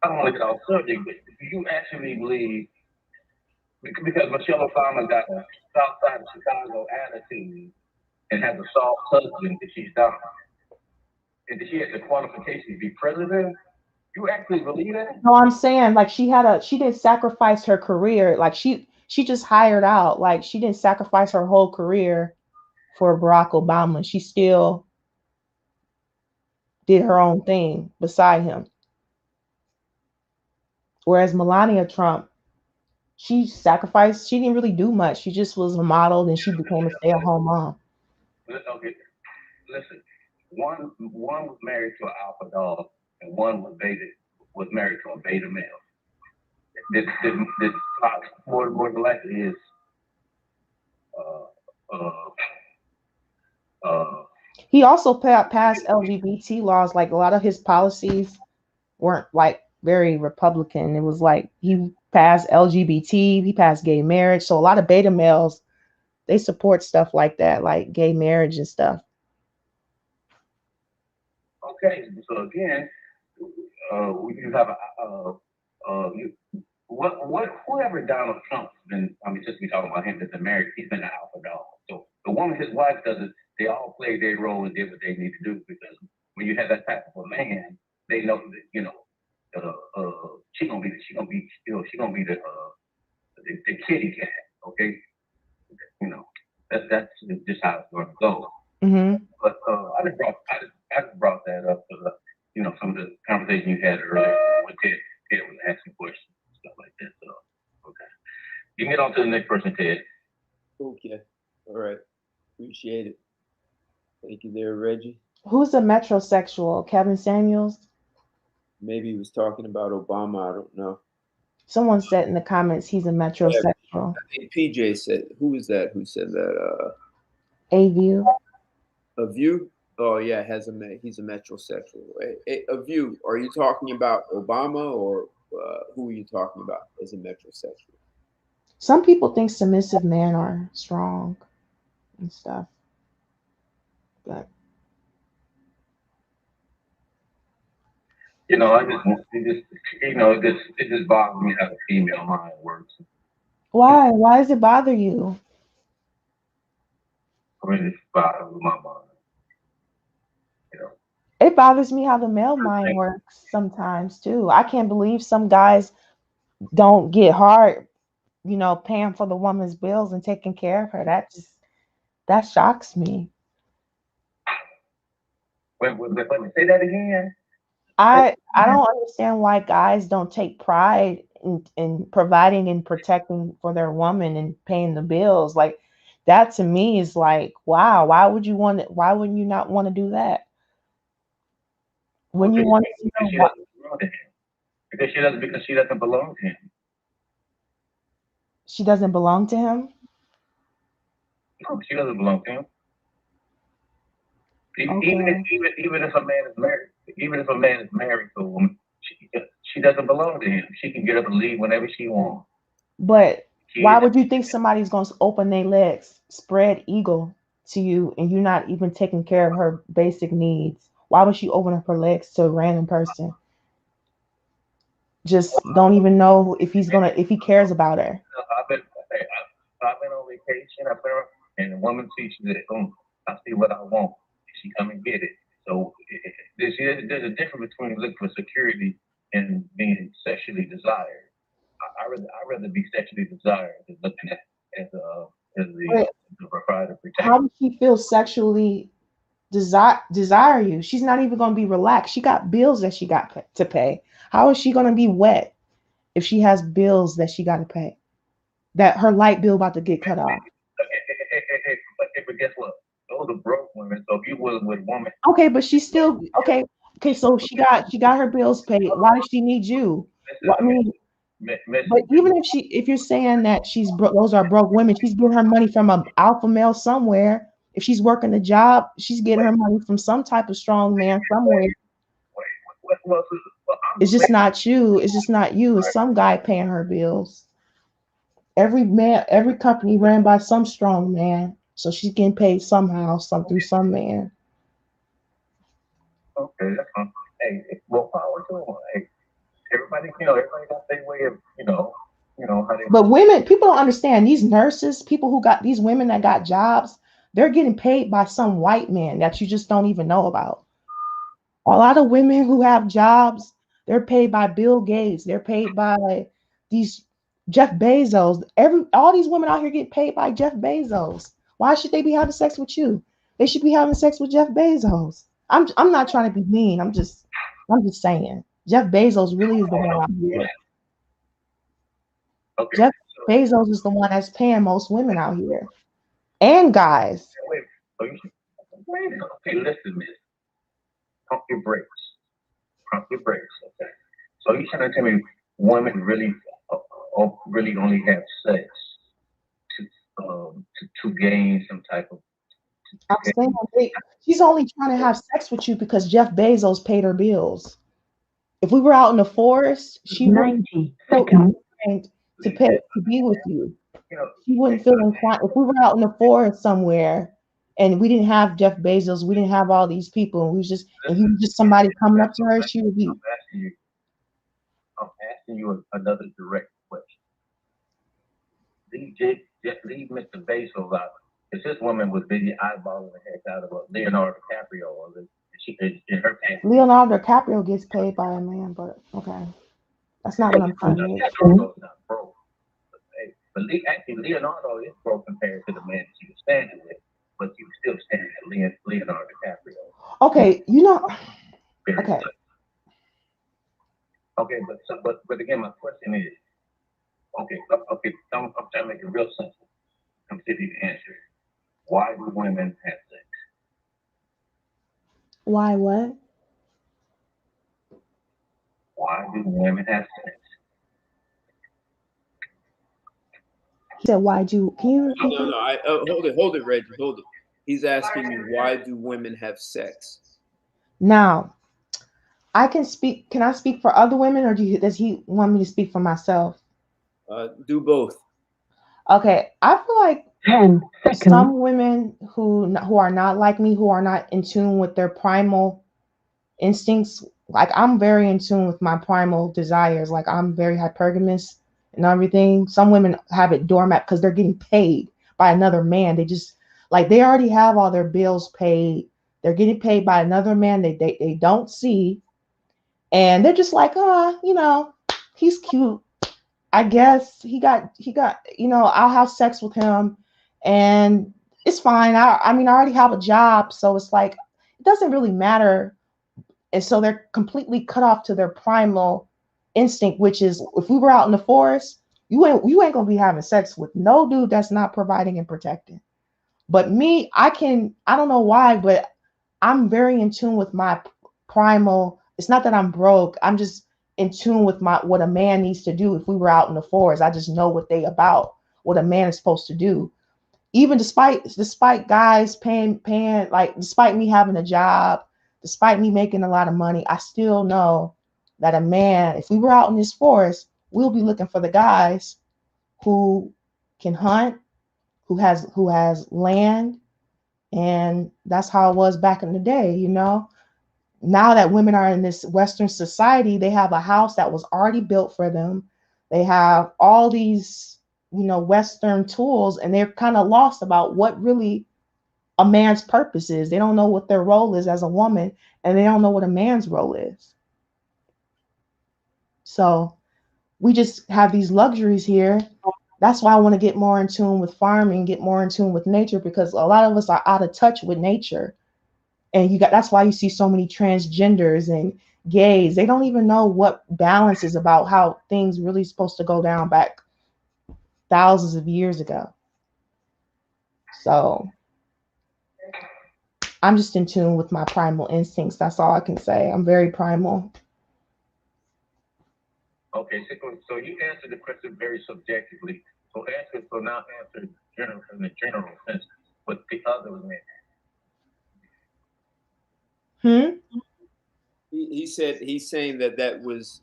I don't want to get off subject, but do you actually believe because Michelle Obama got a South Side of Chicago attitude and has a soft husband that she's done, and that she has the qualifications to be president? You actually believe that? No, I'm saying like she didn't sacrifice her career. Like she just hired out. Like she didn't sacrifice her whole career for Barack Obama. She still did her own thing beside him. Whereas Melania Trump, she sacrificed. She didn't really do much. She just was a model, and she became a stay-at-home mom. Okay, listen. One was married to an alpha dog, and one was married to a beta male. The more likely is uh, He also passed LGBT laws. Like a lot of his policies weren't like very Republican. It was like he passed LGBT, he passed gay marriage. So a lot of beta males, they support stuff like that, like gay marriage and stuff. Okay, so again, you have whoever Donald Trump's been. I mean, just be talking about him as a married, he's been an alpha dog. So the woman, his wife, does it. They all play their role and did what they need to do because when you have that type of a man, they know that she gonna be the kitty cat. Okay, you know that's just how it's going to go. Mm-hmm. But I just brought that up to some of the conversation you had earlier with Ted. Ted was asking questions and stuff like that. So okay, you can get on to the next person, Ted. Okay, all right, appreciate it. Thank you there, Reggie. Who's a metrosexual? Kevin Samuels? Maybe he was talking about Obama. I don't know. Someone said in the comments he's a metrosexual. I think PJ said. Who is that? Who said that? A view. A view. Oh yeah, he's a metrosexual. A view. Are you talking about Obama or who are you talking about as a metrosexual? Some people think submissive men are strong and stuff, but You know, it just bothers me how the female mind works. why? Why does it bother you? I mean, it's bothers my mind. You know, It bothers me how the male mind works sometimes too. I can't believe some guys don't get hard, paying for the woman's bills and taking care of her. That shocks me. let me say that again. I don't understand why guys don't take pride in providing and protecting for their woman and paying the bills. Like that to me is like, wow, why wouldn't you not want to do that? When you want to Because know she what doesn't belong to him. Because she doesn't belong to him. she doesn't belong to him. No, she doesn't belong to him. Okay. Even if a man is married, even if a man is married to a woman, she doesn't belong to him. She can get up and leave whenever she wants. But why Kids, would you think somebody's going to open their legs, spread eagle to you, and you're not even taking care of her basic needs? Why would she open up her legs to a random person? Just don't even know if he cares about her. I've been on vacation. And the woman sees that I see what I want. She come and get it. So there's a difference between looking for security and being sexually desired. I rather be sexually desired than looking at as But the provider how protector. does she feel sexually desire you? She's not even going to be relaxed. She got bills that she got to pay. How is she going to be wet if she has bills that she got to pay? That her light bill about to get cut off. But guess what? Those are broke women. So if you was with a woman, Okay, but she's still okay. Okay, so she got her bills paid. Why does she need you? Well, I mean, but even if you're saying that she's broke, those are broke women. She's getting her money from a alpha male somewhere. If she's working a job, she's getting her money from some type of strong man somewhere. It's just not you. It's just not you. It's some guy paying her bills. Every man, every company ran by some strong man, so she's getting paid somehow, through some man. okay, that's fine. Hey, well, power to them. Hey, everybody got their way of, how they. But women, people don't understand these nurses, people who got these women that got jobs, they're getting paid by some white man that you just don't even know about. A lot of women who have jobs, they're paid by Bill Gates, they're paid by these Jeff Bezos. All these women out here get paid by Jeff Bezos. Why should they be having sex with you? They should be having sex with Jeff Bezos. I'm not trying to be mean. I'm just saying. Jeff Bezos really is the one out here. Okay, Jeff so Bezos is the one that's paying most women out here and guys. wait, so you should, wait, okay, listen, miss, pump your brakes, okay. So you trying to tell me women really only have sex to gain some type of I'm saying she's only trying to have sex with you because Jeff Bezos paid her bills. If we were out in the forest, she wouldn't 90 feel seconds. inclined to be with you. you know. She wouldn't feel inclined if we were out in the forest somewhere and we didn't have Jeff Bezos, we didn't have all these people, and he was just somebody coming up to her, she would be. I'm asking you another direct question. Leave Mr. Bezos out. Because this woman was busy eyeballing the heck out of Leonardo DiCaprio. She in her pants. Leonardo DiCaprio gets paid by a man, but okay. That's not what I'm trying to make. Leonardo's not broke. But actually, Leonardo is broke compared to the man that she was standing with. But you still standing at Leonardo DiCaprio. Okay, okay. Okay, but again, my question is, okay, I'm trying to make it real simple. I'm see if you can answer it. Why do women have sex? Why what? Why do women have sex? He said, "Why do? Can you repeat No, that?" no. Hold it, Reggie. Hold it. He's asking me why do women have sex? Now, I can speak. Can I speak for other women, or does he want me to speak for myself? Do both. Okay, I feel like 10 seconds. some women who are not like me, who are not in tune with their primal instincts, like I'm very in tune with my primal desires. Like I'm very hypergamous and everything. Some women have it doormat because they're getting paid by another man. They just like they already have all their bills paid. They're getting paid by another man they don't see. And they're just like, oh, he's cute. I guess he got, I'll have sex with him and it's fine. I mean, I already have a job, so it's like it doesn't really matter. And so they're completely cut off to their primal instinct, which is if we were out in the forest, you ain't gonna be having sex with no dude that's not providing and protecting. But me, I don't know why, but I'm very in tune with my primal. It's not that I'm broke. I'm just in tune with my what a man needs to do. If we were out in the forest, I just know what a man is supposed to do. Even despite guys paying like despite me having a job, despite me making a lot of money, I still know that a man, if we were out in this forest, we'll be looking for the guys who can hunt, who has land, and that's how it was back in the day. Now that women are in this Western society, they have a house that was already built for them. They have all these, Western tools, and they're kind of lost about what really a man's purpose is. They don't know what their role is as a woman, and they don't know what a man's role is. So we just have these luxuries here. That's why I want to get more in tune with farming, get more in tune with nature, because a lot of us are out of touch with nature. And that's why you see so many transgenders and gays. They don't even know what balance is about, how things really supposed to go down back thousands of years ago. So I'm just in tune with my primal instincts. That's all I can say. I'm very primal. Okay, so you answered the question very subjectively. So now answer in the general sense with the other men. He said he's saying that was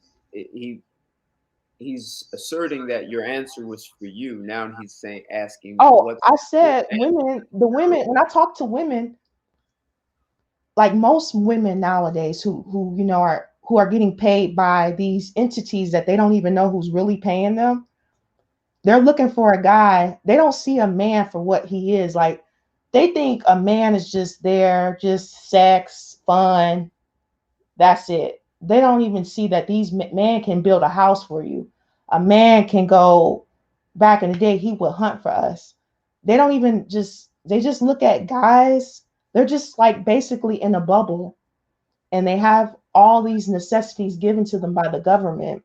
he's asserting that your answer was for you. Now he's asking Oh, what's I your said the women, when I talk to women, like most women nowadays who are getting paid by these entities that they don't even know who's really paying them, they're looking for a guy. They don't see a man for what he is. Like they think a man is just there, just sex, fun. That's it. They don't even see that these man can build a house for you. A man can go back in the day, he would hunt for us. They don't even they just look at guys. They're just like basically in a bubble, and they have all these necessities given to them by the government.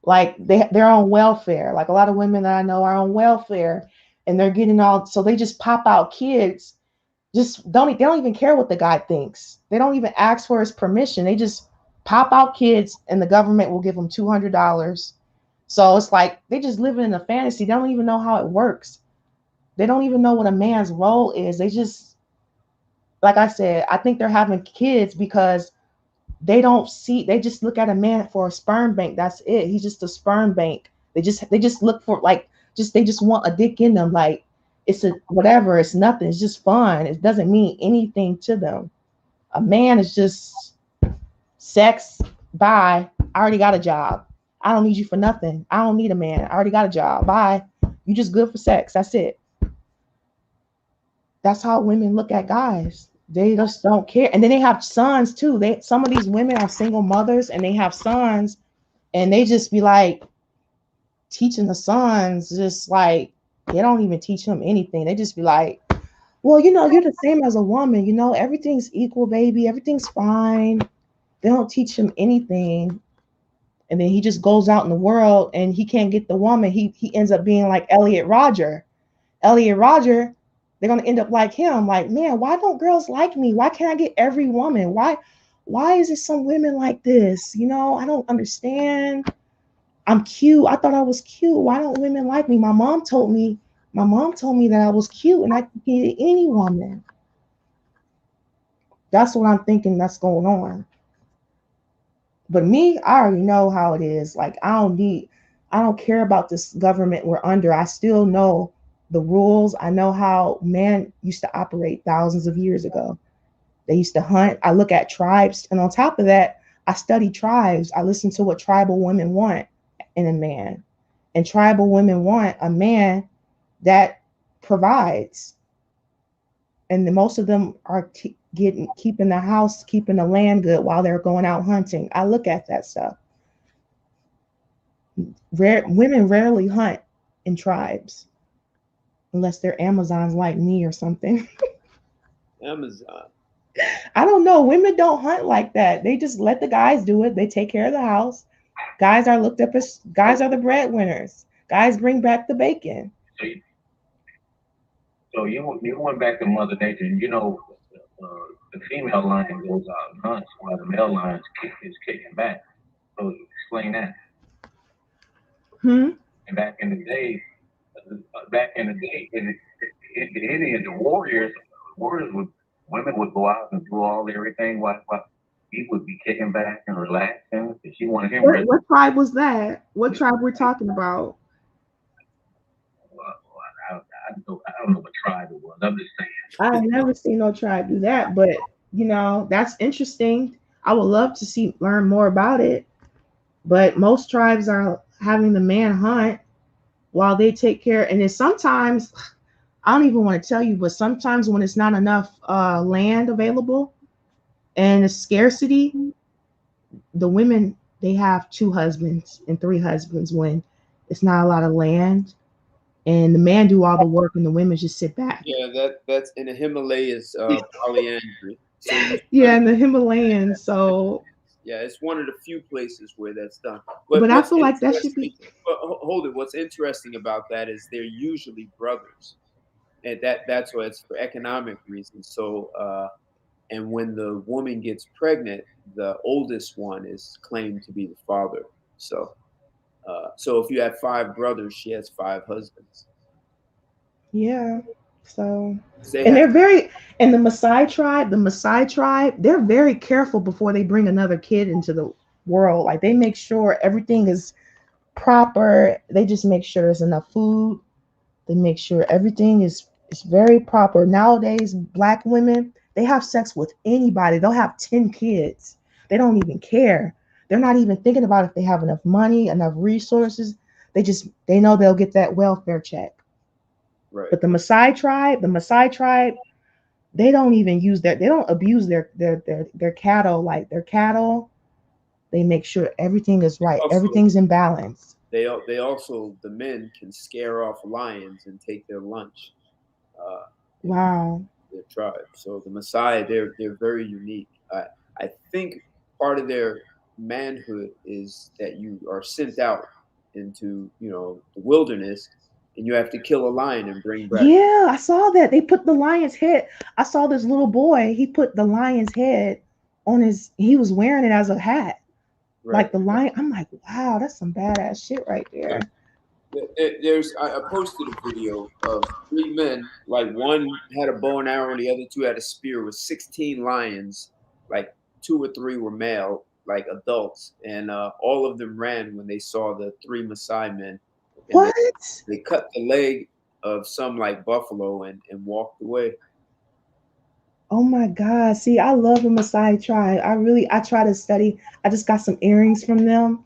Like they're on welfare. Like a lot of women that I know are on welfare, and they're getting all, so they just pop out kids. They don't even care what the guy thinks. They don't even ask for his permission. They just pop out kids, and the government will give them $200. So it's like they just living in a fantasy. They don't even know how it works. They don't even know what a man's role is. They just, like I said, I think they're having kids because they just look at a man for a sperm bank. That's it. He's just a sperm bank. They just look for, like, they just want a dick in them. Like it's a whatever, it's nothing. It's just fun. It doesn't mean anything to them. A man is just sex. Bye. I already got a job. I don't need you for nothing. I don't need a man. I already got a job. Bye. You just good for sex. That's it. That's how women look at guys. They just don't care. And then they have sons too. Some of these women are single mothers and they have sons, and they just be like teaching the sons, just like they don't even teach them anything. They just be like, well, you're the same as a woman, everything's equal, baby, everything's fine. They don't teach him anything. And then he just goes out in the world and he can't get the woman. He ends up being like Elliot Rodger. Elliot Rodger, they're gonna end up like him. Like, man, why don't girls like me? Why can't I get every woman? Why is it some women like this? I don't understand. I'm cute. I thought I was cute. Why don't women like me? My mom told me that I was cute and I could get any woman. That's what I'm thinking that's going on. But me, I already know how it is. Like, I don't need, I don't care about this government we're under. I still know the rules. I know how man used to operate thousands of years ago. They used to hunt. I look at tribes, and on top of that, I study tribes. I listen to what tribal women want in a man. And tribal women want a man that provides. And most of them are keeping the house, keeping the land good while they're going out hunting. I look at that stuff. Women rarely hunt in tribes unless they're Amazons like me or something. Amazon. I don't know. Women don't hunt like that. They just let the guys do it. They take care of the house. Guys are looked up as guys are the breadwinners. Guys bring back the bacon. So you went back to Mother Nature, and the female lion goes out and hunts while the male lion is kicking back. So explain that. And back in the day, the Indians, the warriors women would go out and do all everything while he would be kicking back and relaxing. And she wanted him. What tribe was that? What tribe we're talking about? I don't know what tribe it was. I'm just saying. I ain't never seen no tribe do that, but that's interesting. I would love to learn more about it. But most tribes are having the man hunt while they take care. And then sometimes, I don't even want to tell you, but sometimes when it's not enough land available and it's scarcity, the women, they have 2 husbands and 3 husbands when it's not a lot of land. And the man do all the work and the women just sit back. Yeah, that's in the Himalayas, polyandry. So yeah, in the Himalayas. So yeah, it's one of the few places where that's done. But I feel like that should be. But hold it. What's interesting about that is they're usually brothers, and that's why it's for economic reasons. So, and when the woman gets pregnant, the oldest one is claimed to be the father. So, so if you have 5 brothers, she has 5 husbands. Yeah. So, and they're very, and the Maasai tribe, they're very careful before they bring another kid into the world. Like they make sure everything is proper. They just make sure there's enough food. They make sure everything is very proper. Nowadays, Black women, they have sex with anybody. They'll have 10 kids. They don't even care. They're not even thinking about if they have enough money, enough resources. They know they'll get that welfare check. Right. But the Maasai tribe, they don't even they don't abuse their cattle. Like their cattle, they make sure everything is right. Everything's in balance. They also, the men can scare off lions and take their lunch. Wow. Their tribe. So the Maasai, they're very unique. I think part of their manhood is that you are sent out into the wilderness, and you have to kill a lion and bring back. Yeah, I saw that. They put the lion's head. I saw this little boy. He put the lion's head on his. He was wearing it as a hat, right. Like the lion. I'm like, wow, that's some badass shit right there. I posted a video of 3 men. Like one had a bow and arrow, and the other 2 had a spear. With 16 lions, like 2 or 3 were male, like adults, and all of them ran when they saw the 3 Maasai men. What? They cut the leg of some like buffalo and walked away. Oh my God. See, I love the Maasai tribe. I try to study. I just got some earrings from them.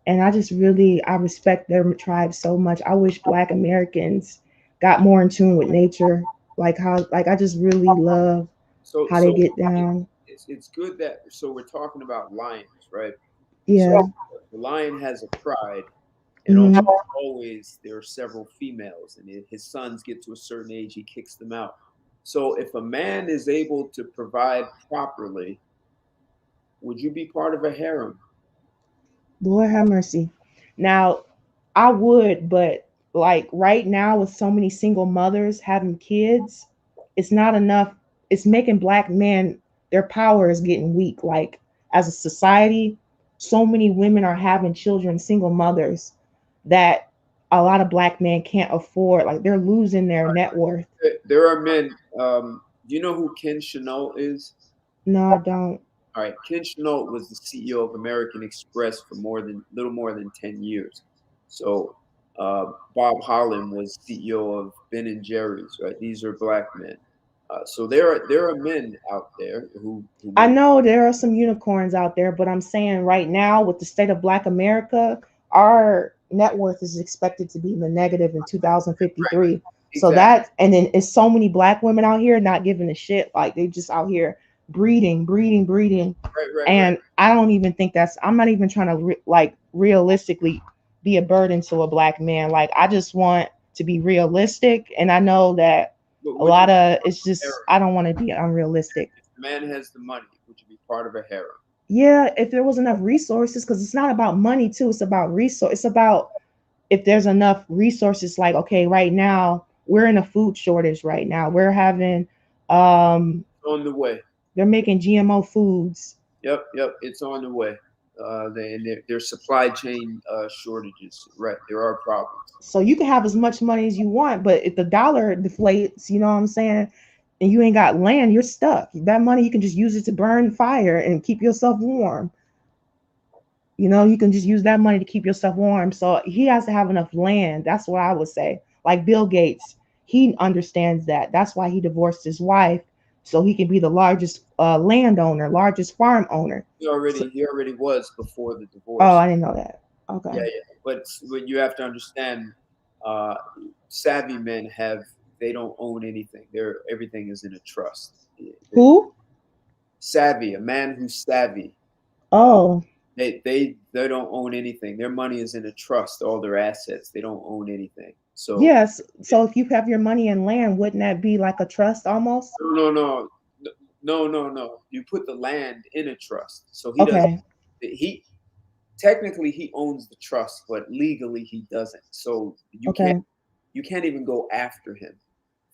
And I respect their tribe so much. I wish Black Americans got more in tune with nature. I just really love how they get down. It's good that, so we're talking about lions, right? Yeah. So the lion has a pride. And always there are several females, and his sons get to a certain age, he kicks them out. So if a man is able to provide properly, would you be part of a harem? Lord have mercy. Now, I would, but like right now with so many single mothers having kids, it's not enough. It's making Black men, their power is getting weak. Like as a society, so many women are having children, single mothers, that a lot of Black men can't afford. Like they're losing their net worth. There are men. Do you know who Ken Chenault is? No, I don't. All right, Ken Chenault was the CEO of American Express for little more than 10 years. So Bob Holland was CEO of Ben and Jerry's, right? These are black men. So there are men out there who I make know there are some unicorns out there, but I'm saying right now, with the state of Black America, our net worth is expected to be in the negative in right, 2053. So exactly that, and then it's so many black women out here not giving a shit. Like they just out here breeding, breeding, breeding. right. And I don't even think that's, I'm not even trying to like realistically be a burden to a black man. Like I just want to be realistic. And I know that But a would you lot be of part it's of a just, harem? I don't want to be unrealistic. If the man has the money, would you be part of a harem? Yeah, if there was enough resources, because it's not about money too, it's about resource. It's about if there's enough resources. Like, okay, right now we're in a food shortage. Right now we're having, um, On the way. they're making GMO foods. Yep. It's on the way. There's supply chain shortages. Right, there are problems. So you can have as much money as you want, but if the dollar deflates, you know what I'm saying, and you ain't got land, you're stuck. That money you can just use it to burn fire and keep yourself warm. You know, you can just use that money to keep yourself warm. So he has to have enough land. That's what I would say. Like Bill Gates, he understands that. That's why he divorced his wife, so he can be the largest landowner, largest farm owner. So, He already was before the oh, divorce. I didn't know that. Okay. Yeah. But you have to understand, uh, savvy men have they don't own anything. Everything is in a trust. Who? Savvy, a man who's savvy, uh, Oh, they don't own anything. Their money is in a trust. All their assets. They don't own anything. So yes. So if you have your money in land, wouldn't that be like a trust almost? no. You put the land in a trust. So he doesn't. Okay. He technically he owns the trust, but legally he doesn't. So Okay. you can't even go after him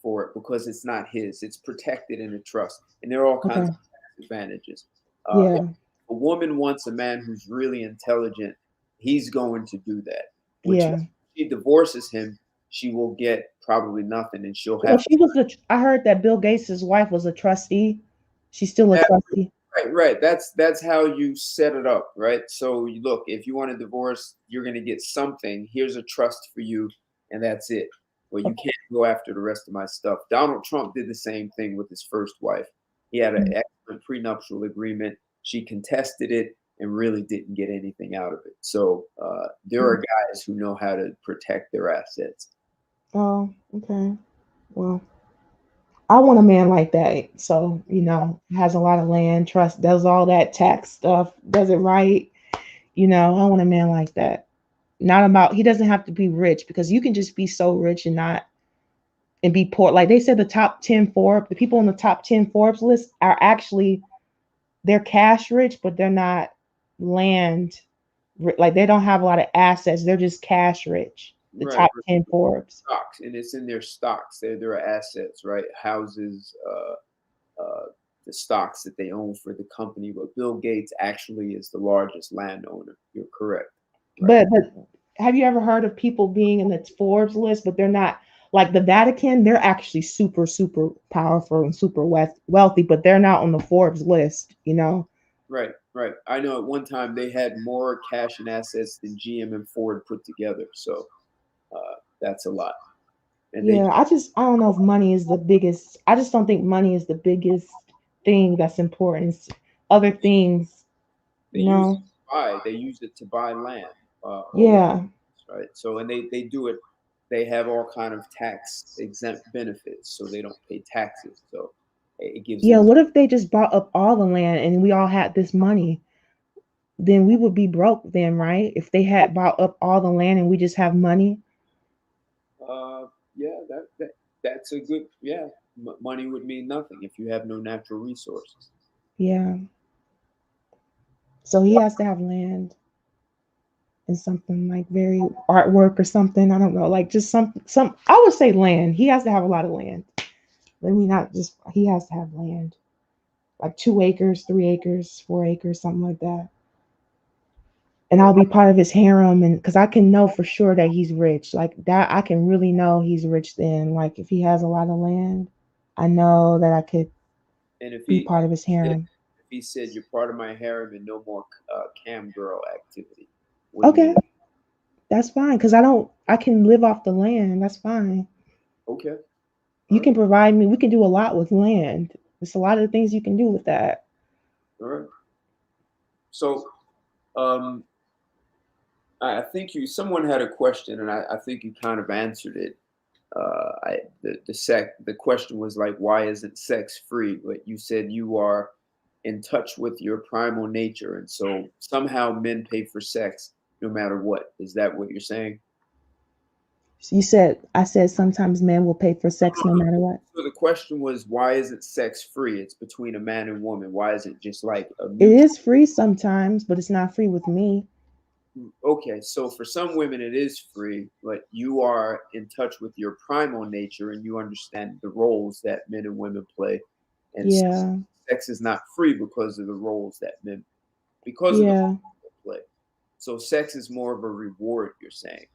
for it because it's not his. It's protected in a trust, and there are all kinds Okay. of advantages. If Yeah. a woman wants a man who's really intelligent, he's going to do that. Which Yeah. she divorces him, she will get probably nothing, and she'll Well, have she was the. I heard that Bill Gates' wife was a trustee. She's still a to. trustee. Right. That's how you set it up, right? So you look, if you want a divorce, you're going to get something. Here's a trust for you, and that's it. Well, you Okay. can't go after the rest of my stuff. Donald Trump did the same thing with his first wife. He had an Mm. excellent prenuptial agreement. She contested it and really didn't get anything out of it. So there are guys who know how to protect their assets. Oh, okay. Well, I want a man like that. So, has a lot of land, trust, does all that tax stuff, does it right. I want a man like that. Not about, he doesn't have to be rich, because you can just be so rich and not, and be poor. Like they said, the people on the top 10 Forbes list are actually, they're cash rich, but they're not land, like they don't have a lot of assets. They're just cash rich. The Right. top 10 Forbes. Stocks, and it's in their stocks. They're assets, right? Houses, the stocks that they own for the company. But Bill Gates actually is the largest landowner. You're correct, right? But have you ever heard of people being in the Forbes list, but they're not, like the Vatican? They're actually super, super powerful and super wealthy, but they're not on the Forbes list, Right. I know at one time they had more cash and assets than GM and Ford put together. So that's a lot. And they Yeah, I don't know if money is the biggest. I just don't think money is the biggest thing that's important. It's other things, they you use it know. to buy. They use it to buy land. A lot, Yeah. right? So and they do it. They have all kind of tax exempt benefits, so they don't pay taxes. So it gives Yeah, them. what if they just bought up all the land and we all had this money? Then we would be broke then, right? If they had bought up all the land and we just have money. Yeah, that's a good. Yeah, money would mean nothing if you have no natural resources. Yeah. So he has to have land and something like very artwork or something. I don't know, like just some. I would say land. He has to have a lot of land. Let me not just. He has to have land, like 2 acres, 3 acres, 4 acres, something like that. And I'll be part of his harem, and because I can know for sure that he's rich, like that, I can really know he's rich. Then, like if he has a lot of land, I know that I could And if be he part of his said, harem. if he said you're part of my harem and no more cam girl activity, what do you Okay, do? That's fine because I can live off the land. That's fine. Okay. You can provide me. We can do a lot with land. There's a lot of things you can do with that. All right. So, um, I think someone had a question, and I think you kind of answered it. The question was like, why isn't sex free? But you said you are in touch with your primal nature, and so somehow men pay for sex no matter what. Is that what you're saying? I said sometimes men will pay for sex no matter what. So the question was, why isn't sex free? It's between a man and woman. Why isn't just like a It mutual? is free sometimes, but it's not free with me. Okay, so for some women it is free, but you are in touch with your primal nature and you understand the roles that men and women play. And Yeah. sex is not free because of the roles that because of the Yeah. roles they play. So sex is more of a reward, you're saying.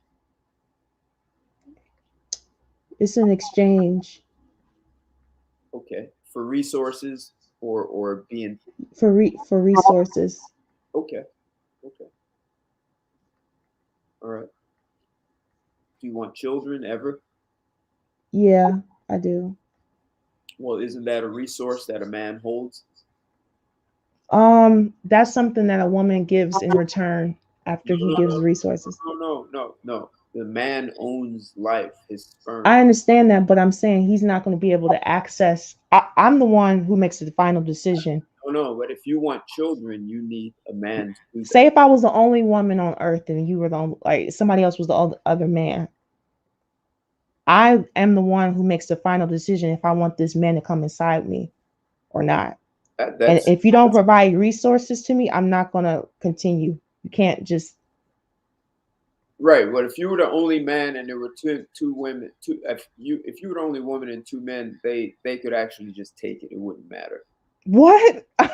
It's an exchange Okay. For resources or being for resources. okay. Okay. All right. Do you want children ever? Yeah, I do. Well, isn't that a resource that a man holds? That's something that a woman gives in return after he No, gives resources. no. The man owns life, his sperm. I understand that, but I'm saying he's not going to be able to access. I'm the one who makes the final decision. No, but if you want children, you need a man to do that. Say if I was the only woman on earth and you were the only, like somebody else was the other man. I am the one who makes the final decision if I want this man to come inside me or not. And That's if you don't provide resources to me, I'm not going to continue. You can't just. right. But if you were the only man and there were two women, if you were the only woman and two men, they could actually just take it. It wouldn't matter. What? No,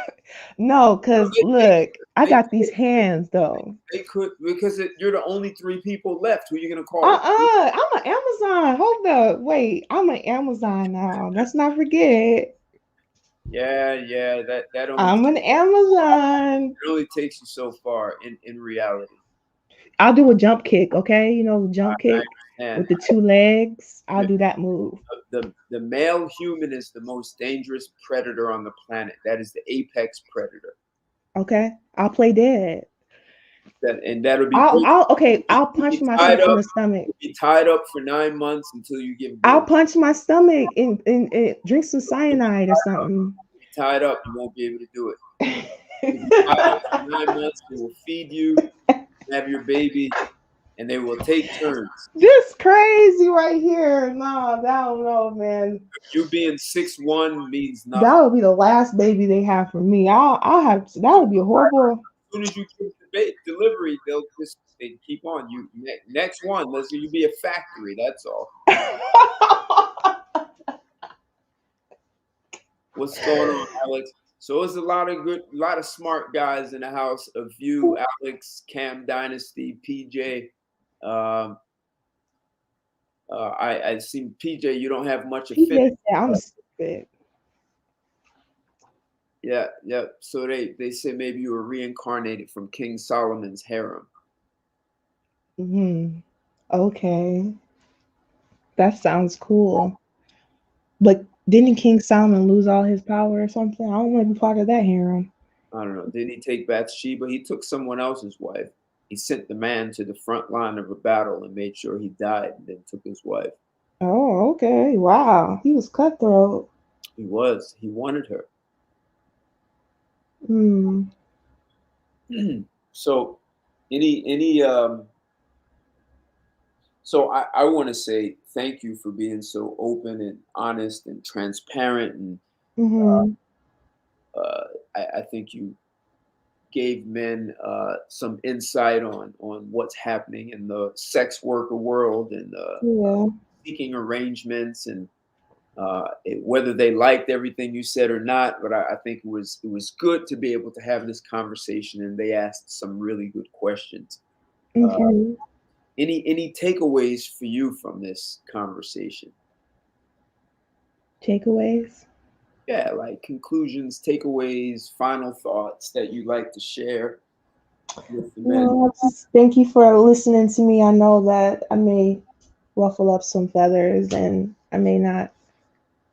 No, because look, I they, got these hands though. they could because you're the only three people left. Who are you gonna call? I'm an Amazon. Hold up. Wait, I'm an Amazon now. Let's not forget. Yeah. I'm an Amazon. It only takes you so far in reality. I'll do a jump kick, okay? You know, the jump I kick with understand. the two legs. I'll do that move. The male human is the most dangerous predator on the planet. That is the apex predator. Okay. I'll play dead. And that'll be great. I'll You'll punch be tied myself in up. the stomach. You'll be tied up for 9 months until you give I'll birth. punch my stomach and drink some You'll be cyanide or something. tied up. You won't be able to do it. You'll be tied up for 9 months. They will feed you, have your baby, and they will take turns. This crazy right here. No, I don't know, man. You being 6'1" means That nothing. would be the last baby they have for me. I'll have to, that would be horrible. As soon as you give the delivery, they keep on. Next one. Let's you be a factory. That's all. What's going on, Alex? So it's a lot of smart guys in the house. Of you, Alex, Cam Dynasty, PJ. Um, I see PJ. You don't have much PJ affinity. said I'm stupid. Yeah. So they say maybe you were reincarnated from King Solomon's harem. Okay, that sounds cool. But didn't King Solomon lose all his power or something? I don't want to be part of that harem. I don't know. Did he take Bathsheba? He took someone else's wife. He sent the man to the front line of a battle and made sure he died, and then took his wife. Oh, okay. Wow, he was cutthroat. He was. He wanted her. Hmm. So, any so I want to say thank you for being so open and honest and transparent, and Hmm. I think you gave men some insight on what's happening in the sex worker world and Yeah. seeking arrangements and whether they liked everything you said or not. But I think it was good to be able to have this conversation, and they asked some really good questions. Uh, Hmm. any takeaways for you from this conversation? Takeaways. Yeah, like conclusions, takeaways, final thoughts that you'd like to share. with the men. No, I just thank you for listening to me. I know that I may ruffle up some feathers and I may not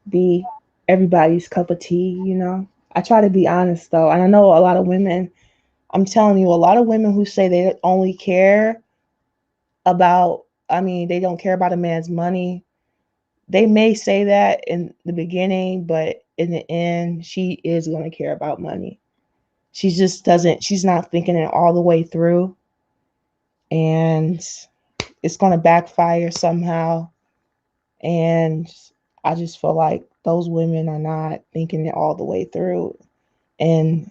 be everybody's cup of tea. I try to be honest though. And I know a lot of women, I'm telling you, a lot of women who say they only care about, they don't care about a man's money. They may say that in the beginning, but in the end, she is going to care about money. She just doesn't, she's not thinking it all the way through. And it's going to backfire somehow. And I just feel like those women are not thinking it all the way through. And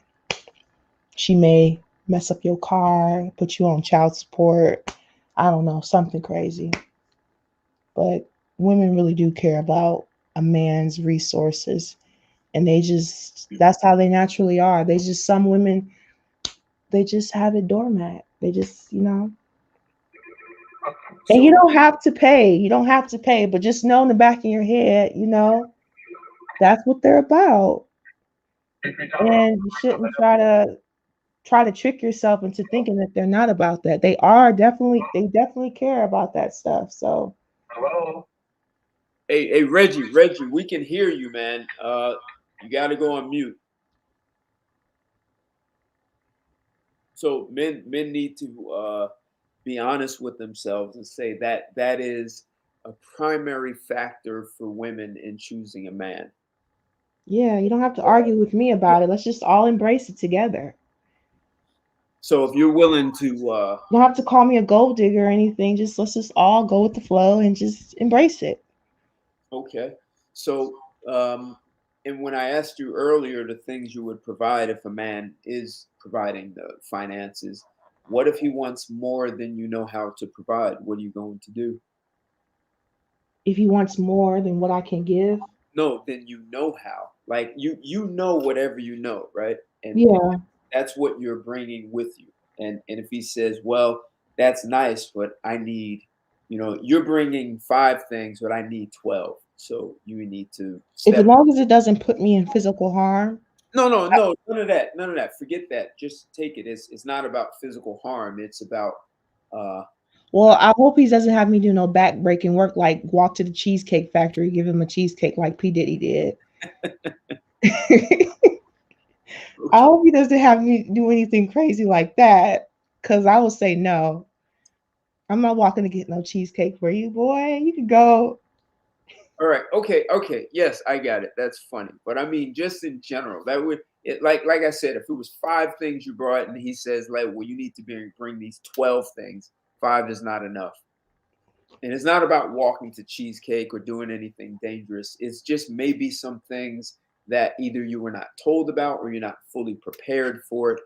she may mess up your car, put you on child support. I don't know, something crazy. But women really do care about a man's resources. And that's how they naturally are. Some women, they just have it doormat. They just. And you So, don't have to pay. You don't have to pay, but just know in the back of your head, that's what they're about. And you shouldn't try to trick yourself into thinking that they're not about that. They definitely care about that stuff. So Hello. hey, Reggie, we can hear you, man. You got to go on mute. So men need to be honest with themselves and say that that is a primary factor for women in choosing a man. yeah, you don't have to argue with me about it. Let's just all embrace it together. So if you're willing to, You don't have to call me a gold digger or anything. Let's just all go with the flow and just embrace it. okay. So, and when I asked you earlier the things you would provide if a man is providing the finances, what if he wants more than you know how to provide? What are you going to do? If he wants more than what I can give, No, then you know how. Like you know whatever you know, right? And yeah. that's what you're bringing with you. And if he says, well, that's nice, but I need, you're bringing 5 things, but I need 12. So you need to If as step. long as it doesn't put me in physical harm. No, none of that, none of that. Forget that. Just take it. It's not about physical harm. It's about uh, Well, I hope he doesn't have me do no back breaking work like walk to the cheesecake factory, give him a cheesecake like P. Diddy did. I okay. hope he doesn't have me do anything crazy like that. Cause I will say no. I'm not walking to get no cheesecake for you, boy. You can go. All right. Okay. Yes, I got it. That's funny. But I mean, just in general, that would it like I said, if it was 5 things you brought and he says, like, well, you need to bring these 12 things, 5 is not enough. And it's not about walking to cheesecake or doing anything dangerous. It's just maybe some things that either you were not told about or you're not fully prepared for it.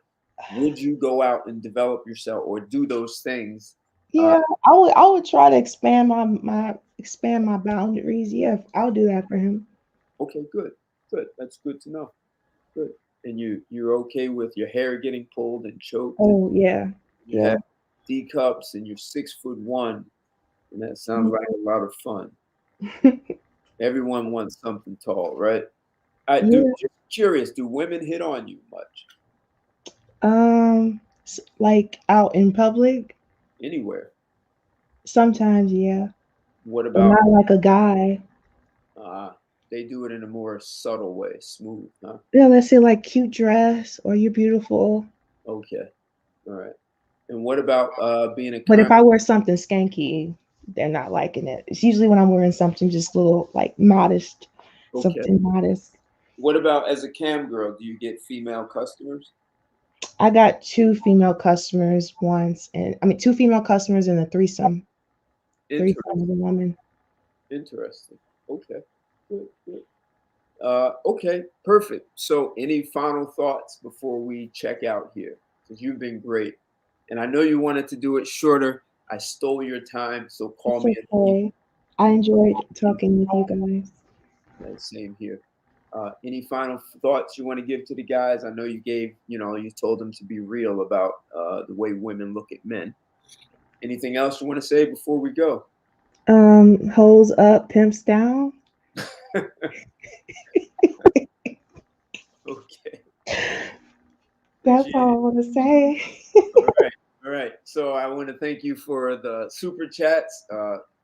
Would you go out and develop yourself or do those things? Uh, Yeah, I would try to expand my boundaries. Yeah, I'll do that for him. okay, good. That's good to know. Good. And you're okay with your hair getting pulled and choked, and Oh yeah. you have Yeah. D cups, and you're 6'1", and that sounds Mhm. like a lot of fun. Everyone wants something tall, right? I do. Yeah. Just curious, do women hit on you much Like out in public, anywhere? sometimes, yeah, What but about not like a guy. uh, they do it in a more subtle way, smooth, huh? Yeah, let's say like cute dress or you're beautiful. Okay, all right. And what about being a But if kind? I wear something skanky, they're not liking it. It's usually when I'm wearing something just a little like modest, Okay. something modest. What about as a cam girl? Do you get female customers? I got two female customers once, and two female customers and a threesome with a woman. Interesting. Okay. Good. Okay, perfect. So, any final thoughts before we check out here? Because you've been great. And I know you wanted to do it shorter. I stole your time, so call It's me an email. okay. I enjoyed talking with you guys. Same here. Any final thoughts you want to give to the guys? I know you told them to be real about the way women look at men. Anything else you want to say before we go? Hoes up, pimps down. Okay. That's all I want to say. All right. So I want to thank you for the super chats.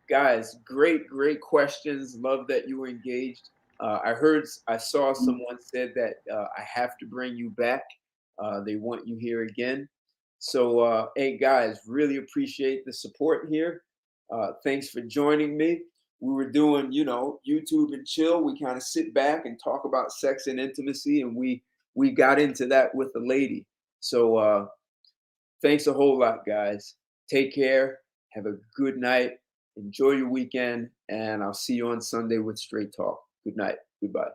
Guys, great questions. Love that you were engaged. I saw someone said that I have to bring you back. They want you here again. So, hey guys, really appreciate the support here. Thanks for joining me. We were doing, YouTube and chill. We kind of sit back and talk about sex and intimacy, and we got into that with the lady. So, thanks a whole lot, guys. Take care. Have a good night. Enjoy your weekend, and I'll see you on Sunday with Straight Talk. Good night. Goodbye.